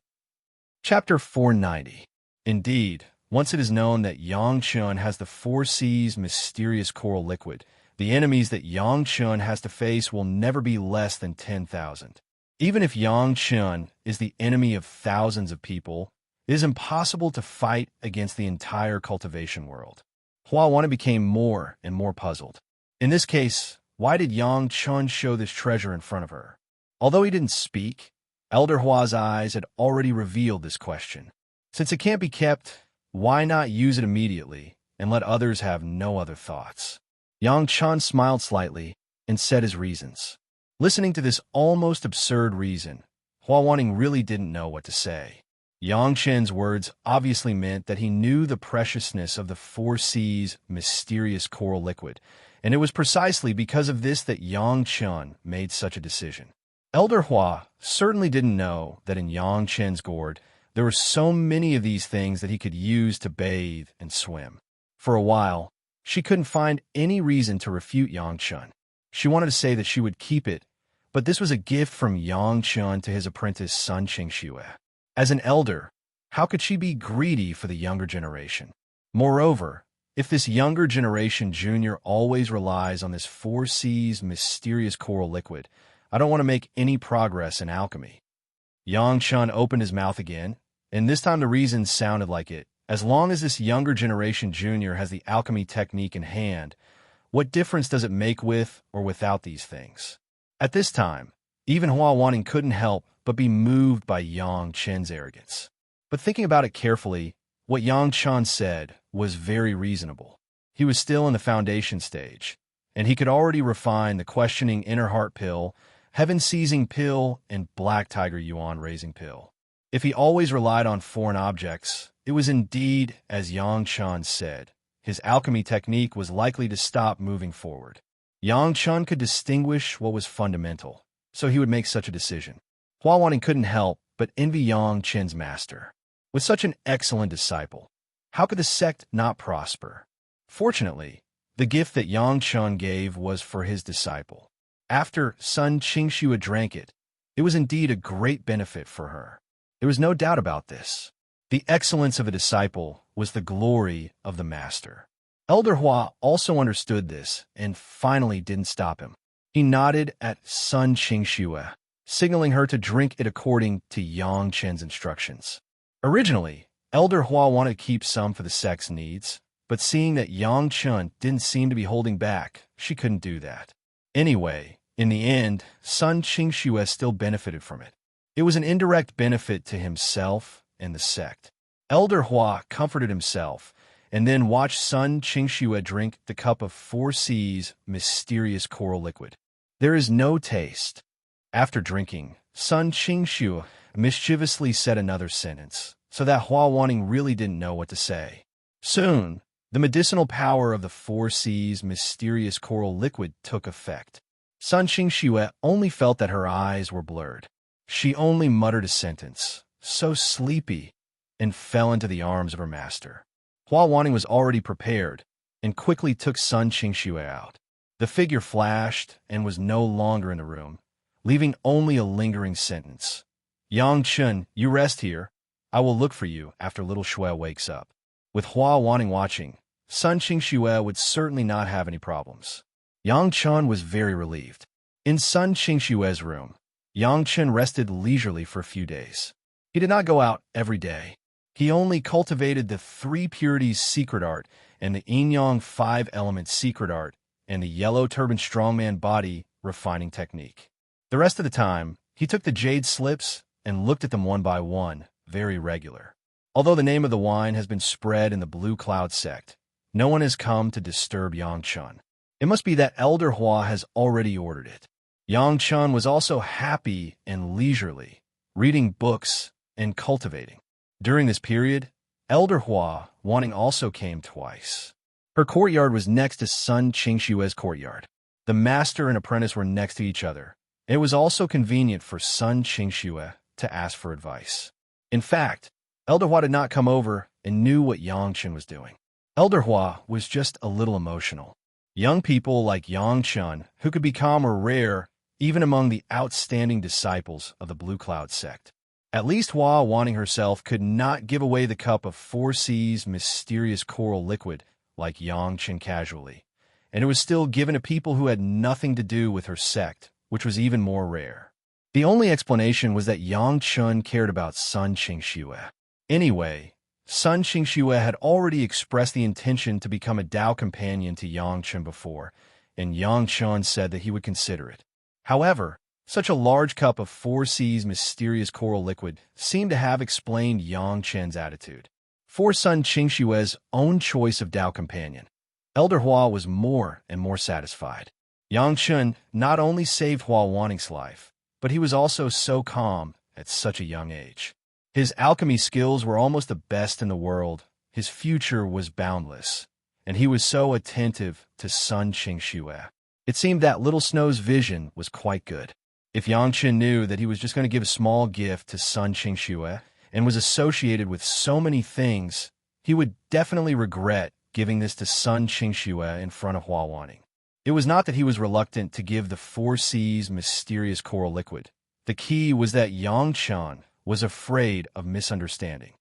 Chapter 490. Indeed, once it is known that Yang Chun has the four seas mysterious coral liquid, the enemies that Yang Chun has to face will never be less than 10,000. Even if Yang Chun is the enemy of thousands of people, it is impossible to fight against the entire cultivation world. Hua Wanning became more and more puzzled. In this case, why did Yang Chun show this treasure in front of her? Although he didn't speak, Elder Hua's eyes had already revealed this question. Since it can't be kept, why not use it immediately and let others have no other thoughts? Yang Chun smiled slightly and said his reasons. Listening to this almost absurd reason, Hua Wanning really didn't know what to say. Yang Chen's words obviously meant that he knew the preciousness of the four seas mysterious coral liquid, and it was precisely because of this that Yang Chun made such a decision. Elder Hua certainly didn't know that in Yang Chen's gourd there were so many of these things that he could use to bathe and swim. For a while, she couldn't find any reason to refute Yang Chun. She wanted to say that she would keep it, but this was a gift from Yang Chun to his apprentice Sun Qingxue. As an elder, how could she be greedy for the younger generation? Moreover, if this younger generation junior always relies on this four seas mysterious coral liquid, I don't want to make any progress in alchemy. Yang Chun opened his mouth again, and this time the reason sounded like it. As long as this younger generation junior has the alchemy technique in hand, what difference does it make with or without these things? At this time, even Hua Wanning couldn't help but be moved by Yang Chen's arrogance. But thinking about it carefully, what Yang Chun said was very reasonable. He was still in the foundation stage, and he could already refine the questioning inner heart pill, heaven-seizing pill, and black tiger yuan raising pill. If he always relied on foreign objects, it was indeed, as Yang Chun said, his alchemy technique was likely to stop moving forward. Yang Chun could distinguish what was fundamental, so he would make such a decision. Hua Wanning couldn't help but envy Yang Chen's master. With such an excellent disciple, how could the sect not prosper? Fortunately, the gift that Yang Chun gave was for his disciple. After Sun Qingxue drank it, it was indeed a great benefit for her. There was no doubt about this. The excellence of a disciple was the glory of the master. Elder Hua also understood this and finally didn't stop him. He nodded at Sun Qingxue, signaling her to drink it according to Yang Chen's instructions. Originally, Elder Hua wanted to keep some for the sect's needs, but seeing that Yang Chen didn't seem to be holding back, she couldn't do that. Anyway, in the end, Sun Qingxue still benefited from it. It was an indirect benefit to himself and the sect. Elder Hua comforted himself and then watched Sun Qingxue drink the cup of 4C's mysterious coral liquid. There is no taste. After drinking, Sun Qingxue mischievously said another sentence, so that Hua Wanting really didn't know what to say. Soon, the medicinal power of the 4C's mysterious coral liquid took effect. Sun Qingxue only felt that her eyes were blurred. She only muttered a sentence, so sleepy, and fell into the arms of her master. Hua Wanting was already prepared and quickly took Sun Qingxue out. The figure flashed and was no longer in the room, leaving only a lingering sentence. Yang Chen, you rest here. I will look for you after little Shui wakes up. With Hua Wanting watching, Sun Qingxue would certainly not have any problems. Yang Chen was very relieved. In Sun Qingxue's room, Yang Chen rested leisurely for a few days. He did not go out every day. He only cultivated the 3 purities secret art and the yin-yang 5-element secret art and the yellow turban strongman body refining technique. The rest of the time, he took the jade slips and looked at them one by one, very regular. Although the name of the wine has been spread in the Blue Cloud sect, no one has come to disturb Yang Chen. It must be that Elder Hua has already ordered it. Yang Chen was also happy and leisurely, reading books and cultivating. During this period, Elder Hua Wanting also came twice. Her courtyard was next to Sun Qingxue's courtyard. The master and apprentice were next to each other. It was also convenient for Sun Qingxue to ask for advice. In fact, Elder Hua did not come over and knew what Yang Chen was doing. Elder Hua was just a little emotional. Young people like Yang Chen, who could become were rare even among the outstanding disciples of the Blue Cloud sect. At least Hua Wanting herself could not give away the cup of 4C's mysterious coral liquid like Yang Chen casually, and it was still given to people who had nothing to do with her sect, which was even more rare. The only explanation was that Yang Chen cared about Sun Qingxue. Anyway, Sun Qingxue had already expressed the intention to become a Dao companion to Yang Chen before, and Yang Chen said that he would consider it. However, such a large cup of 4C's mysterious coral liquid seemed to have explained Yang Chen's attitude. For Sun Qingxue's own choice of Dao companion, Elder Hua was more and more satisfied. Yang Chen not only saved Hua Wanting's life, but he was also so calm at such a young age. His alchemy skills were almost the best in the world, his future was boundless, and he was so attentive to Sun Qingxue. It seemed that Little Snow's vision was quite good. If Yang Chen knew that he was just going to give a small gift to Sun Qingxue and was associated with so many things, he would definitely regret giving this to Sun Qingxue in front of Hua Wanting. It was not that he was reluctant to give the 4C's mysterious coral liquid. The key was that Yang Chen was afraid of misunderstanding.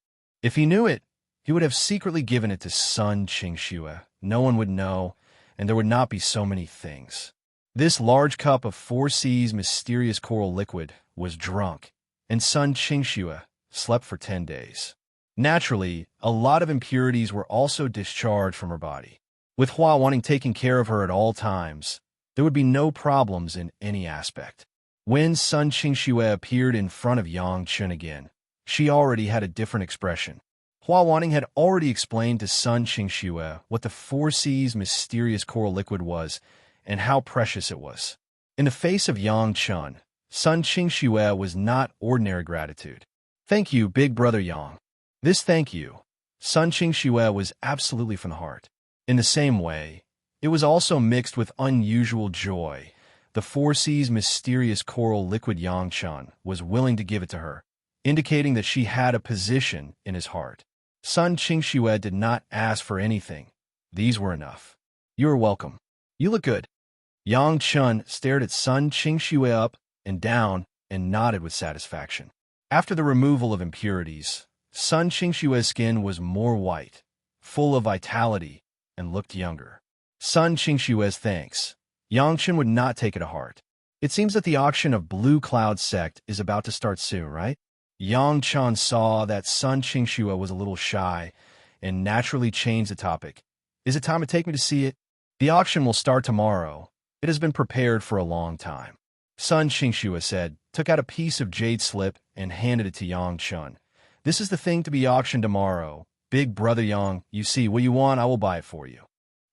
If he knew it, he would have secretly given it to Sun Qingxue. No one would know, and there would not be so many things. This large cup of 4C's mysterious coral liquid was drunk, and Sun Qingxue slept for 10 days. Naturally, a lot of impurities were also discharged from her body. With Hua Wanting taking care of her at all times, there would be no problems in any aspect. When Sun Qingxue appeared in front of Yang Chen again, she already had a different expression. Hua Wanting had already explained to Sun Qingxue what the 4C's mysterious coral liquid was and how precious it was. In the face of Yang Chen, Sun Qingxue was not ordinary gratitude. Thank you, big brother Yang. This thank you, Sun Qingxue, was absolutely from the heart. In the same way, it was also mixed with unusual joy. The 4C's mysterious coral liquid Yang Chen was willing to give it to her, indicating that she had a position in his heart. Sun Qingxue did not ask for anything. These were enough. You are welcome. You look good. Yang Chen stared at Sun Qingxue up and down and nodded with satisfaction. After the removal of impurities, Sun Qingxue's skin was more white, full of vitality, and looked younger. Sun Qingshue's thanks. Yang Chen would not take it to heart. It seems that the auction of Blue Cloud Sect is about to start soon, right? Yang Chen saw that Sun Qingxue was a little shy and naturally changed the topic. Is it time to take me to see it? The auction will start tomorrow. It has been prepared for a long time. Sun Qingxue said, took out a piece of jade slip and handed it to Yang Chen. This is the thing to be auctioned tomorrow. Big brother Yang, you see what you want, I will buy it for you.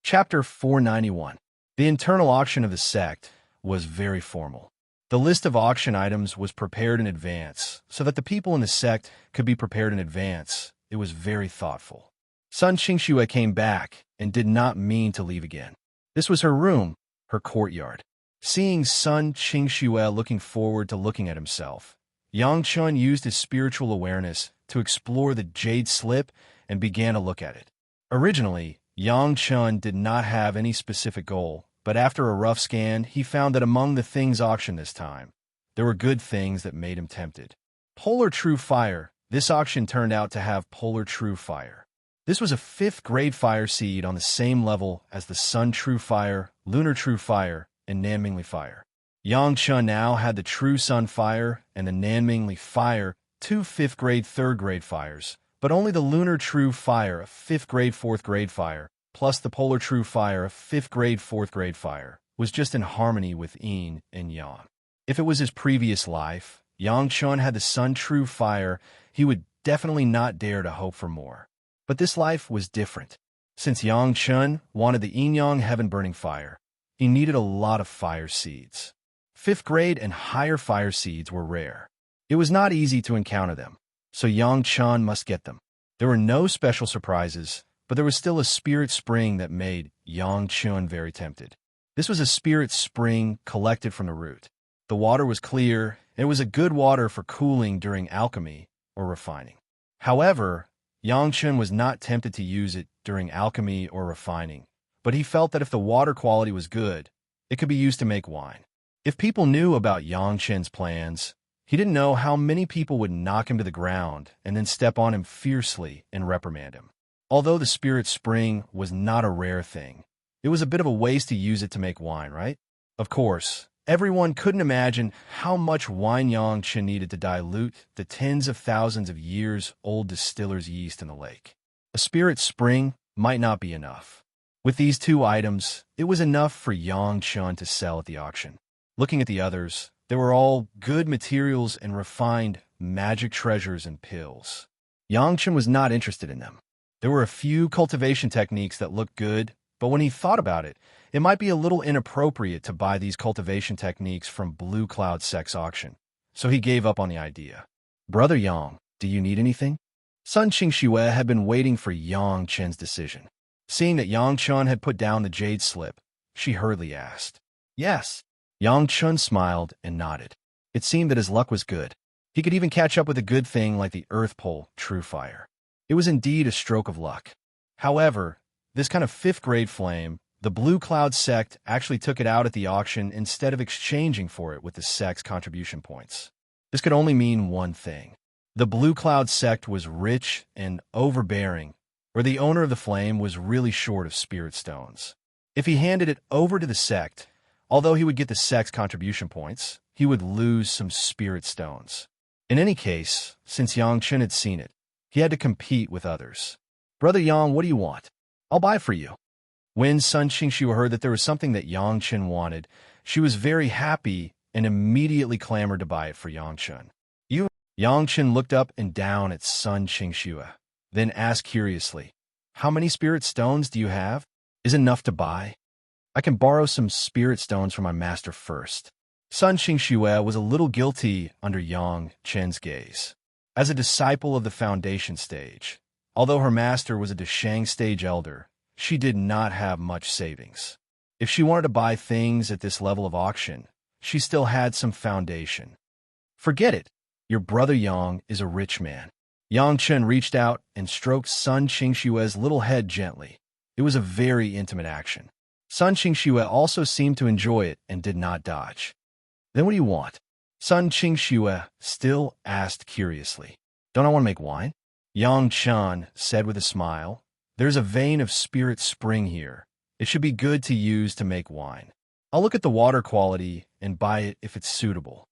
Chapter 491. The internal auction of the sect was very formal. The list of auction items was prepared in advance, so that the people in the sect could be prepared in advance. It was very thoughtful. Sun Qingxue came back and did not mean to leave again. This was her room, her courtyard. Seeing Sun Qingxue looking forward to looking at himself, Yang Chen used his spiritual awareness to explore the jade slip and began to look at it. Originally, Yang Chen did not have any specific goal, but after a rough scan, he found that among the things auctioned this time, there were good things that made him tempted. Polar True Fire. This auction turned out to have Polar True Fire. This was a 5th grade fire seed on the same level as the Sun True Fire, Lunar True Fire, and Nanmingli Fire. Yang Chen now had the True Sun Fire and the Nanmingli Fire, 2 5th grade 3rd grade fires, but only the Lunar True Fire, a 5th grade 4th grade fire, plus the Polar True Fire, a 5th grade 4th grade fire, was just in harmony with Yin and Yang. If it was his previous life, Yang Chen had the Sun True Fire, he would definitely not dare to hope for more. But this life was different. Since Yang Chen wanted the Yin-Yang Heaven-Burning Fire, he needed a lot of fire seeds. 5th grade and higher fire seeds were rare. It was not easy to encounter them, so Yang Chen must get them. There were no special surprises, but there was still a spirit spring that made Yang Chen very tempted. This was a spirit spring collected from the root. The water was clear, and it was a good water for cooling during alchemy or refining. However, Yang Chen was not tempted to use it during alchemy or refining, but he felt that if the water quality was good, it could be used to make wine. If people knew about Yang Chen's plans, he didn't know how many people would knock him to the ground and then step on him fiercely and reprimand him. Although the spirit spring was not a rare thing, it was a bit of a waste to use it to make wine, right? Of course, everyone couldn't imagine how much wine Yang Chen needed to dilute the tens of thousands of years old distiller's yeast in the lake. A spirit spring might not be enough. With these 2 items, it was enough for Yang Chen to sell at the auction. Looking at the others, they were all good materials and refined magic treasures and pills. Yang Chen was not interested in them. There were a few cultivation techniques that looked good, but when he thought about it, it might be a little inappropriate to buy these cultivation techniques from Blue Cloud Sect's auction, so he gave up on the idea. Brother Yang, do you need anything? Sun Qingxue had been waiting for Yang Chen's decision. Seeing that Yang Chen had put down the jade slip, she hurriedly asked. Yes. Yang Chen smiled and nodded. It seemed that his luck was good. He could even catch up with a good thing like the Earth Pole True Fire. It was indeed a stroke of luck. However, this kind of 5th grade flame, the Blue Cloud Sect actually took it out at the auction instead of exchanging for it with the sect's contribution points. This could only mean one thing. The Blue Cloud Sect was rich and overbearing, or the owner of the flame was really short of spirit stones. If he handed it over to the sect, although he would get the sect's contribution points, he would lose some spirit stones. In any case, since Yang Chen had seen it, he had to compete with others. Brother Yang, what do you want? I'll buy it for you. When Sun Qingxue heard that there was something that Yang Chen wanted, she was very happy and immediately clamored to buy it for Yang Chen. Yang Chen looked up and down at Sun Qingxue, then asked curiously, how many spirit stones do you have? Is it enough to buy? I can borrow some spirit stones from my master first. Sun Qingxue was a little guilty under Yang Chen's gaze. As a disciple of the foundation stage, although her master was a Deshang stage elder, she did not have much savings. If she wanted to buy things at this level of auction, she still had some foundation. Forget it. Your brother Yang is a rich man. Yang Chen reached out and stroked Sun Qingxue's little head gently. It was a very intimate action. Sun Qingxue also seemed to enjoy it and did not dodge. Then what do you want? Sun Qingxue still asked curiously. Don't I want to make wine? Yang Chen said with a smile, There's a vein of spirit spring here. It should be good to use to make wine. I'll look at the water quality and buy it if it's suitable.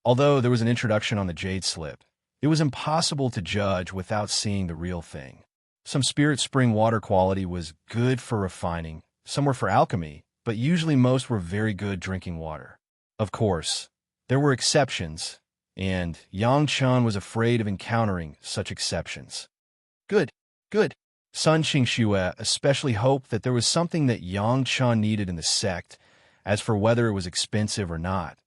Although there was an introduction on the jade slip, it was impossible to judge without seeing the real thing. Some spirit spring water quality was good for refining, some were for alchemy, but usually most were very good drinking water. Of course, there were exceptions, and Yang Chun was afraid of encountering such exceptions. Good, good. Sun Qingxue especially hoped that there was something that Yang Chun needed in the sect. As for whether it was expensive or not,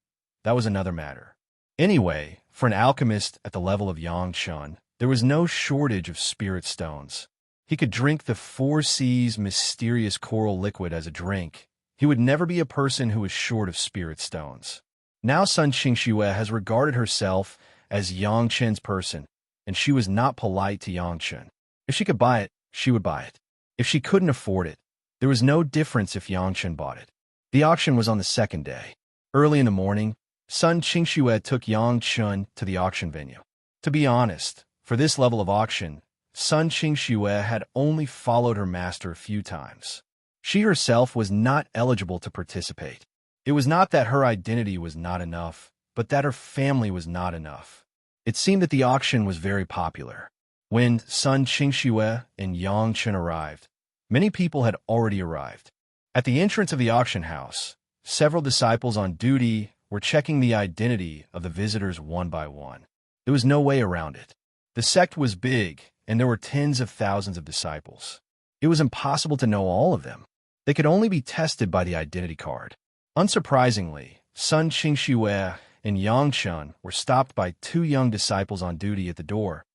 that was another matter. Anyway, for an alchemist at the level of Yang Chun, there was no shortage of spirit stones. He could drink the 4C's mysterious coral liquid as a drink. He would never be a person who was short of spirit stones. Now Sun Qingxue has regarded herself as Yang Chen's person, and she was not polite to Yang Chen. If she could buy it, she would buy it. If she couldn't afford it, there was no difference if Yang Chen bought it. The auction was on the second day. Early in the morning, Sun Qingxue took Yang Chen to the auction venue. To be honest, for this level of auction, Sun Qingxue had only followed her master a few times. She herself was not eligible to participate. It was not that her identity was not enough, but that her family was not enough. It seemed that the auction was very popular. When Sun Qingxue and Yang Chen arrived, many people had already arrived. At the entrance of the auction house, several disciples on duty were checking the identity of the visitors one by one. There was no way around it. The sect was big, and there were tens of thousands of disciples. It was impossible to know all of them. They could only be tested by the identity card. Unsurprisingly, Sun Qingxue and Yang Chen were stopped by two young disciples on duty at the door.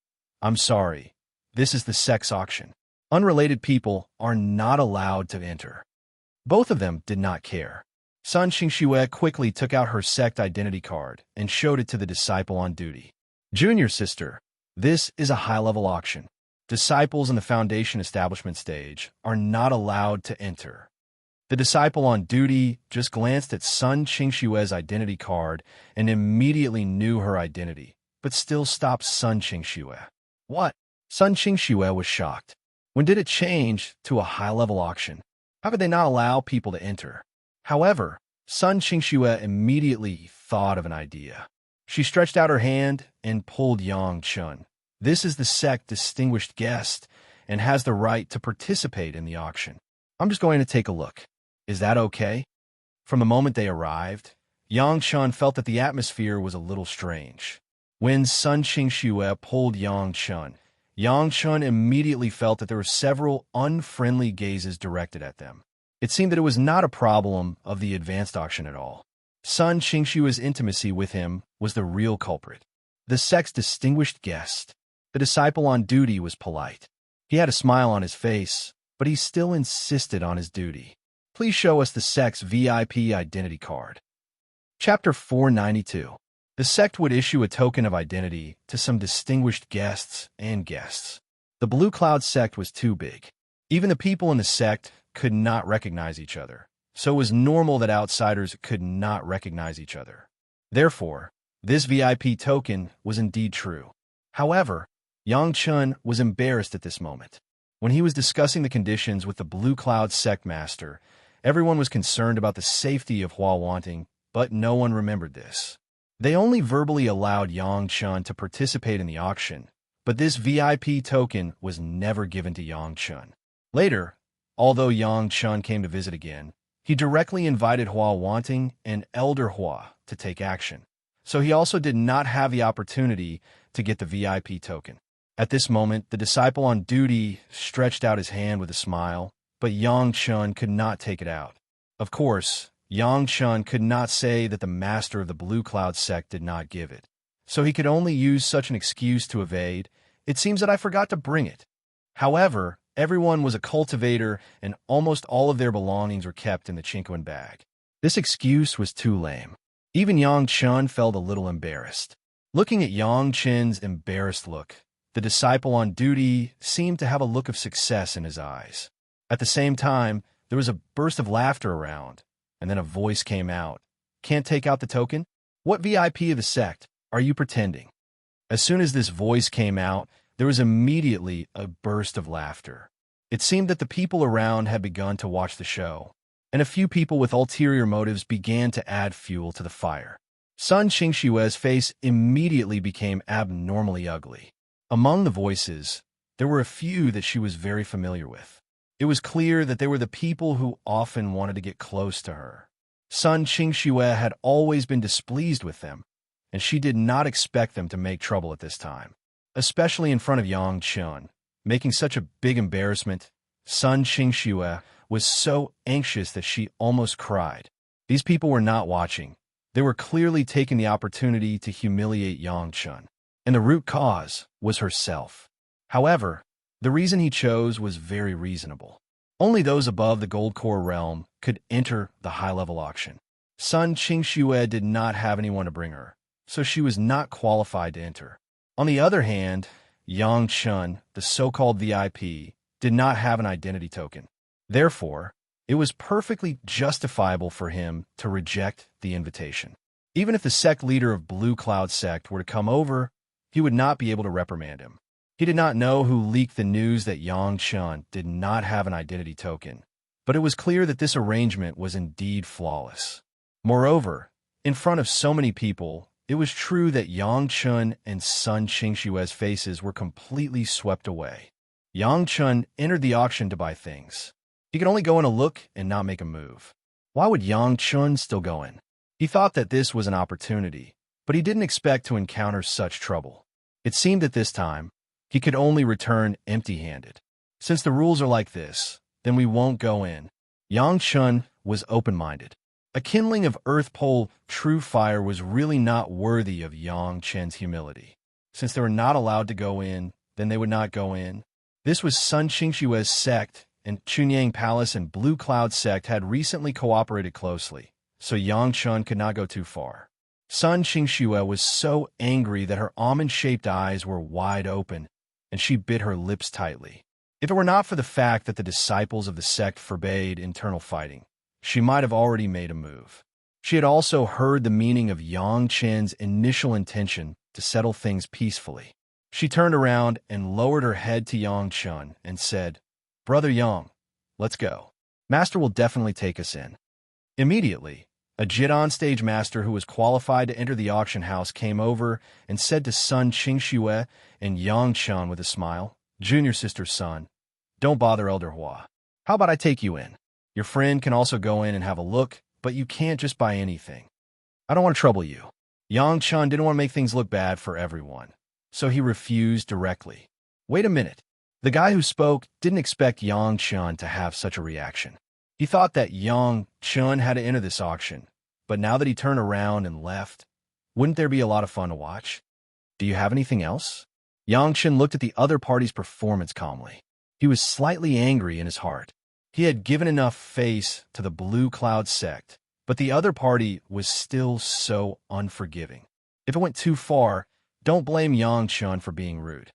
"I'm sorry, this is the sect's auction. Unrelated people are not allowed to enter." Both of them did not care. Sun Qingxue quickly took out her sect identity card and showed it to the disciple on duty. "Junior sister, this is a high-level auction. Disciples in the foundation establishment stage are not allowed to enter." The disciple on duty just glanced at Sun Qingxue's identity card and immediately knew her identity, but still stopped Sun Qingxue. "What?" Sun Qingxue was shocked. When did it change to a high-level auction? How could they not allow people to enter? However, Sun Qingxue immediately thought of an idea. She stretched out her hand and pulled Yang Chen. "This is the sect distinguished guest and has the right to participate in the auction. I'm just going to take a look. Is that okay?" From the moment they arrived, Yang Chen felt that the atmosphere was a little strange. When Sun Qingxue pulled Yang Chen immediately felt that there were several unfriendly gazes directed at them. It seemed that it was not a problem of the advanced auction at all. Sun Qingxue's intimacy with him was the real culprit. The sect's distinguished guest. The disciple on duty was polite. He had a smile on his face, but he still insisted on his duty. "Please show us the sect's VIP identity card." Chapter 492. The sect would issue a token of identity to some distinguished guests and guests. The Blue Cloud sect was too big. Even the people in the sect could not recognize each other, so it was normal that outsiders could not recognize each other. Therefore, this VIP token was indeed true. However, Yang Chen was embarrassed at this moment. When he was discussing the conditions with the Blue Cloud sect master, everyone was concerned about the safety of Hua Wanting, but no one remembered this. They only verbally allowed Yang Chen to participate in the auction, but this VIP token was never given to Yang Chen. Later, although Yang Chen came to visit again, he directly invited Hua Wanting and Elder Hua to take action, so he also did not have the opportunity to get the VIP token. At this moment, the disciple on duty stretched out his hand with a smile, but Yang Chen could not take it out. Of course, Yang Chen could not say that the master of the Blue Cloud sect did not give it, so he could only use such an excuse to evade. "It seems that I forgot to bring it." However, everyone was a cultivator and almost all of their belongings were kept in the Chinquan bag. This excuse was too lame. Even Yang Chen felt a little embarrassed. Looking at Yang Chen's embarrassed look, the disciple on duty seemed to have a look of success in his eyes. At the same time, there was a burst of laughter around, and then a voice came out. "Can't take out the token? What VIP of the sect are you pretending?" As soon as this voice came out, there was immediately a burst of laughter. It seemed that the people around had begun to watch the show, and a few people with ulterior motives began to add fuel to the fire. Sun Qingshue's face immediately became abnormally ugly. Among the voices, there were a few that she was very familiar with. It was clear that they were the people who often wanted to get close to her. Sun Qingxue had always been displeased with them, and she did not expect them to make trouble at this time, especially in front of Yang Chun. Making such a big embarrassment, Sun Qingxue was so anxious that she almost cried. These people were not watching. They were clearly taking the opportunity to humiliate Yang Chun, and the root cause was herself. However, the reason he chose was very reasonable. Only those above the gold core realm could enter the high-level auction. Sun Qingxue did not have anyone to bring her, so she was not qualified to enter. On the other hand, Yang Chun, the so-called VIP, did not have an identity token. Therefore, it was perfectly justifiable for him to reject the invitation. Even if the sect leader of Blue Cloud Sect were to come over, he would not be able to reprimand him. He did not know who leaked the news that Yang Chun did not have an identity token, but it was clear that this arrangement was indeed flawless. Moreover, in front of so many people, it was true that Yang Chun and Sun Qingshue's faces were completely swept away. Yang Chun entered the auction to buy things. He could only go in a look and not make a move. Why would Yang Chun still go in? He thought that this was an opportunity, but he didn't expect to encounter such trouble. It seemed that this time, he could only return empty-handed. Since the rules are like this, then we won't go in. Yang Chun was open-minded. A kindling of earth pole true fire was really not worthy of Yang Chen's humility. Since they were not allowed to go in, then they would not go in. This was Sun Qingshue's sect, and Chunyang Palace and Blue Cloud Sect had recently cooperated closely, so Yang Chun could not go too far. Sun Qingxue was so angry that her almond-shaped eyes were wide open, and she bit her lips tightly. If it were not for the fact that the disciples of the sect forbade internal fighting, she might have already made a move. She had also heard the meaning of Yang Chen's initial intention to settle things peacefully. She turned around and lowered her head to Yang Chun and said, "Brother Yang, let's go. Master will definitely take us in." Immediately, a Jidon stage master who was qualified to enter the auction house came over and said to Sun Qingxue and Yang Chun with a smile, "Junior sister's son, don't bother Elder Hua. How about I take you in? Your friend can also go in and have a look, but you can't just buy anything. I don't want to trouble you." Yang Chun didn't want to make things look bad for everyone, so he refused directly. Wait a minute. The guy who spoke didn't expect Yang Chun to have such a reaction. He thought that Yang Chun had to enter this auction, but now that he turned around and left, wouldn't there be a lot of fun to watch? "Do you have anything else?" Yang Chun looked at the other party's performance calmly. He was slightly angry in his heart. He had given enough face to the Blue Cloud Sect, but the other party was still so unforgiving. If it went too far, don't blame Yang Chun for being rude.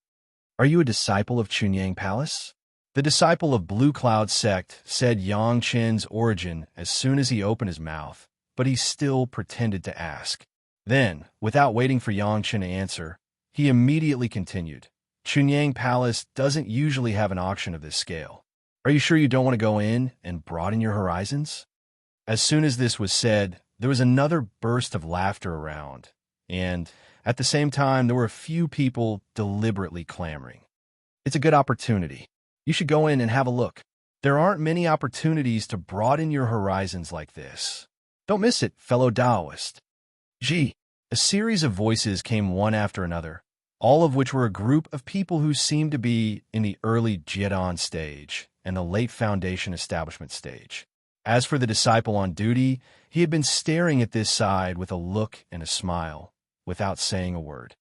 "Are you a disciple of Chunyang Palace?" The disciple of Blue Cloud Sect said Yang Chen's origin as soon as he opened his mouth, but he still pretended to ask. Then, without waiting for Yang Chen to answer, he immediately continued, "Chunyang Palace doesn't usually have an auction of this scale. Are you sure you don't want to go in and broaden your horizons?" As soon as this was said, there was another burst of laughter around, and, at the same time, there were a few people deliberately clamoring. "It's a good opportunity. You should go in and have a look. There aren't many opportunities to broaden your horizons like this. Don't miss it, fellow Taoist." Gee, a series of voices came one after another, all of which were a group of people who seemed to be in the early Jidon stage and the late Foundation establishment stage. As for the disciple on duty, he had been staring at this side with a look and a smile, without saying a word.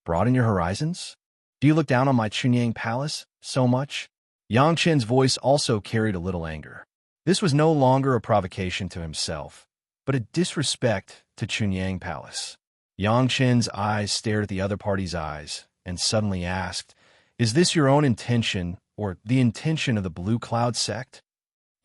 "Broaden your horizons? Do you look down on my Chunyang Palace so much?" Yang Chen's voice also carried a little anger. This was no longer a provocation to himself, but a disrespect to Chunyang Palace. Yang Chen's eyes stared at the other party's eyes and suddenly asked, "Is this your own intention or the intention of the Blue Cloud Sect?"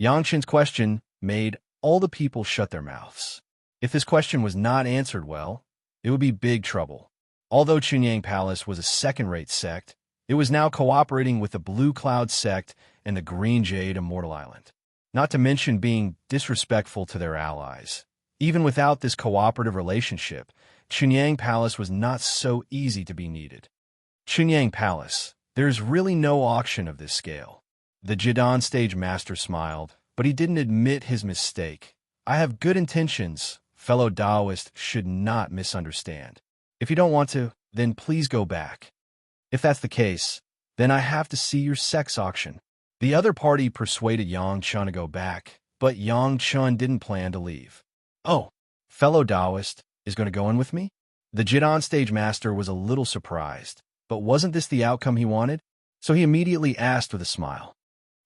Yang Chen's question made all the people shut their mouths. If this question was not answered well, it would be big trouble. Although Chunyang Palace was a second-rate sect, It was now cooperating with the Blue Cloud sect and the Green Jade Immortal Island, not to mention being disrespectful to their allies. Even without this cooperative relationship, Chunyang Palace was not so easy to be needed. Chunyang Palace. There's really no auction of this scale. The Jidan stage master smiled, but he didn't admit his mistake. I have good intentions. Fellow Taoist should not misunderstand. If you don't want to, then please go back. If that's the case, then I have to see your sex auction. The other party persuaded Yang Chun to go back, but Yang Chun didn't plan to leave. Oh, fellow Taoist is going to go in with me? The Jidan stage master was a little surprised, but wasn't this the outcome he wanted? So he immediately asked with a smile.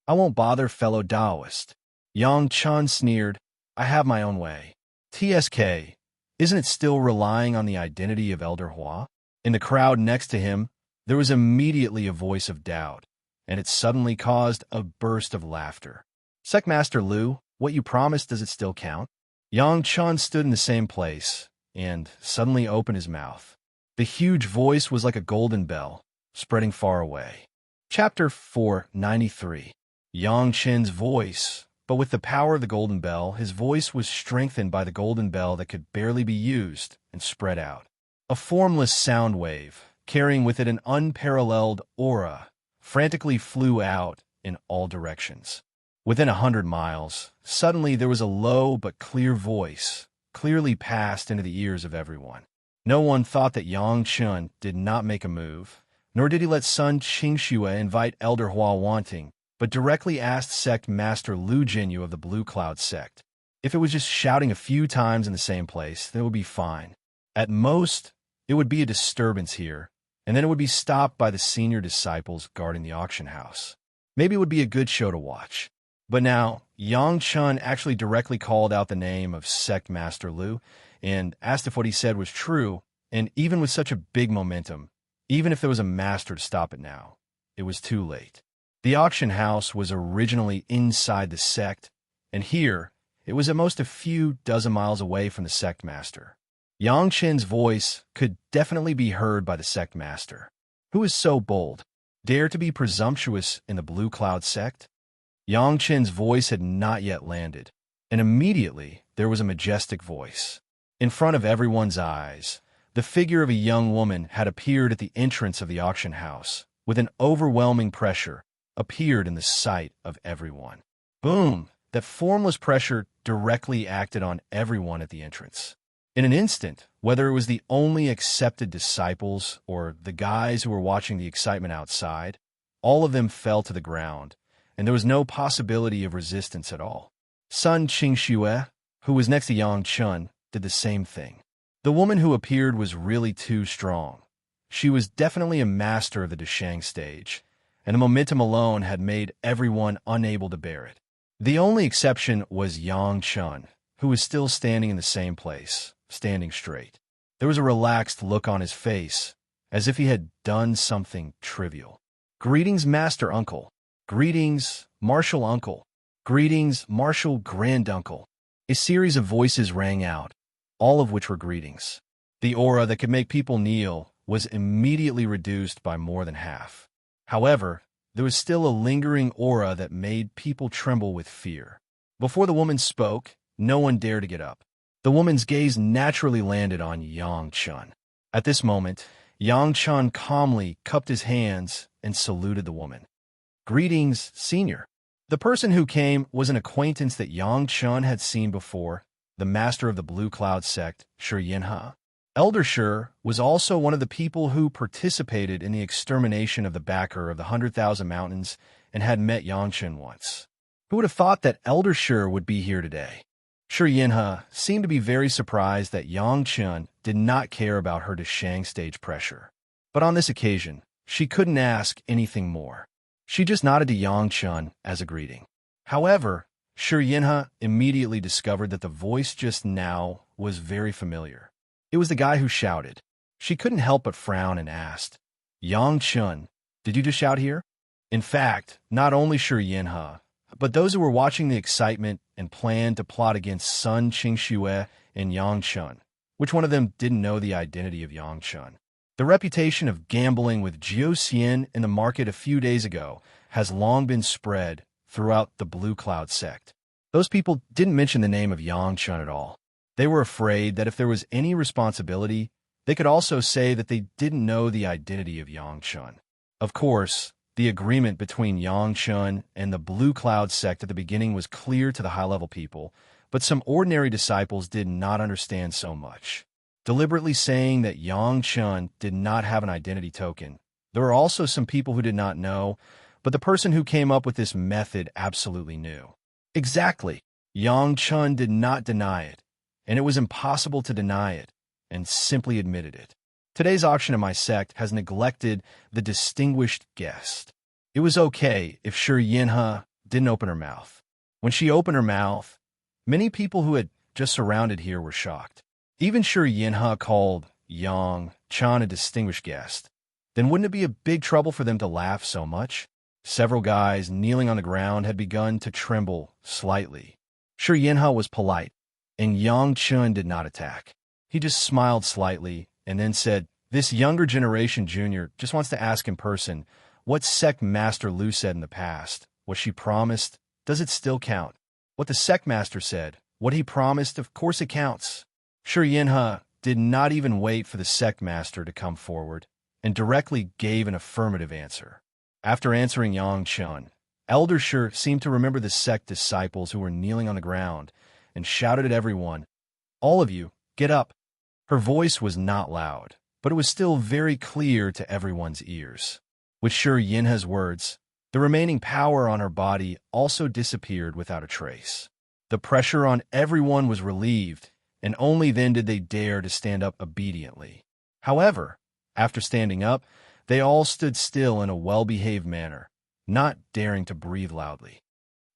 I won't bother, fellow Taoist. Yang Chun sneered. I have my own way. TSK, isn't it still relying on the identity of Elder Hua? In the crowd next to him, there was immediately a voice of doubt, and it suddenly caused a burst of laughter. Secmaster Liu, what you promised, does it still count? Yang Chun stood in the same place, and suddenly opened his mouth. The huge voice was like a golden bell, spreading far away. Chapter 493. Yang Chen's voice. But with the power of the golden bell, his voice was strengthened by the golden bell that could barely be used and spread out. A formless sound wave, carrying with it an unparalleled aura, frantically flew out in all directions. Within 100 miles, suddenly there was a low but clear voice, clearly passed into the ears of everyone. No one thought that Yang Chun did not make a move, nor did he let Sun Qingxue invite Elder Hua wanting, but directly asked Sect Master Lu Jinyu of the Blue Cloud sect. If it was just shouting a few times in the same place, then it would be fine. At most, it would be a disturbance here, and then it would be stopped by the senior disciples guarding the auction house. Maybe it would be a good show to watch. But now, Yang Chun actually directly called out the name of Sect Master Lu and asked if what he said was true, and even with such a big momentum, even if there was a master to stop it now, it was too late. The auction house was originally inside the sect, and here, it was at most a few dozen miles away from the sect master. Yang Chen's voice could definitely be heard by the sect master. Who is so bold? Dare to be presumptuous in the Blue Cloud sect? Yang Chen's voice had not yet landed, and immediately there was a majestic voice. In front of everyone's eyes, the figure of a young woman had appeared at the entrance of the auction house, with an overwhelming pressure, appeared in the sight of everyone. Boom! That formless pressure directly acted on everyone at the entrance. In an instant, whether it was the only accepted disciples or the guys who were watching the excitement outside, all of them fell to the ground, and there was no possibility of resistance at all. Sun Qingxue, who was next to Yang Chun, did the same thing. The woman who appeared was really too strong. She was definitely a master of the Deshang stage, and the momentum alone had made everyone unable to bear it. The only exception was Yang Chun, who was still standing in the same place, standing straight. There was a relaxed look on his face, as if he had done something trivial. Greetings, Master Uncle. Greetings, Martial Uncle. Greetings, Martial Granduncle. A series of voices rang out, all of which were greetings. The aura that could make people kneel was immediately reduced by more than half. However, there was still a lingering aura that made people tremble with fear. Before the woman spoke, no one dared to get up. The woman's gaze naturally landed on Yang Chun. At this moment, Yang Chun calmly cupped his hands and saluted the woman. Greetings, Senior. The person who came was an acquaintance that Yang Chun had seen before, the master of the Blue Cloud sect, Shi Yinhe. Elder Shi was also one of the people who participated in the extermination of the backer of the 100,000 Mountains and had met Yang Chun once. Who would have thought that Elder Shi would be here today? Shi Yinhe seemed to be very surprised that Yang Chun did not care about her Deshang stage pressure. But on this occasion, she couldn't ask anything more. She just nodded to Yang Chun as a greeting. However, Shi Yinhe immediately discovered that the voice just now was very familiar. It was the guy who shouted. She couldn't help but frown and asked, Yang Chun, did you just shout here? In fact, not only Shi Yinhe, but those who were watching the excitement and planned to plot against Sun Qingxue and Yang Chun. Which one of them didn't know the identity of Yang Chun? The reputation of gambling with Jiuxian in the market a few days ago has long been spread throughout the Blue Cloud sect. Those people didn't mention the name of Yang Chun at all. They were afraid that if there was any responsibility, they could also say that they didn't know the identity of Yang Chun. Of course, the agreement between Yang Chun and the Blue Cloud sect at the beginning was clear to the high-level people, but some ordinary disciples did not understand so much. Deliberately saying that Yang Chun did not have an identity token. There were also some people who did not know, but the person who came up with this method absolutely knew. Exactly. Yang Chun did not deny it, and it was impossible to deny it, and simply admitted it. Today's auction in my sect has neglected the distinguished guest. It was okay if Shi Yinhe didn't open her mouth. When she opened her mouth, many people who had just surrounded here were shocked. Even Shi Yinhe called Yang Chun a distinguished guest. Then wouldn't it be a big trouble for them to laugh so much? Several guys kneeling on the ground had begun to tremble slightly. Shi Yinhe was polite, and Yang Chun did not attack. He just smiled slightly and then said, "This younger generation junior just wants to ask in person what sect master Lu said in the past. What she promised, does it still count? What the sect master said, what he promised, of course it counts." Shi Yinhe did not even wait for the sect master to come forward and directly gave an affirmative answer. After answering Yang Chun, Elder Shi seemed to remember the sect disciples who were kneeling on the ground and shouted at everyone, "All of you, get up." Her voice was not loud, but it was still very clear to everyone's ears. With Shi Yinhe's words, the remaining power on her body also disappeared without a trace. The pressure on everyone was relieved, and only then did they dare to stand up obediently. However, after standing up, they all stood still in a well-behaved manner, not daring to breathe loudly.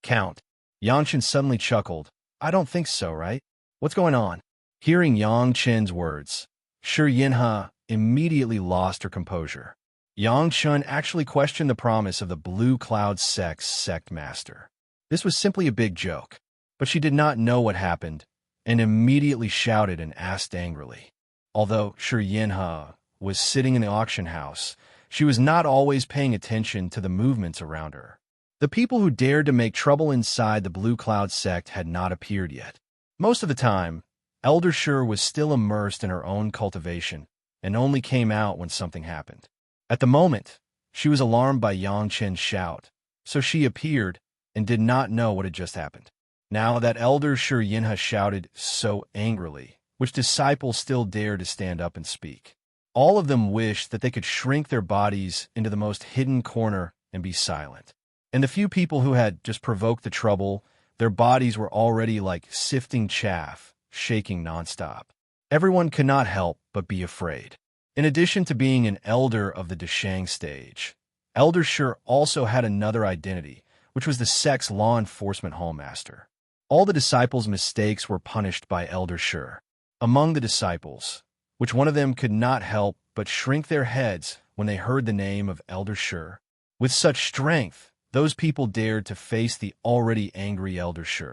"Count." Yang Chun suddenly chuckled. "I don't think so, right? What's going on?" Hearing Yang Chun's words, Shi Yinhe immediately lost her composure. Yang Chun actually questioned the promise of the Blue Cloud sect's sect master. This was simply a big joke, but she did not know what happened and immediately shouted and asked angrily. Although Shi Yinhe was sitting in the auction house, she was not always paying attention to the movements around her. The people who dared to make trouble inside the Blue Cloud sect had not appeared yet. Most of the time, Elder Shi was still immersed in her own cultivation and only came out when something happened. At the moment, she was alarmed by Yang Chun's shout, so she appeared and did not know what had just happened. Now that Elder Shi Yinhe shouted so angrily, which disciples still dared to stand up and speak. All of them wished that they could shrink their bodies into the most hidden corner and be silent. And the few people who had just provoked the trouble, their bodies were already like sifting chaff, shaking nonstop. Everyone could not help but be afraid. In addition to being an elder of the Deshang stage, Elder Shi also had another identity, which was the sect's law enforcement hallmaster. All the disciples' mistakes were punished by Elder Shi. Among the disciples, which one of them could not help but shrink their heads when they heard the name of Elder Shi. With such strength, those people dared to face the already angry Elder Shi.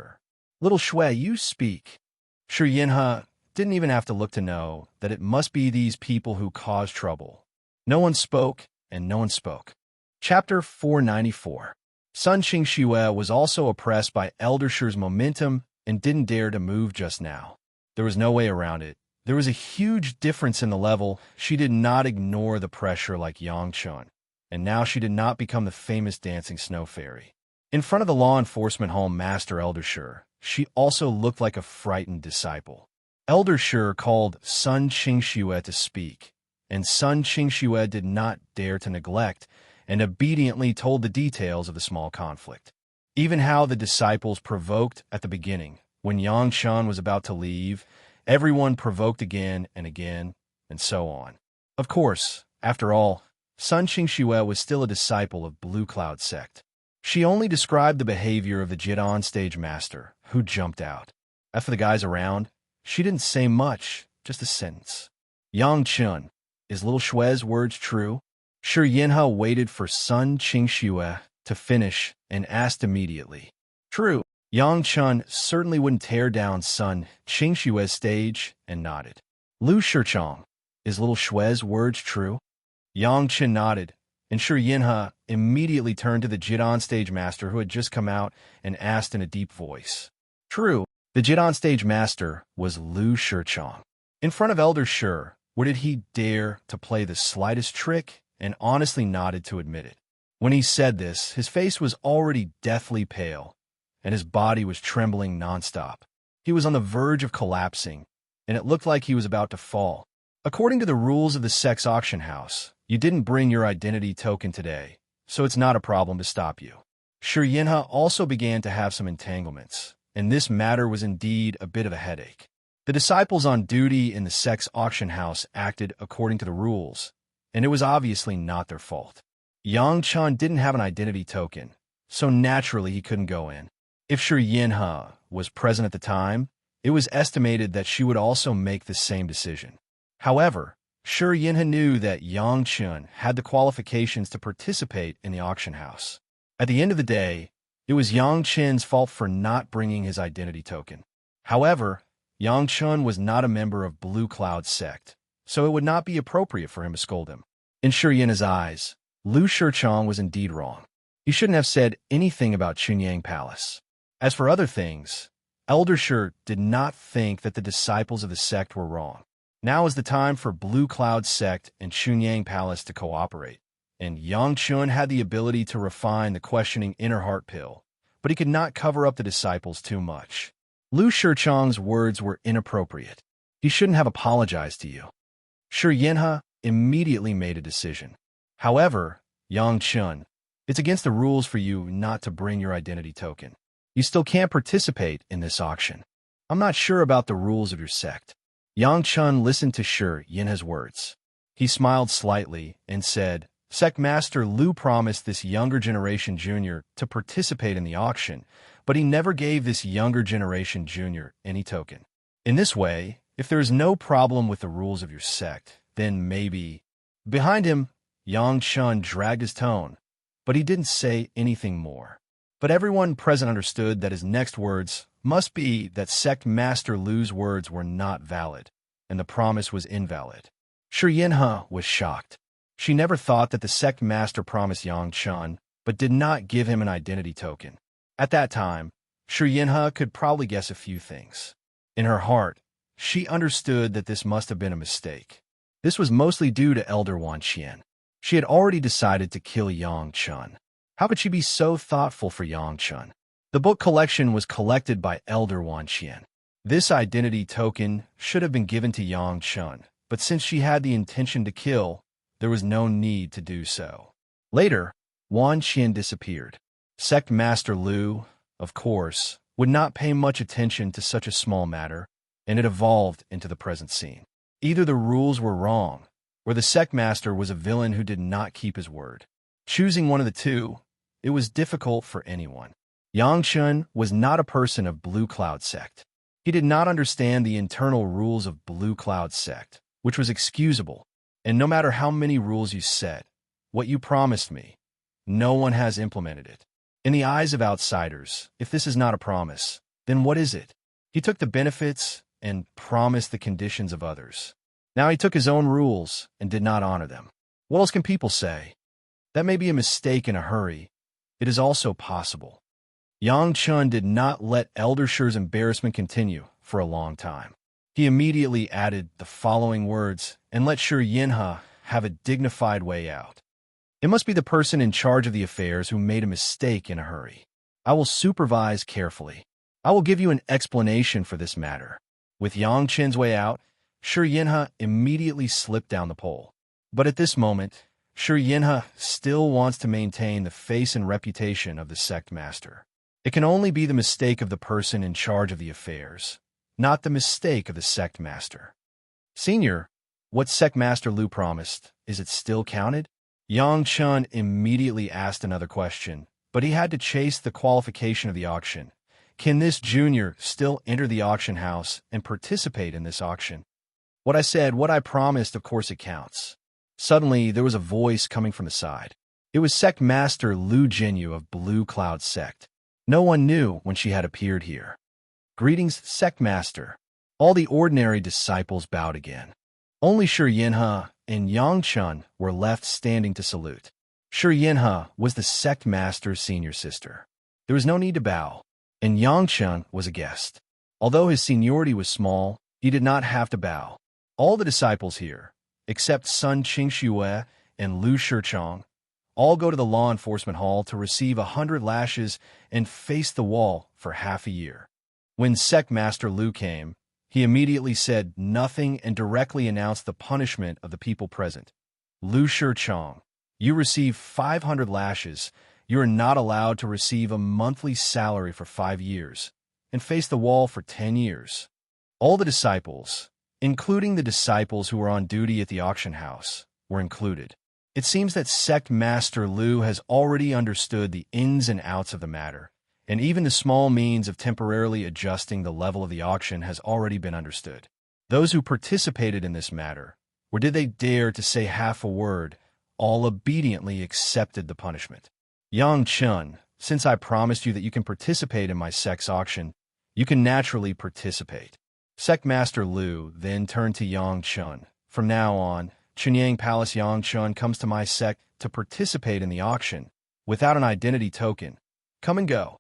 "Little Shui, you speak." Shi Yinhe didn't even have to look to know that it must be these people who caused trouble. No one spoke, and no one spoke. Chapter 494. Sun Qingxue was also oppressed by Elder Shi's momentum and didn't dare to move just now. There was no way around it. There was a huge difference in the level. She did not ignore the pressure like Yang Chun, and now she did not become the famous dancing snow fairy. In front of the law enforcement hall master Elder Shi, she also looked like a frightened disciple. Elder Shi called Sun Qingxue to speak, and Sun Qingxue did not dare to neglect and obediently told the details of the small conflict. Even how the disciples provoked at the beginning. When Yang Chun was about to leave, everyone provoked again, and so on. Of course, after all, Sun Qingxue was still a disciple of Blue Cloud sect. She only described the behavior of the Jidan stage master, who jumped out. As for the guys around, she didn't say much, just a sentence. "Yang Chun, is little Shue's words true?" Shi Yinhe waited for Sun Qingxue to finish and asked immediately. "True." Yang Chun certainly wouldn't tear down Sun Qingxue's stage and nodded. "Lu Shichong, Is little Shue's words true? Yang Chen nodded, and Shi Yinhe immediately turned to the Jidon stage master who had just come out and asked in a deep voice. True, the Jidon stage master was Lu Shichong. In front of Elder Shi, where did he dare to play the slightest trick, and honestly nodded to admit it. When he said this, his face was already deathly pale, and his body was trembling nonstop. He was on the verge of collapsing, and it looked like he was about to fall. According to the rules of the sex auction house, you didn't bring your identity token today, so it's not a problem to stop you. Shi Yinhe also began to have some entanglements, and this matter was indeed a bit of a headache. The disciples on duty in the sex auction house acted according to the rules, and it was obviously not their fault. Yang Chen didn't have an identity token, so naturally he couldn't go in. If Shi Yinhe was present at the time, it was estimated that she would also make the same decision. However, Shi Yinhe knew that Yang Chen had the qualifications to participate in the auction house. At the end of the day, it was Yang Chen's fault for not bringing his identity token. However, Yang Chen was not a member of Blue Cloud sect, so it would not be appropriate for him to scold him. In Shi Yinhe's eyes, Lu Shichong was indeed wrong. He shouldn't have said anything about Chunyang Palace. As for other things, Elder Shi did not think that the disciples of the sect were wrong. Now is the time for Blue Cloud sect and Chunyang Palace to cooperate, and Yang Chen had the ability to refine the questioning inner heart pill, but he could not cover up the disciples too much. Lu Shichong's words were inappropriate. He shouldn't have apologized to you. Shi Yinhe immediately made a decision. However, Yang Chen, it's against the rules for you not to bring your identity token. You still can't participate in this auction. I'm not sure about the rules of your sect. Yang Chen listened to Shi Yinhe's words. He smiled slightly and said, Sect Master Lu promised this younger generation junior to participate in the auction, but he never gave this younger generation junior any token. In this way, if there is no problem with the rules of your sect, then maybe... Behind him, Yang Chen dragged his tone, but he didn't say anything more. But everyone present understood that his next words must be that Sect Master Lu's words were not valid, and the promise was invalid. Shi Yinhe was shocked. She never thought that the Sect Master promised Yang Chen, but did not give him an identity token. At that time, Shi Yinhe could probably guess a few things. In her heart, she understood that this must have been a mistake. This was mostly due to Elder Wan Qian. She had already decided to kill Yang Chen. How could she be so thoughtful for Yang Chen? The book collection was collected by Elder Wan Qian. This identity token should have been given to Yang Chen, but since she had the intention to kill, there was no need to do so. Later, Wan Qian disappeared. Sect Master Lu, of course, would not pay much attention to such a small matter, and it evolved into the present scene. Either the rules were wrong, or the Sect Master was a villain who did not keep his word. Choosing one of the two, it was difficult for anyone. Yang Chen was not a person of Blue Cloud sect. He did not understand the internal rules of Blue Cloud sect, which was excusable, and no matter how many rules you set, what you promised me, no one has implemented it. In the eyes of outsiders, if this is not a promise, then what is it? He took the benefits and promised the conditions of others. Now he took his own rules and did not honor them. What else can people say? That may be a mistake in a hurry. It is also possible. Yang Chen did not let Elder Shi's embarrassment continue for a long time. He immediately added the following words and let Shi Yinhe have a dignified way out. It must be the person in charge of the affairs who made a mistake in a hurry. I will supervise carefully. I will give you an explanation for this matter. With Yang Chen's way out, Shi Yinhe immediately slipped down the pole. But at this moment, Shi Yinhe still wants to maintain the face and reputation of the sect master. It can only be the mistake of the person in charge of the affairs, not the mistake of the sect master. Senior, what sect master Lu promised, is it still counted? Yang Chen immediately asked another question, but he had to chase the qualification of the auction. Can this junior still enter the auction house and participate in this auction? What I said, what I promised, of course it counts. Suddenly, there was a voice coming from the side. It was Sect Master Lu Jinyu of Blue Cloud Sect. No one knew when she had appeared here. Greetings, Sect Master. All the ordinary disciples bowed again. Only Shi Yinhe and Yang Chun were left standing to salute. Shi Yinhe was the sect master's senior sister. There was no need to bow, and Yang Chun was a guest. Although his seniority was small, he did not have to bow. All the disciples here, except Sun Qingxue and Lu Shichong, all go to the law enforcement hall to receive 100 lashes and face the wall for half a year. When Sect Master Lu came, he immediately said nothing and directly announced the punishment of the people present. Lu Shichong, you receive 500 lashes. You are not allowed to receive a monthly salary for 5 years and face the wall for 10 years. All the disciples, including the disciples who were on duty at the auction house, were included. It seems that Sect Master Lu has already understood the ins and outs of the matter, and even the small means of temporarily adjusting the level of the auction has already been understood. Those who participated in this matter, or did they dare to say half a word, all obediently accepted the punishment. Yang Chun, since I promised you that you can participate in my sect's auction, you can naturally participate. Sect Master Lu then turned to Yang Chun. From now on, Chunyang Palace Yang Chun comes to my sect to participate in the auction without an identity token. Come and go.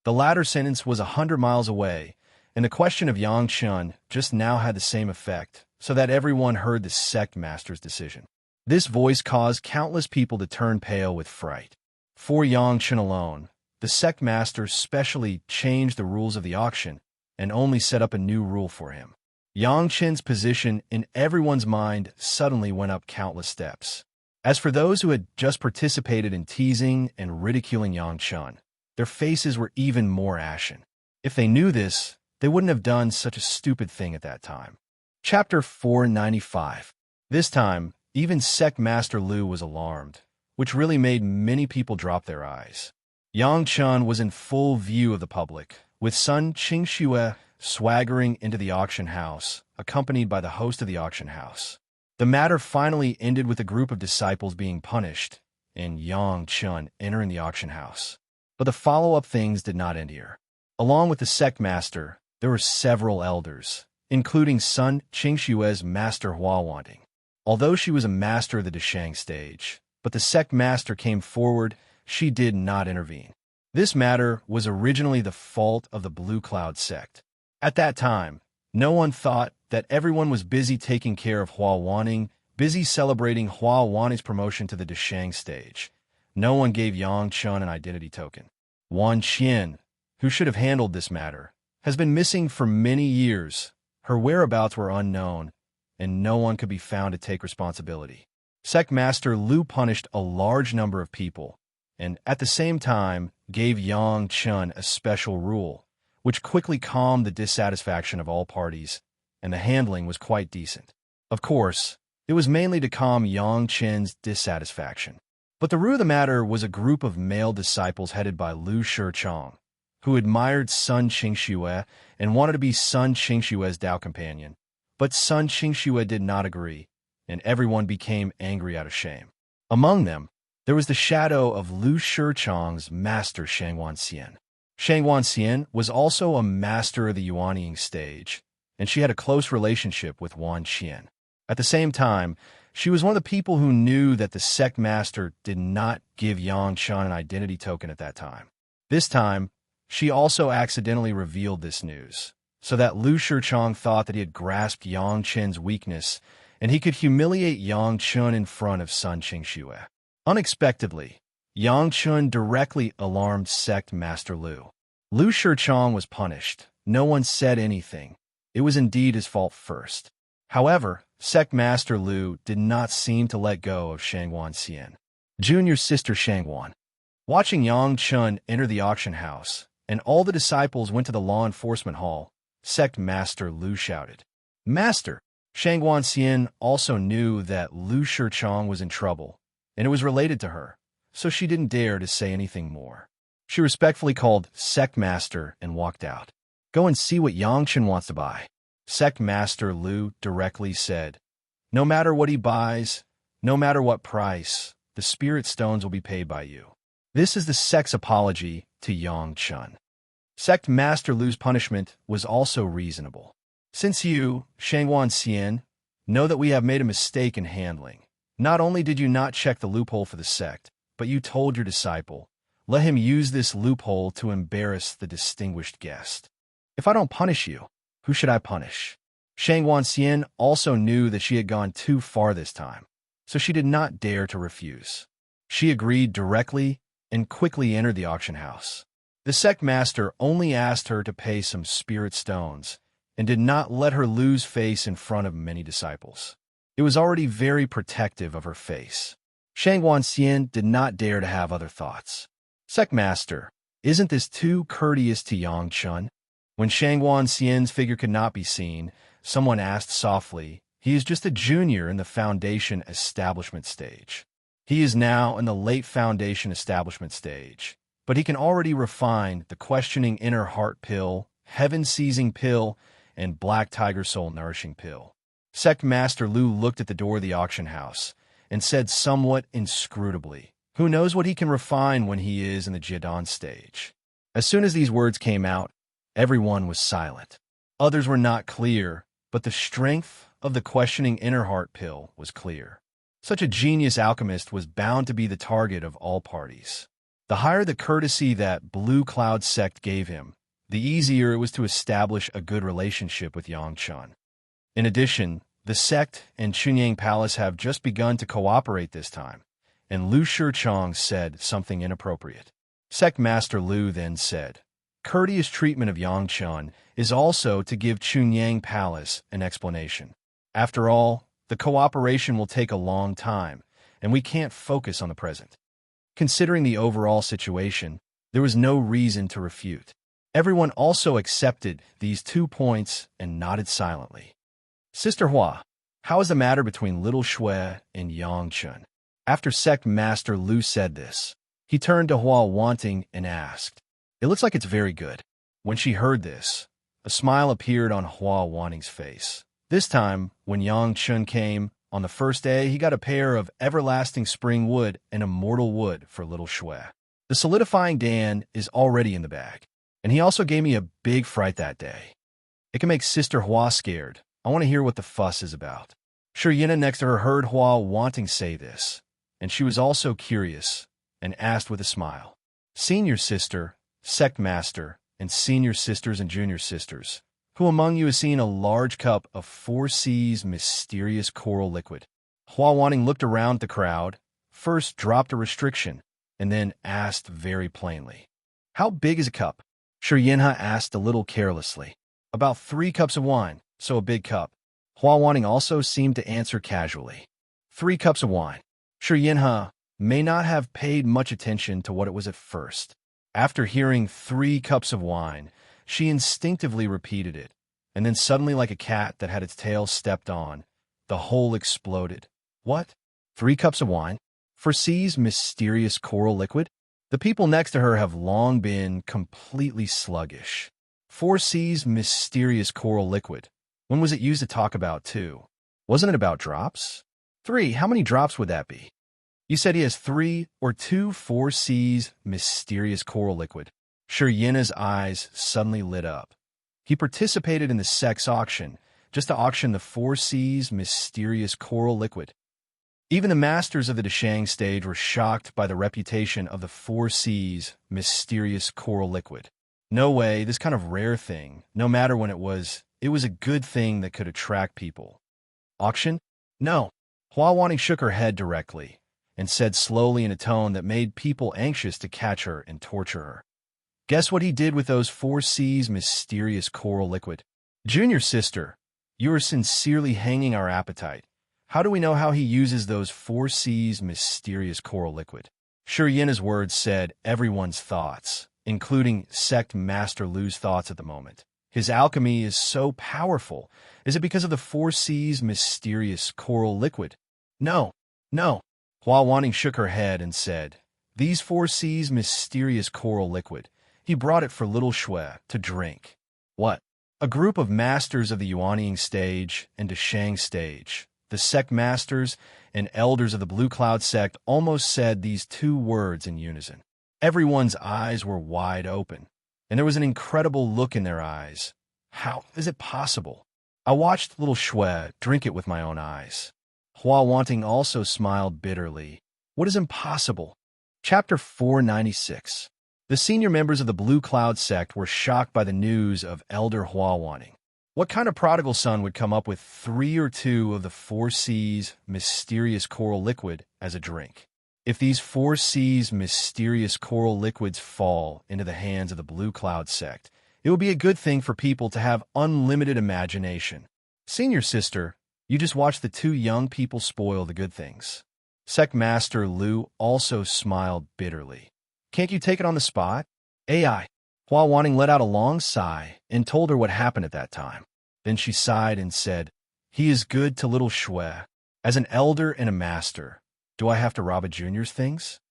The latter sentence was 100 miles away, and the question of Yang Chun just now had the same effect, so that everyone heard the sect master's decision. This voice caused countless people to turn pale with fright. For Yang Chun alone, the sect master specially changed the rules of the auction and only set up a new rule for him. Yang Chun's position in everyone's mind suddenly went up countless steps. As for those who had just participated in teasing and ridiculing Yang Chun, their faces were even more ashen. If they knew this, they wouldn't have done such a stupid thing at that time. Chapter 495. This time, even Sect Master Lu was alarmed, which really made many people drop their eyes. Yang Chun was in full view of the public, with Sun Qingxue swaggering into the auction house, accompanied by the host of the auction house. The matter finally ended with a group of disciples being punished, and Yang Chun entering the auction house. But the follow-up things did not end here. Along with the sect master, there were several elders, including Sun Qingxue's master Hua Wanting. Although she was a master of the Deshang stage, but the sect master came forward, she did not intervene. This matter was originally the fault of the Blue Cloud sect. At that time, no one thought that everyone was busy taking care of Hua Wanting, busy celebrating Hua Wanting's promotion to the Deshang stage. No one gave Yang Chun an identity token. Wan Qian, who should have handled this matter, has been missing for many years. Her whereabouts were unknown, and no one could be found to take responsibility. Sect Master Lu punished a large number of people, and at the same time gave Yang Chun a special rule, which quickly calmed the dissatisfaction of all parties, and the handling was quite decent. Of course, it was mainly to calm Yang Chun's dissatisfaction. But the root of the matter was a group of male disciples headed by Lu Shichong, who admired Sun Qingxue and wanted to be Sun Qingxue's Tao companion. But Sun Qingxue did not agree, and everyone became angry out of shame. Among them, there was the shadow of Lu Shichong's master Shang Wanxian. Shang Wanxian was also a master of the Yuanying stage, and she had a close relationship with Wan Qian. At the same time, she was one of the people who knew that the sect master did not give Yang Chun an identity token at that time. This time, she also accidentally revealed this news, so that Lu Shichong thought that he had grasped Yang Chun's weakness, and he could humiliate Yang Chun in front of Sun Qingxue. Unexpectedly, Yang Chun directly alarmed Sect Master Lu. Lu Shichong was punished. No one said anything. It was indeed his fault first. However, Sect Master Lu did not seem to let go of Shang Wanxian. Junior sister Shang Wan. Watching Yang Chun enter the auction house, and all the disciples went to the law enforcement hall, Sect Master Lu shouted, "Master!" Shang Wanxian also knew that Lu Shichong was in trouble, and it was related to her, so she didn't dare to say anything more. She respectfully called Sect Master and walked out. "Go and see what Yang Chun wants to buy." Sect Master Lu directly said, "No matter what he buys, no matter what price, the spirit stones will be paid by you." This is the sect's apology to Yang Chun. Sect Master Lu's punishment was also reasonable. "Since you, Shang Wanxian, know that we have made a mistake in handling. Not only did you not check the loophole for the sect, but you told your disciple, let him use this loophole to embarrass the distinguished guest. If I don't punish you, who should I punish? Shang Wanxian also knew that she had gone too far this time, so she did not dare to refuse. She agreed directly and quickly entered the auction house. The sect master only asked her to pay some spirit stones and did not let her lose face in front of many disciples. It was already very protective of her face. Shang Wanxian did not dare to have other thoughts. Sect master, isn't this too courteous to Yang Chun? When Shang Wanxian's figure could not be seen, someone asked softly, he is just a junior in the foundation establishment stage. He is now in the late foundation establishment stage, but he can already refine the questioning inner heart pill, heaven-seizing pill, and black tiger soul nourishing pill. Sect Master Lu looked at the door of the auction house and said somewhat inscrutably, who knows what he can refine when he is in the Jidan stage. As soon as these words came out, everyone was silent. Others were not clear, but the strength of the questioning inner heart pill was clear. Such a genius alchemist was bound to be the target of all parties. The higher the courtesy that Blue Cloud sect gave him, the easier it was to establish a good relationship with Yang Chun. In addition, the sect and Chunyang Palace have just begun to cooperate this time, and Lu Shichong said something inappropriate. Sect Master Lu then said, courteous treatment of Yang Chun is also to give Chunyang Palace an explanation. After all, the cooperation will take a long time, and we can't focus on the present. Considering the overall situation, there was no reason to refute. Everyone also accepted these 2 points and nodded silently. Sister Hua, how is the matter between Little Shui and Yang Chun? After Sect Master Lu said this, he turned to Hua Wanting and asked, it looks like it's very good. When she heard this, a smile appeared on Hua Wanting's face. This time, when Yang Chun came, on the first day, he got a pair of everlasting spring wood and immortal wood for Little Shui. The solidifying Dan is already in the bag, and he also gave me a big fright that day. It can make Sister Hua scared. I want to hear what the fuss is about. Shiryina next to her heard Hua Wanting say this, and she was also curious, and asked with a smile. Senior sister, sect master, and senior sisters and junior sisters, who among you has seen a large cup of 4 C's mysterious coral liquid? Hua Wanting looked around the crowd, first dropped a restriction, and then asked very plainly. How big is a cup? Shiryinha asked a little carelessly. About 3 cups of wine, so a big cup. Hua Wanting also seemed to answer casually. 3 cups of wine. Shiryinha may not have paid much attention to what it was at first. After hearing 3 cups of wine, she instinctively repeated it, and then suddenly like a cat that had its tail stepped on, the whole exploded. What? 3 cups of wine? For C's mysterious coral liquid? The people next to her have long been completely sluggish. 4 C's mysterious coral liquid. When was it used to talk about, too? Wasn't it about drops? 3, how many drops would that be? You said he has 3 or 2 4 C's mysterious coral liquid. Shiryina's eyes suddenly lit up. He participated in the sex auction, just to auction the 4 C's mysterious coral liquid. Even the masters of the Deshang stage were shocked by the reputation of the 4 C's mysterious coral liquid. No way, this kind of rare thing, no matter when it was a good thing that could attract people. Auction? No. Hua Wanting shook her head directly and said slowly in a tone that made people anxious to catch her and torture her. Guess what he did with those 4 C's mysterious coral liquid? Junior sister, you are sincerely hanging our appetite. How do we know how he uses those 4 C's mysterious coral liquid? Shiryina's words said everyone's thoughts, including Sect Master Lu's thoughts at the moment. His alchemy is so powerful. Is it because of the 4 C's mysterious coral liquid? No. Hua Wanting shook her head and said, these 4 C's mysterious coral liquid, he brought it for Little Shui to drink. What? A group of masters of the Yuanying stage and Deshang stage, the sect masters and elders of the Blue Cloud sect almost said these 2 words in unison. Everyone's eyes were wide open, and there was an incredible look in their eyes. How is it possible? I watched little Shui drink it with my own eyes. Hua Wanting also smiled bitterly. What is impossible? Chapter 496. The senior members of the Blue Cloud sect were shocked by the news of Elder Hua Wanting. What kind of prodigal son would come up with 3 or 2 of the 4 C's mysterious coral liquid as a drink? If these 4 C's mysterious coral liquids fall into the hands of the Blue Cloud sect, it would be a good thing for people to have unlimited imagination. Senior sister, you just watched the 2 young people spoil the good things. Sect Master Lu also smiled bitterly. Can't you take it on the spot? AI. Hua Wanting let out a long sigh and told her what happened at that time. Then she sighed and said, he is good to little Shui. As an elder and a master, do I have to rob a junior's things?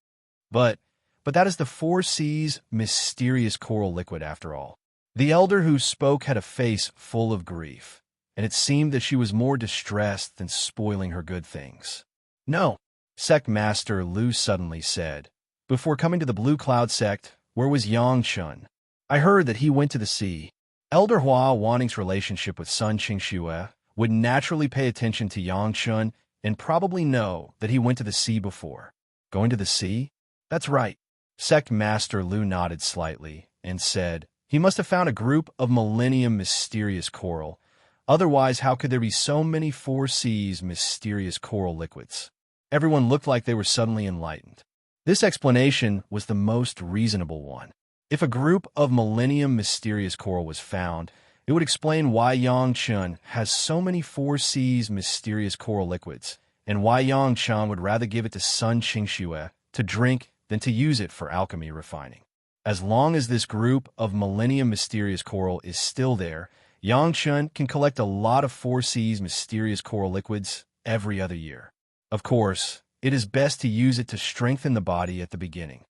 But that is the 4 C's mysterious coral liquid after all. The elder who spoke had a face full of grief, and it seemed that she was more distressed than spoiling her good things. No, Sect Master Lu suddenly said. Before coming to the Blue Cloud sect, where was Yangchun? I heard that he went to the sea. Elder Hua Wanting's relationship with Sun Qingxue would naturally pay attention to Yangchun and probably know that he went to the sea before. Going to the sea? That's right. Sect Master Lu nodded slightly and said, he must have found a group of millennium mysterious coral. Otherwise, how could there be so many 4 C's mysterious coral liquids? Everyone looked like they were suddenly enlightened. This explanation was the most reasonable one. If a group of millennium mysterious coral was found, it would explain why Yangchun has so many 4 C's mysterious coral liquids, and why Yangchun would rather give it to Sun Qingxue to drink than to use it for alchemy refining. As long as this group of millennium mysterious coral is still there, Yangchun can collect a lot of 4 C's mysterious coral liquids every other year. Of course, it is best to use it to strengthen the body at the beginning.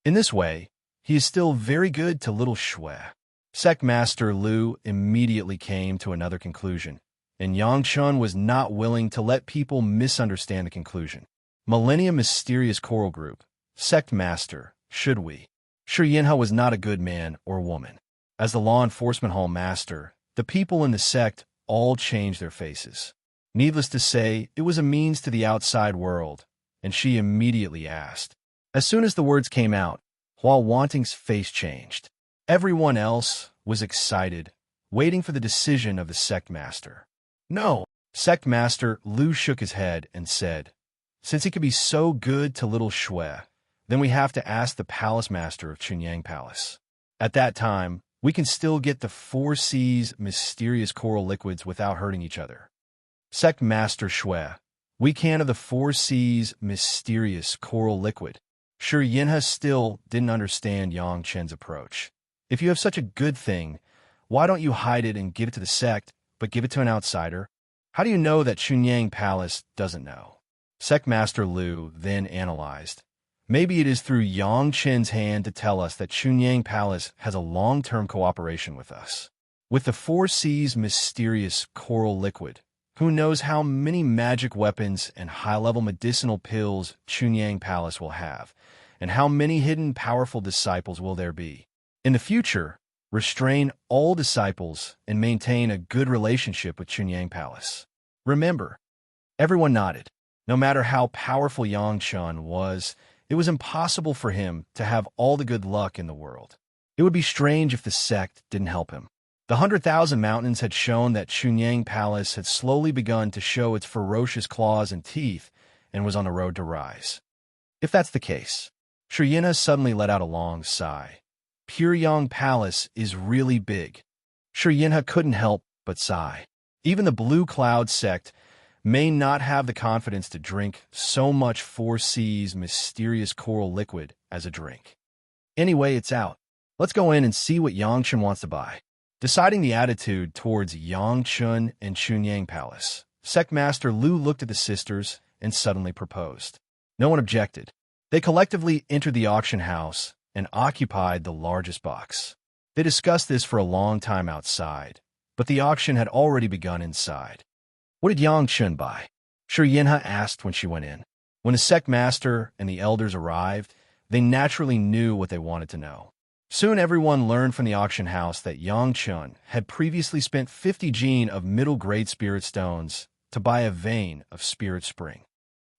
In this way, he is still very good to little Shui. Sect Master Lu immediately came to another conclusion, and Yangchun was not willing to let people misunderstand the conclusion. Millennium Mysterious Coral Group, Sect Master, should we? Shi Yinhe was not a good man or woman. As the law enforcement hall master, the people in the sect all changed their faces. Needless to say, it was a means to the outside world, and she immediately asked. As soon as the words came out, Hua Wanting's face changed. Everyone else was excited, waiting for the decision of the sect master. No, Sect Master Lu shook his head and said, since he could be so good to little Shui, then we have to ask the palace master of Chunyang Palace. At that time, we can still get the 4 C's mysterious coral liquids without hurting each other. Sect Master Shui, we can of the 4 C's mysterious coral liquid. Shi Yinhe still didn't understand Yang Chen's approach. If you have such a good thing, why don't you hide it and give it to the sect, but give it to an outsider? How do you know that Chunyang Palace doesn't know? Sect Master Lu then analyzed. Maybe it is through Yang Chen's hand to tell us that Chunyang Palace has a long-term cooperation with us. With the 4 C's mysterious coral liquid, who knows how many magic weapons and high-level medicinal pills Chunyang Palace will have, and how many hidden powerful disciples will there be. In the future, restrain all disciples and maintain a good relationship with Chunyang Palace. Remember, everyone nodded. No matter how powerful Yangchun was, it was impossible for him to have all the good luck in the world. It would be strange if the sect didn't help him. The 100,000 Mountains had shown that Chunyang Palace had slowly begun to show its ferocious claws and teeth and was on the road to rise. If that's the case, Shi Yinhe suddenly let out a long sigh. Puryang Palace is really big. Shi Yinhe couldn't help but sigh. Even the Blue Cloud sect may not have the confidence to drink so much 4 C's mysterious coral liquid as a drink. Anyway, it's out. Let's go in and see what Yangchun wants to buy. Deciding the attitude towards Yangchun and Chunyang Palace, Sect Master Lu looked at the sisters and suddenly proposed. No one objected. They collectively entered the auction house and occupied the largest box. They discussed this for a long time outside, but the auction had already begun inside. What did Yangchun buy? Shi Yinhe asked when she went in. When the sect master and the elders arrived, they naturally knew what they wanted to know. Soon everyone learned from the auction house that Yang Chun had previously spent 50 gene of middle-grade spirit stones to buy a vein of spirit spring.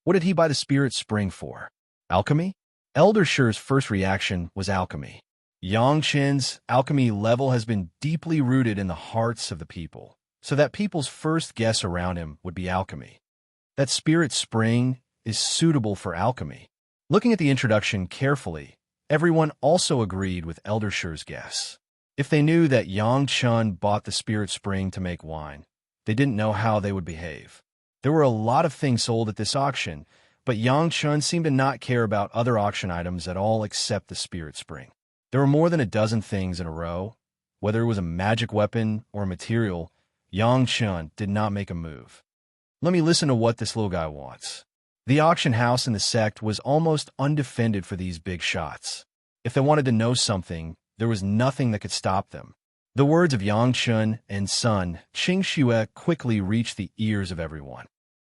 What did he buy the spirit spring for? Alchemy? Elder Shi's first reaction was alchemy. Yang Chen's alchemy level has been deeply rooted in the hearts of the people, so that people's first guess around him would be alchemy. That spirit spring is suitable for alchemy. Looking at the introduction carefully, everyone also agreed with Elder Shi's guess. If they knew that Yang Chun bought the spirit spring to make wine, they didn't know how they would behave. There were a lot of things sold at this auction, but Yang Chun seemed to not care about other auction items at all except the spirit spring. There were more than a dozen things in a row. Whether it was a magic weapon or a material, Yang Chun did not make a move. Let me listen to what this little guy wants. The auction house in the sect was almost undefended for these big shots. If they wanted to know something, there was nothing that could stop them. The words of Yang Chun and son Qing Xue quickly reached the ears of everyone.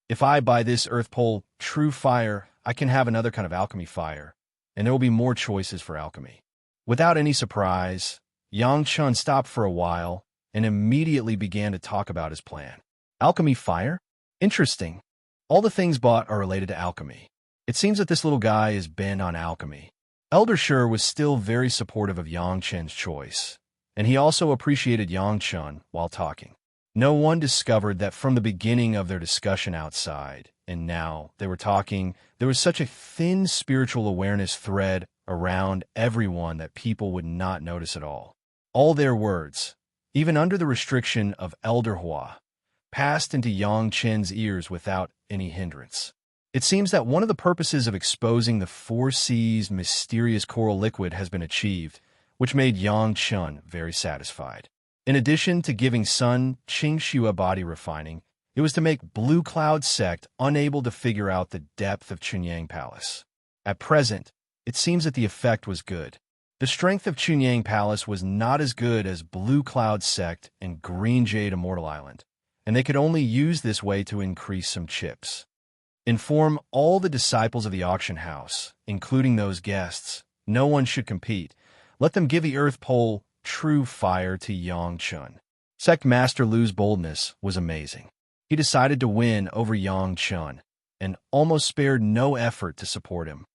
If I buy this earth pole, true fire, I can have another kind of alchemy fire, and there will be more choices for alchemy. Without any surprise, Yang Chun stopped for a while and immediately began to talk about his plan. Alchemy fire? Interesting. All the things bought are related to alchemy. It seems that this little guy is bent on alchemy. Elder Shi was still very supportive of Yang Chen's choice, and he also appreciated Yang Chun while talking. No one discovered that from the beginning of their discussion outside, and now they were talking, there was such a thin spiritual awareness thread around everyone that people would not notice at all. All their words, even under the restriction of Elder Hua, passed into Yang Chen's ears without any hindrance. It seems that one of the purposes of exposing the 4C's mysterious coral liquid has been achieved, which made Yang Chun very satisfied. In addition to giving Sun Qing Xue body refining, it was to make Blue Cloud sect unable to figure out the depth of Chunyang Palace. At present, it seems that the effect was good. The strength of Chunyang Palace was not as good as Blue Cloud sect and Green Jade Immortal Island, and they could only use this way to increase some chips. Inform all the disciples of the auction house, including those guests. No one should compete. Let them give the earth pole true fire to Yang Chun. Sect Master Lu's boldness was amazing. He decided to win over Yang Chun and almost spared no effort to support him.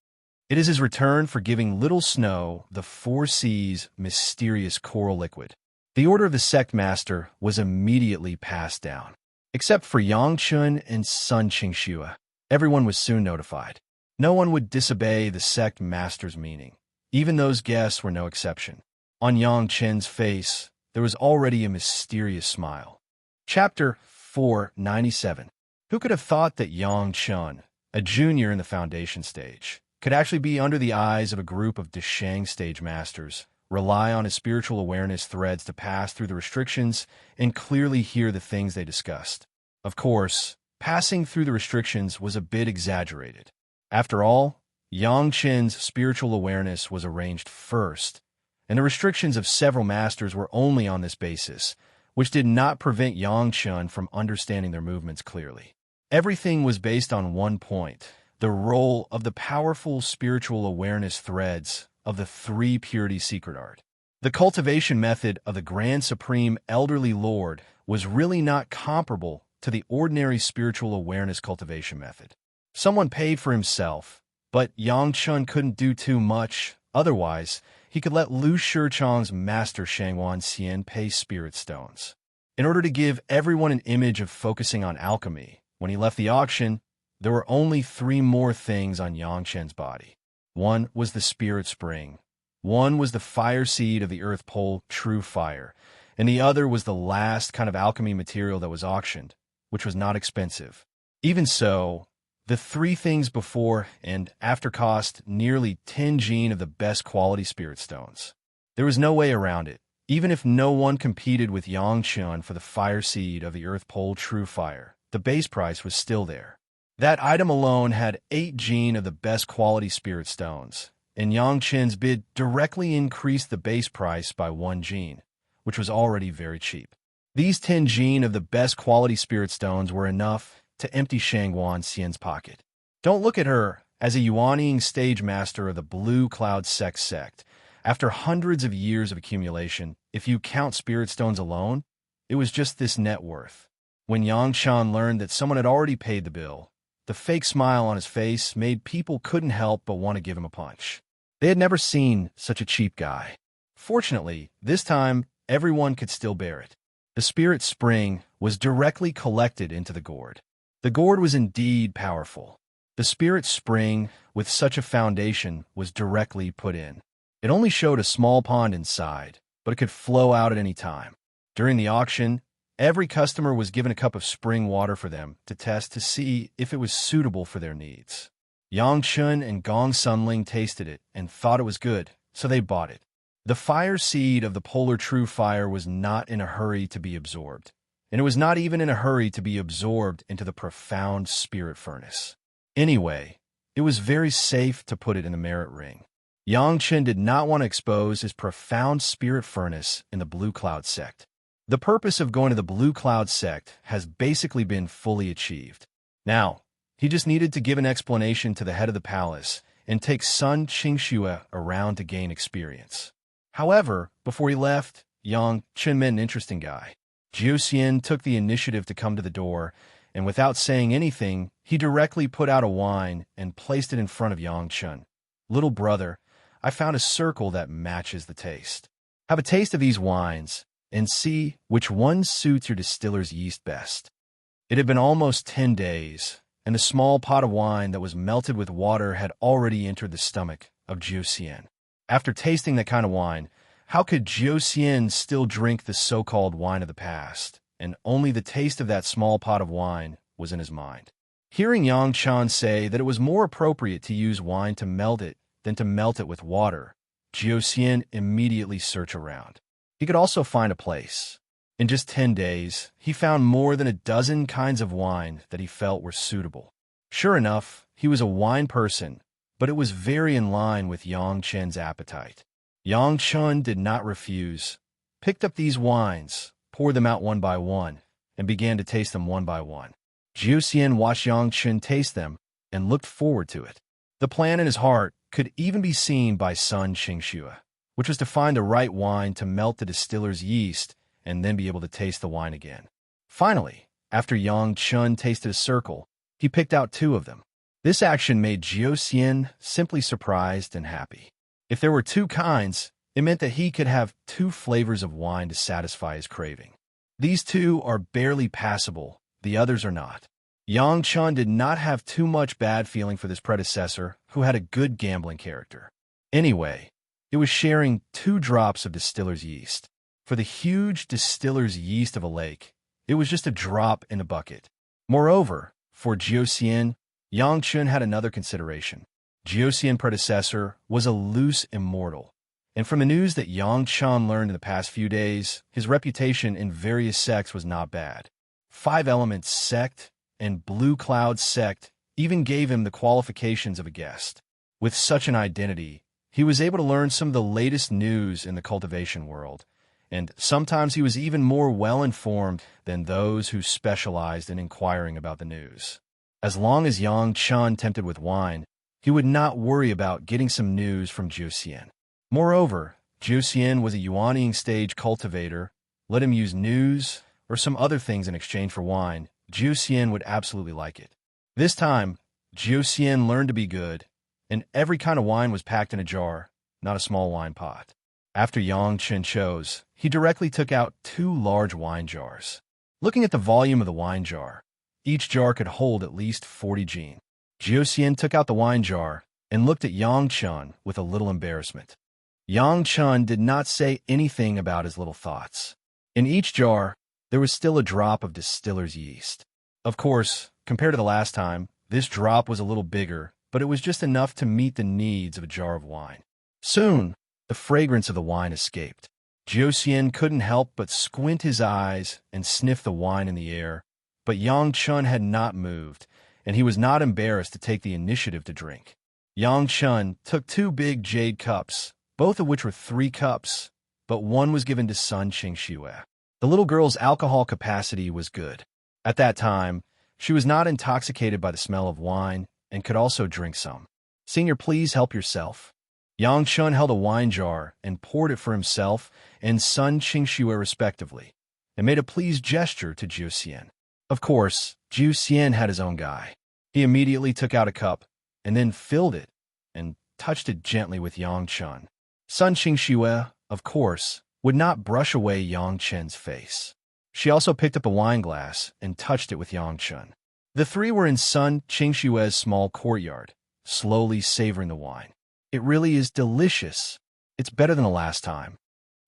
It is his return for giving Little Snow the 4C's mysterious coral liquid. The order of the sect master was immediately passed down. Except for Yang Chun and Sun Qing Xue, everyone was soon notified. No one would disobey the sect master's meaning. Even those guests were no exception. On Yang Chen's face, there was already a mysterious smile. Chapter 497. Who could have thought that Yang Chun, a junior in the foundation stage, could actually be under the eyes of a group of Deshang stage masters, rely on his spiritual awareness threads to pass through the restrictions, and clearly hear the things they discussed? Of course, passing through the restrictions was a bit exaggerated. After all, Yang Chen's spiritual awareness was arranged first, and the restrictions of several masters were only on this basis, which did not prevent Yang Chun from understanding their movements clearly. Everything was based on one point: the role of the powerful spiritual awareness threads of the 3 purity secret art. The cultivation method of the Grand Supreme Elderly Lord was really not comparable to the ordinary spiritual awareness cultivation method. Someone paid for himself, but Yang Chun couldn't do too much. Otherwise, he could let Lu Shichang's master Shangwan Xian pay spirit stones. In order to give everyone an image of focusing on alchemy, when he left the auction, there were only 3 more things on Yang Chen's body. One was the spirit spring, one was the fire seed of the earth pole, true fire, and the other was the last kind of alchemy material that was auctioned, which was not expensive. Even so, the 3 things before and after cost nearly 10 gene of the best quality spirit stones. There was no way around it. Even if no one competed with Yang Chun for the fire seed of the earth pole true fire, the base price was still there. That item alone had 8 gene of the best quality spirit stones, and Yang Chen's bid directly increased the base price by 1 gene, which was already very cheap. These 10 gene of the best quality spirit stones were enough to empty Shangwan Xian's pocket. Don't look at her as a Yuanying stage master of the Blue Cloud sect, After hundreds of years of accumulation, if you count spirit stones alone, it was just this net worth. When Yang Chan learned that someone had already paid the bill, the fake smile on his face made people couldn't help but want to give him a punch. They had never seen such a cheap guy. Fortunately, this time, everyone could still bear it. The spirit spring was directly collected into the gourd. The gourd was indeed powerful. The spirit spring, with such a foundation, was directly put in. It only showed a small pond inside, but it could flow out at any time. During the auction, every customer was given a cup of spring water for them to test to see if it was suitable for their needs. Yang Chun and Gong Sunling tasted it and thought it was good, so they bought it. The fire seed of the polar true fire was not in a hurry to be absorbed, and it was not even in a hurry to be absorbed into the profound spirit furnace. Anyway, it was very safe to put it in the merit ring. Yang Chen did not want to expose his profound spirit furnace in the Blue Cloud sect. The purpose of going to the Blue Cloud sect has basically been fully achieved. Now, he just needed to give an explanation to the head of the palace and take Sun Qingxue around to gain experience. However, before he left, Yang Chen met an interesting guy. Jiu Xian took the initiative to come to the door, and without saying anything, he directly put out a wine and placed it in front of Yang Chen. "Little brother, I found a circle that matches the taste. Have a taste of these wines and see which one suits your distiller's yeast best." It had been almost 10 days, and the small pot of wine that was melted with water had already entered the stomach of Jiu Xian. After tasting that kind of wine, how could Jiu Xian still drink the so-called wine of the past? And only the taste of that small pot of wine was in his mind. Hearing Yang Chan say that it was more appropriate to use wine to melt it than to melt it with water, Jiu Xian immediately searched around. He could also find a place. In just 10 days, he found more than a dozen kinds of wine that he felt were suitable. Sure enough, he was a wine person, but it was very in line with Yang Chen's appetite. Yang Chen did not refuse, picked up these wines, poured them out one by one, and began to taste them one by one. Jiu Xian watched Yang Chen taste them and looked forward to it. The plan in his heart could even be seen by Sun Qingxue, which was to find the right wine to melt the distiller's yeast and then be able to taste the wine again. Finally, after Yang Chen tasted a circle, he picked out 2 of them. This action made Jiu Xian simply surprised and happy. If there were 2 kinds, it meant that he could have 2 flavors of wine to satisfy his craving. These 2 are barely passable, the others are not. Yang Chen did not have too much bad feeling for this predecessor, who had a good gambling character. Anyway, it was sharing 2 drops of distiller's yeast. For the huge distiller's yeast of a lake, it was just a drop in a bucket. Moreover, for Jiu Xian, Yang Chen had another consideration. Jiu Xian predecessor was a loose immortal, and from the news that Yang Chen learned in the past few days, his reputation in various sects was not bad. 5 Elements sect and Blue Cloud sect even gave him the qualifications of a guest. With such an identity, he was able to learn some of the latest news in the cultivation world, and sometimes he was even more well-informed than those who specialized in inquiring about the news. As long as Yang Chen tempted with wine, he would not worry about getting some news from Jiu Xian. Moreover, Jiu Xian was a Yuanying stage cultivator. Let him use news or some other things in exchange for wine, Jiu Xian would absolutely like it. This time, Jiu Xian learned to be good, and every kind of wine was packed in a jar, not a small wine pot. After Yang Chen chose, he directly took out 2 large wine jars. Looking at the volume of the wine jar, each jar could hold at least 40 jin. Jiu Xian took out the wine jar and looked at Yang Chen with a little embarrassment. Yang Chen did not say anything about his little thoughts. In each jar, there was still a drop of distiller's yeast. Of course, compared to the last time, this drop was a little bigger, but it was just enough to meet the needs of a jar of wine. Soon, the fragrance of the wine escaped. Jiu Xian couldn't help but squint his eyes and sniff the wine in the air, but Yang Chen had not moved, and he was not embarrassed to take the initiative to drink. Yang Chen took 2 big jade cups, both of which were 3 cups, but one was given to Sun Qingxue. The little girl's alcohol capacity was good. At that time, she was not intoxicated by the smell of wine and could also drink some. "Senior, please help yourself." Yang Chun held a wine jar and poured it for himself and Sun Qingxue respectively, and made a pleased gesture to Jiu Xian. Of course, Jiu Xian had his own guy. He immediately took out a cup and then filled it and touched it gently with Yang Chun. Sun Qingxue, of course, would not brush away Yang Chen's face. She also picked up a wine glass and touched it with Yang Chun. The three were in Sun Qingxue's small courtyard, slowly savoring the wine. It really is delicious. It's better than the last time.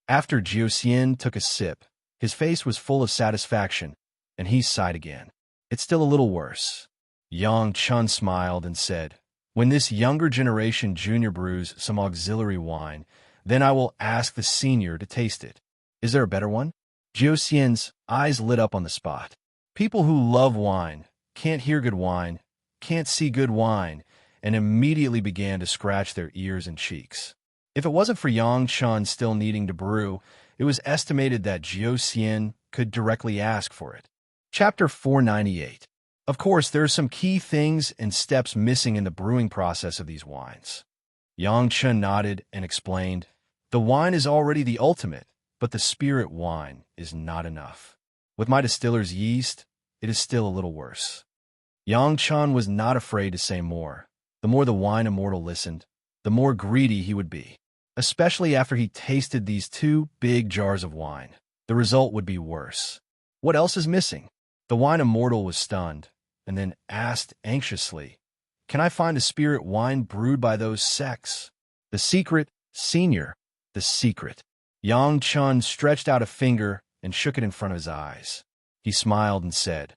After Jiu Xian took a sip, his face was full of satisfaction, and he sighed again. It's still a little worse. Yang Chun smiled and said, when this younger generation junior brews some auxiliary wine, then I will ask the senior to taste it. Is there a better one? Jiu Xian's eyes lit up on the spot. People who love wine, can't hear good wine, can't see good wine, and immediately began to scratch their ears and cheeks. If it wasn't for Yang Chun still needing to brew, it was estimated that Jiu Xian could directly ask for it. Chapter 498. Of course, there are some key things and steps missing in the brewing process of these wines. Yang Chun nodded and explained, the wine is already the ultimate, but the spirit wine is not enough. With my distiller's yeast, it is still a little worse. Yang Chun was not afraid to say more. The more the wine immortal listened, the more greedy he would be, especially after he tasted these 2 big jars of wine. The result would be worse. What else is missing? The wine immortal was stunned, and then asked anxiously, can I find a spirit wine brewed by those sects? The secret, senior, the secret. Yang Chun stretched out a finger and shook it in front of his eyes. He smiled and said,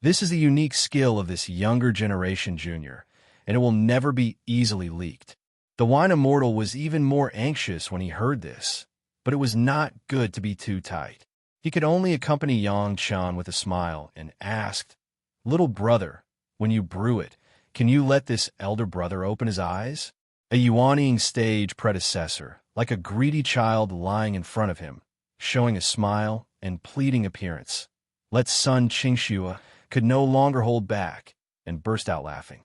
this is the unique skill of this younger generation junior, and it will never be easily leaked. The wine immortal was even more anxious when he heard this, but it was not good to be too tight. He could only accompany Yang Chun with a smile and asked, little brother, when you brew it, can you let this elder brother open his eyes? A yuanying stage predecessor, like a greedy child lying in front of him, showing a smile and pleading appearance. Let Sun Qingxue could no longer hold back and burst out laughing.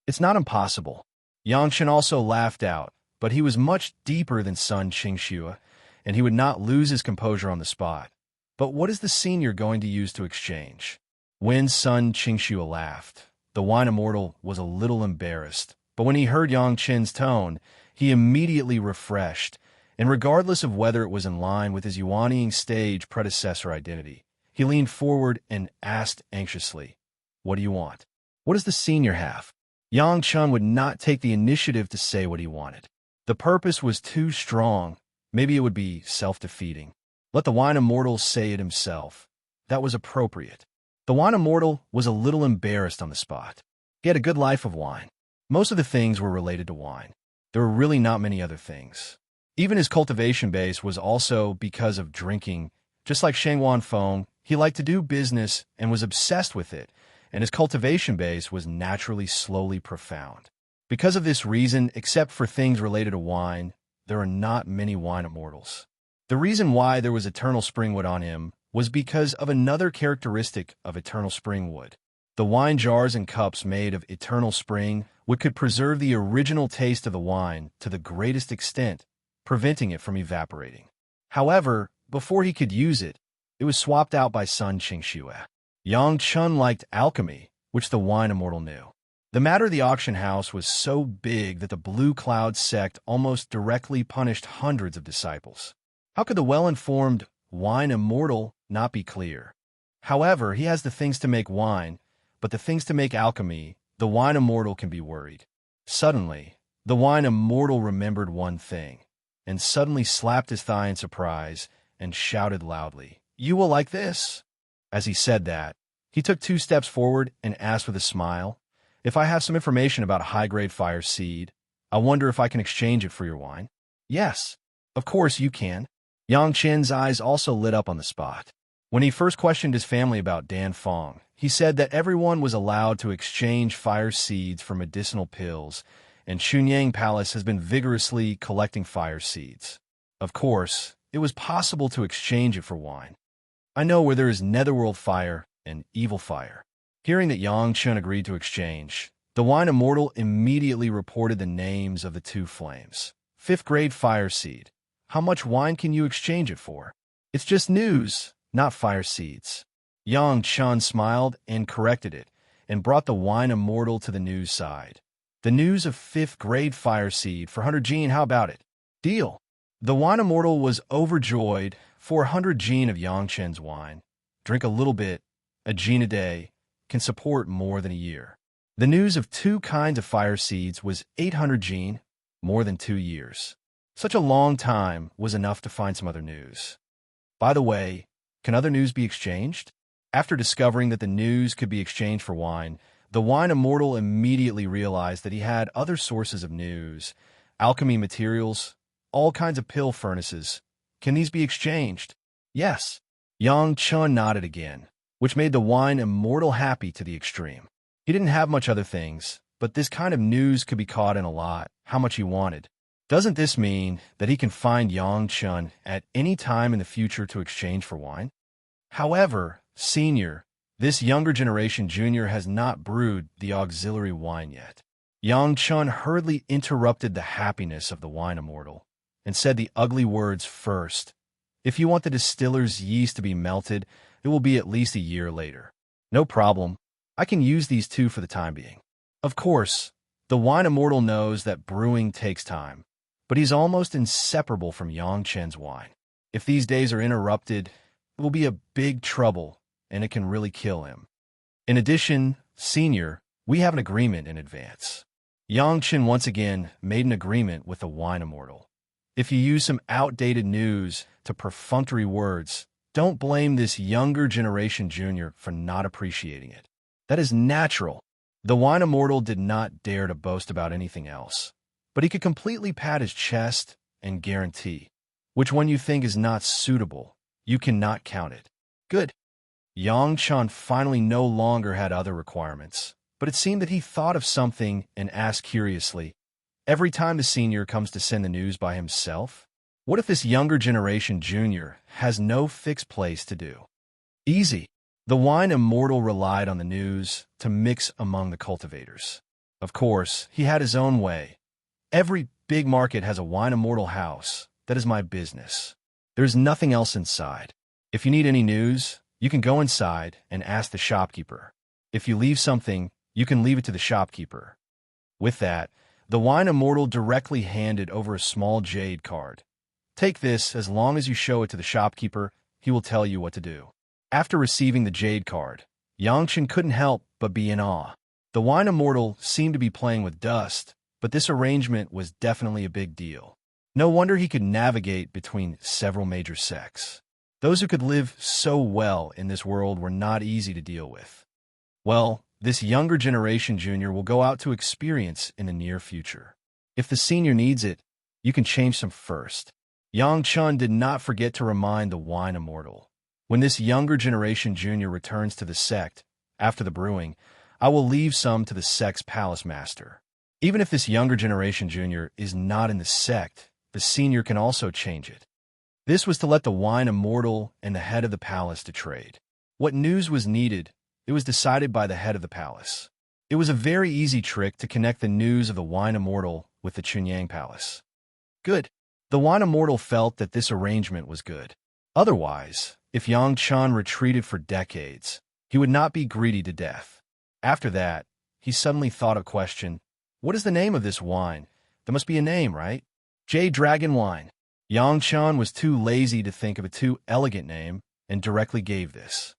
It's not impossible. Yang Chun also laughed out, but he was much deeper than Sun Qingxue, and he would not lose his composure on the spot. But what is the senior going to use to exchange? When Sun Qingxue laughed, the wine immortal was a little embarrassed, but when he heard Yang Chen's tone, he immediately refreshed, and regardless of whether it was in line with his yuanying stage predecessor identity, he leaned forward and asked anxiously, what do you want? What does the senior have? Yang Chun would not take the initiative to say what he wanted. The purpose was too strong. Maybe it would be self-defeating. Let the wine immortal say it himself. That was appropriate. The wine immortal was a little embarrassed on the spot. He had a good life of wine. Most of the things were related to wine. There were really not many other things. Even his cultivation base was also because of drinking. Just like Sheng Wanfeng, he liked to do business and was obsessed with it, and his cultivation base was naturally slowly profound. Because of this reason, except for things related to wine, there are not many wine immortals. The reason why there was eternal springwood on him was because of another characteristic of eternal springwood. The wine jars and cups made of eternal spring wood could preserve the original taste of the wine to the greatest extent, preventing it from evaporating. However, before he could use it, it was swapped out by Sun Qingxue. Yang Chun liked alchemy, which the wine immortal knew. The matter of the auction house was so big that the Blue Cloud sect almost directly punished hundreds of disciples. How could the well-informed wine immortal not be clear? However, he has the things to make wine, but the things to make alchemy, the wine immortal can be worried. Suddenly, the wine immortal remembered one thing, and suddenly slapped his thigh in surprise and shouted loudly, "You will like this!" As he said that, he took 2 steps forward and asked with a smile, "If I have some information about a high-grade fire seed, I wonder if I can exchange it for your wine?" "Yes, of course you can." Yang Chen's eyes also lit up on the spot. When he first questioned his family about Dan Fong, he said that everyone was allowed to exchange fire seeds for medicinal pills, and Chunyang Palace has been vigorously collecting fire seeds. Of course, it was possible to exchange it for wine. I know where there is netherworld fire and evil fire. Hearing that Yang Chun agreed to exchange, the wine immortal immediately reported the names of the 2 flames. Fifth grade fire seed. How much wine can you exchange it for? It's just news, not fire seeds. Yang Chun smiled and corrected it, and brought the wine immortal to the news side. The news of fifth grade fire seed for 100 gene, how about it? Deal. The wine immortal was overjoyed. 400 gene of Yang Chen's wine. Drink a little bit, a gene a day, can support more than a year. The news of 2 kinds of fire seeds was 800 gene, more than 2 years. Such a long time was enough to find some other news. By the way, can other news be exchanged? After discovering that the news could be exchanged for wine, the wine immortal immediately realized that he had other sources of news, alchemy materials, all kinds of pill furnaces. Can these be exchanged? Yes. Yang Chun nodded again, which made the wine immortal happy to the extreme. He didn't have much other things, but this kind of news could be caught in a lot, how much he wanted. Doesn't this mean that he can find Yang Chun at any time in the future to exchange for wine? However, Senior, this younger generation junior has not brewed the auxiliary wine yet. Yang Chun hurriedly interrupted the happiness of the wine immortal and said the ugly words first. If you want the distiller's yeast to be melted, it will be at least a year later. No problem. I can use these 2 for the time being. Of course, the wine immortal knows that brewing takes time, but he's almost inseparable from Yang Chen's wine. If these days are interrupted, it will be a big trouble, and it can really kill him. In addition, Senior, we have an agreement in advance. Yang Chen once again made an agreement with the wine immortal. If you use some outdated news to perfunctory words, don't blame this younger generation junior for not appreciating it. That is natural. The wine immortal did not dare to boast about anything else, but he could completely pat his chest and guarantee, which one you think is not suitable, you cannot count it. Good. Yang Chun finally no longer had other requirements, but it seemed that he thought of something and asked curiously, every time the senior comes to send the news by himself? What if this younger generation junior has no fixed place to do? Easy. The wine immortal relied on the news to mix among the cultivators. Of course, he had his own way. Every big market has a wine immortal house. That is my business. There's nothing else inside. If you need any news, you can go inside and ask the shopkeeper. If you leave something, you can leave it to the shopkeeper. With that, the wine immortal directly handed over a small jade card. Take this. As long as you show it to the shopkeeper, he will tell you what to do. After receiving the jade card, Yang Chen couldn't help but be in awe. The wine immortal seemed to be playing with dust, but this arrangement was definitely a big deal. No wonder he could navigate between several major sects. Those who could live so well in this world were not easy to deal with. Well, this younger generation junior will go out to experience in the near future. If the senior needs it, you can change some first. Yang Chun did not forget to remind the wine immortal. When this younger generation junior returns to the sect, after the brewing, I will leave some to the sect's palace master. Even if this younger generation junior is not in the sect, the senior can also change it. This was to let the wine immortal and the head of the palace to trade. What news was needed, it was decided by the head of the palace. It was a very easy trick to connect the news of the wine immortal with the Chunyang palace. Good. The wine immortal felt that this arrangement was good. Otherwise, if Yang Chun retreated for decades, he would not be greedy to death. After that, he suddenly thought a question. What is the name of this wine? There must be a name, right? Jade Dragon Wine. Yang Chun was too lazy to think of a too elegant name and directly gave this.